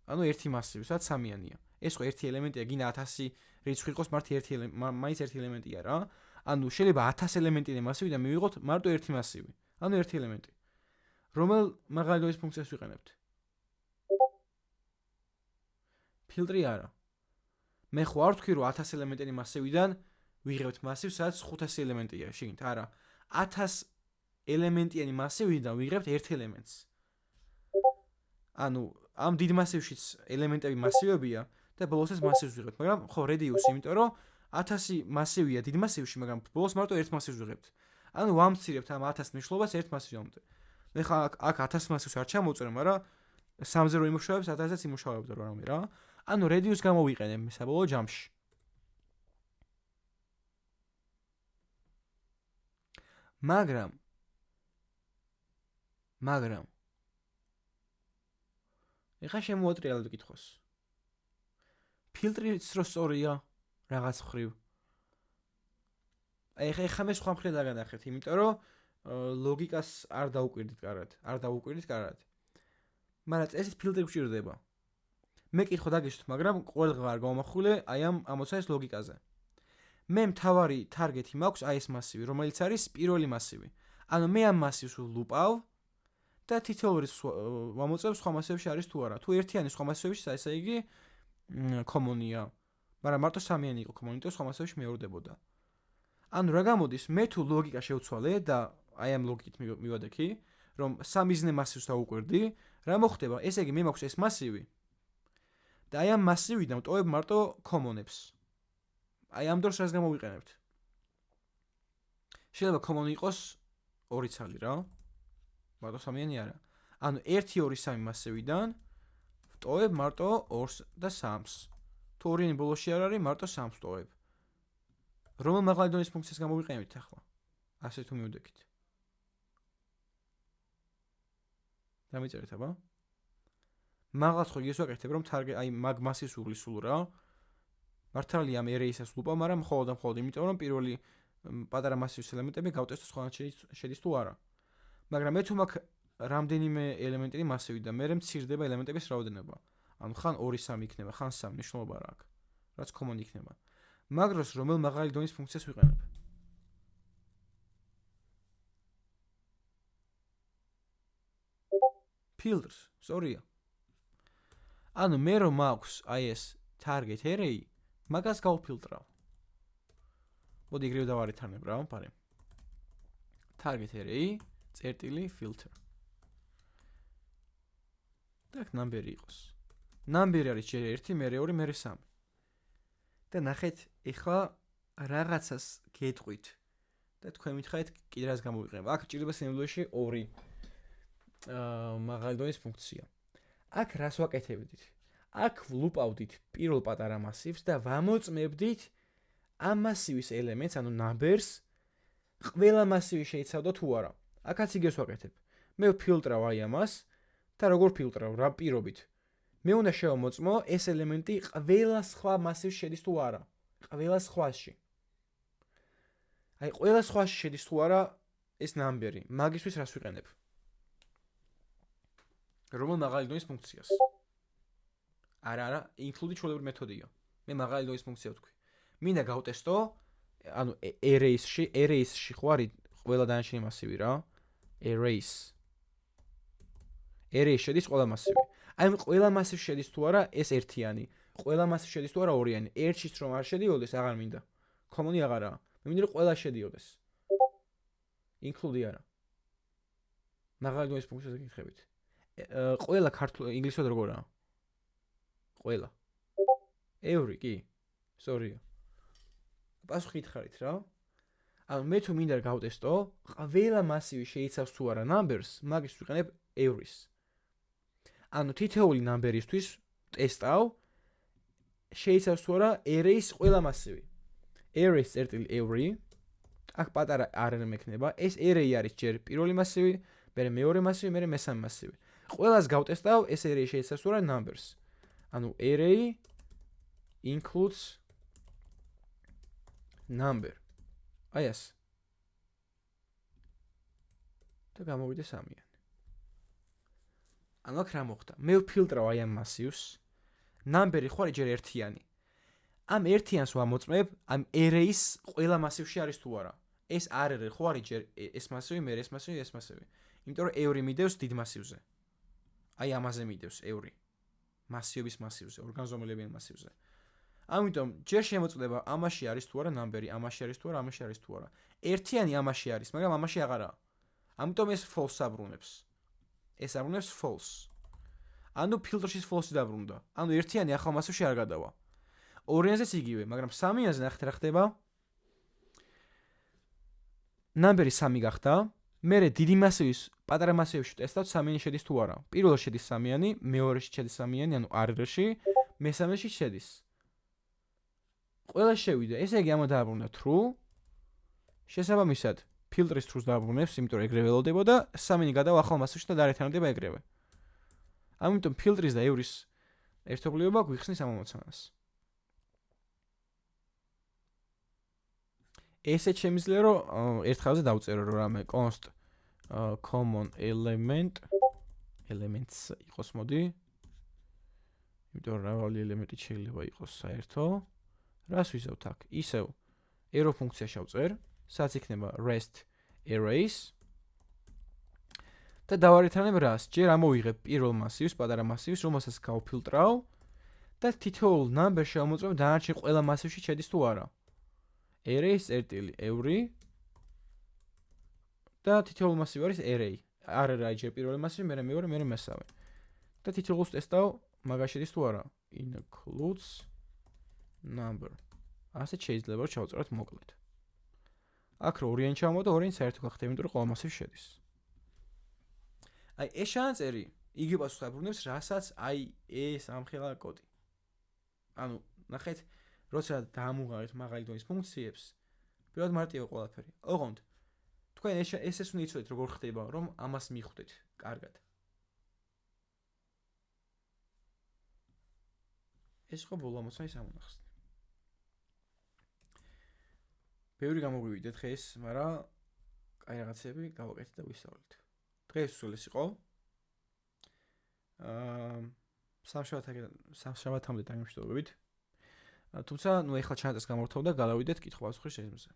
ანუ ერთი მასივი, სადაც 3-იანია. ეს ხო ერთი ელემენტია, გინდა 1000 რიცხვი იყოს, მაინც ერთი ელემენტია რა. ანუ შეიძლება 1000 ელემენტიანი მასივიდან მივიღოთ მარტო ერთი მასივი. ანუ ერთი ელემენტი. რომელ მაღალდოის ფუნქციას ვიყენებთ? ფილტრი არა. მე ხო არ ვთქვი რომ 1000 ელემენტიანი მასივიდან ვიღებთ მასივს, სადაც 500 ელემენტია, შეგინთ, არა. 1000 ელემენტიანი მასივიდან ვიღებთ ერთ ელემენტს. ანუ ამ დიდ მასივშიც ელემენტები მასივებია და ბოლოს ეს მასივს ვიღებთ, მაგრამ ხო რედიუსი, იმიტომ რომ 1000 მასივია დიდ მასივში, მაგრამ ბოლოს მარტო ერთ მასივს ვიღებთ. ანუ ვამცირებთ ამ 1000 მნიშვნელობას ერთ მასივამდე. მე ხა აქ 1000 მასივს არ ჩამოვწერე, მაგრამ 3-ზე რო იმუშავებს, 1000-ს იმუშავებდა რამე რა. ანუ რედიუსს გამოვიყენებ მე საბოლოო ჯამში. მაგრამ ეხლა შემოვატრიალებ კითხვას. ფილტრიც რო სწორია რაღაც ხრივ. ეხლა მე სხვა მხრიდან დაგანახეთ, იმიტომ რომ ლოგიკას არ დაუკვირდით კარად. მაგრამ წესით ფილტრი გვჭირდება. მე კითხვა დაგიშვით, მაგრამ ყველგან არ გავამახვილე აი ამ ამოცანის ლოგიკაზე. მე მთავარი თარგეტი მაქვს აი ეს მასივი, რომელიც არის პირველი მასივი. ანუ მე ამ მასივს ვლუპავ და თითოეული ვამოწევ სხვა მასივებში არის თუ არა. თუ ერთიანი სხვა მასივებში ესე იგი კომონია. მაგრამ მარტო 3-იანი იყო კომონი, და სხვა მასივებში მეორდებოდა. ანუ რა გამოდის, მე თუ ლოგიკა შევცვალე და აი ამ ლოგიკით მივადექი, რომ 3-ზნე მასივს დავუკვირდი, რა მოხდება? ესე იგი მე მაქვს ეს მასივი და აი ამ მასივიდან ვტოვებ მარტო კომონებს. აი ამ დროს რას გამოვიყენებთ? შეიძლება კომონი იყოს 2 ცალი რა. მარტო 3-იანი არა. ანუ 1 2 3 მასივიდან ვტოვებ მარტო 2-ს და 3-ს. თუ 2-იანი ბოლოში არ არის, მარტო 3-ს ვტოვებ. რომელ მაღალი დონის ფუნქციას გამოვიყენებთ ახლა? ასე თუ მივდექით. დამიწერეთ აბა. მაღალს ხო იგეს ვაკეთებ, რომ აი მაგ მასის უვლის სულ რა. მართალია ამ array-ს ვლუპავ, მაგრამ მხოლოდ იმიტომ რომ პირველი პატარა მასივის ელემენტები გავტესტო სხვანაირად შედის თუ არა. მაგრამ მე თუ მაქვს რამდენიმე ელემენტი მასივი და მე მცირდება ელემენტების რაოდენობა. ანუ ხან 2-3 იქნება, ხან 3 მნიშვნელობა რა აქვს. რაც კომონი იქნება. მაგროს რომელ მაღალი დონის ფუნქციას ვიყენებ? ფილტრს, სწორია. ანუ მე რომ მაქვს აი ეს target array, მაგას გავფილტრავ. მოდი ეგრევე დავარეთანებ რა, პარე. target array წერტილი filter. და ნამბერი იყოს. ნამბერი არის ჯერ 1, მერე 2, მერე 3. და ნახეთ, ეხლა რაღაცას გეტყვით და თქვენ მითხარით კიდე რას გამოვიყენებ. აქ ჭირდება სინამდვილეში 2 მაღალი დონის ფუნქცია. აქ რას ვაკეთებდით? აქ ვლუპავდით პირველ პატარა მასივს და ვამოწმებდით ამ მასივის ელემენტს, ანუ numbers, ყველა მასივი შეიცავდა თუ არა. აქაც იგივეს ვაკეთებ. მე ვფილტრავ აი ამას და როგორ ფილტრავ, რა პირობით? მე უნდა შევამოწმო ეს ელემენტი ყველა სხვა მასივში შედის თუ არა. ყველა სხვაში. აი ყველა სხვაში შედის თუ არა ეს ნამბერი. მაგისთვის რას ვიყენებ? რომელ მაღალი დონის ფუნქციას? არა, include ჩვეულებრივი მეთოდია. მე მაღალი დონის ფუნქცია ვთქვი. მინდა გავტესტო, ანუ arrays-ში ხო არის ყველა დანარჩენი მასივი რა? arrays შედის ყველა მასივი. აი ყველა მასივში შედის თუ არა ეს ერთიანი. ყველა მასივში შედის თუ არა ორიანი. ერთშიც რომ არ შედიოდეს, აღარ მინდა. კომონი აღარაა. მე მინდა რომ ყველა შედიოდეს. include არა. მაღალი დონის ფუნქციაზე გითხებით. ყველა ქართულ ინგლისურად როგორაა? ყველა. Every კი. Sorry. პასუხი ითხარით რა. ანუ მე თუ მინდა გავტესტო, ყველა მასივი შეიცავს თუ არა numbers, მაგის ვიყენებ every-ს. ანუ თითოეული number-ისთვის ტესტავ შეიცავს თუ არა array-ს ყველა მასივი. array წერტილი every. აქ პატარა array მექნება. ეს array არის ჯერ პირველი მასივი, მერე მეორე მასივი, მერე მესამე მასივი. ყველას გავტესტავ, ეს array შეიცავს თუ არა numbers. ანუ array includes number. აი ეს. და გამოვიდა 3-იანი. ანუ აქ რა მოხდა? მე ვფილტრავ აი ამ მასივს. number-ი ხო არის ჯერ ერთიანი. ამ ერთიანს ვამოწმებ ამ array-ს ყველა მასივში არის თუ არა. ეს array ხო არის ჯერ ეს მასივი, მე ეს მასივი, ეს მასივი. იმიტომ რომ every მიდევს დიდ მასივზე. აი ამაზე მიდევს every. მასივების მასივზე, ორგანზომელებიან მასივზე. ამიტომ ჯერ შემოწმდება ამაში არის თუ არა number-ი, ამაში არის თუ არა, ამაში არის თუ არა. ერთიანი ამაში არის, მაგრამ ამაში აღარაა. ამიტომ ეს false აბრუნებს. ეს აბრუნებს false. ანუ ფილტრშიც false დაბრუნდა. ანუ ერთიანი ახალ მასივში არ გადავა. ორიანზეც იგივე, მაგრამ 3-იანზე ნახეთ რა ხდება. number-ი 3 გახდა. მერე დიდი მასივის პატარა მასივებში ტესტავთ 3-იანი შედის თუ არა. პირველში შედის 3-იანი, მეორეში შედის 3-იანი, ანუ array-ში, მესამეში შედის. ყველა შევიდა. ესე იგი ამა დააბრუნა true. შესაბამისად, ფილტრის true-ს დააბრუნებს, იმიტომ რომ ეგრევე ველოდება და 3-იანი გადავა ახალ მასივში და დაერთიანდება ეგრევე. ამიტომ ფილტრის და every-ს ერთობლიობა გვიხსნის ამ ამოცანას. ესეც შემიძლია რომ ერთხელზე დავწერო რომ რამე const common elements იყოს მოდი. იმიტომ რომ მრავალი ელემენტი შეიძლება იყოს საერთო. რას ვიზავთ აქ? ისევ arrow ფუნქციაში ავწერ, სადაც იქნება rest arrays და დავარეთანებ რას? ჯერ ამოვიღებ პირველ მასივს, პატარა მასივს, რომელსაც გავფილტრავ და თითოეულ number შევამოწმებ დანარჩენ ყველა მასივში შედის თუ არა. arrays წერტილი every და თითოეულ მასივი არის array. array ჯერ პირველი მასივი, მერე მეორე, მერე მესამე. და თითოეულს ტესტავ, მაგაში შედის თუ არა. includes number. ასე შეიძლება რომ ჩავწეროთ მოკლედ. აქ რო ორიანი ჩავმო და ორიანი საერთო გახდება, იმიტომ რომ ყველა მასივი შედის. აი ეს შანაწერი იგი პასუხს აბრუნებს, რასაც აი ეს ამხელა კოდი. ანუ ნახეთ, როცა დაამუღავთ მაღალი დონის ფუნქციებს, პირველად მარტივია ყველაფერი. ოღონდ თქვენ ეს უნდა იცოდეთ როგორ ხდება, რომ ამას მიხვდეთ კარგად. ეს ხო ბოლო ამოცანის ამონახსნი. ბევრი გამოგვივიდეთ დღეს, მაგრამ კაი რაღაცები გავაკეთეთ და ვისწავლეთ. დღეს სულ ეს იყო. სამშაბათამდე დამიმშვიდობებით. თუმცა, ნუ ეხლა ჩანაწეს გამორთოვ და გადავიდეთ კითხვა-პასუხის რეჟიმზე.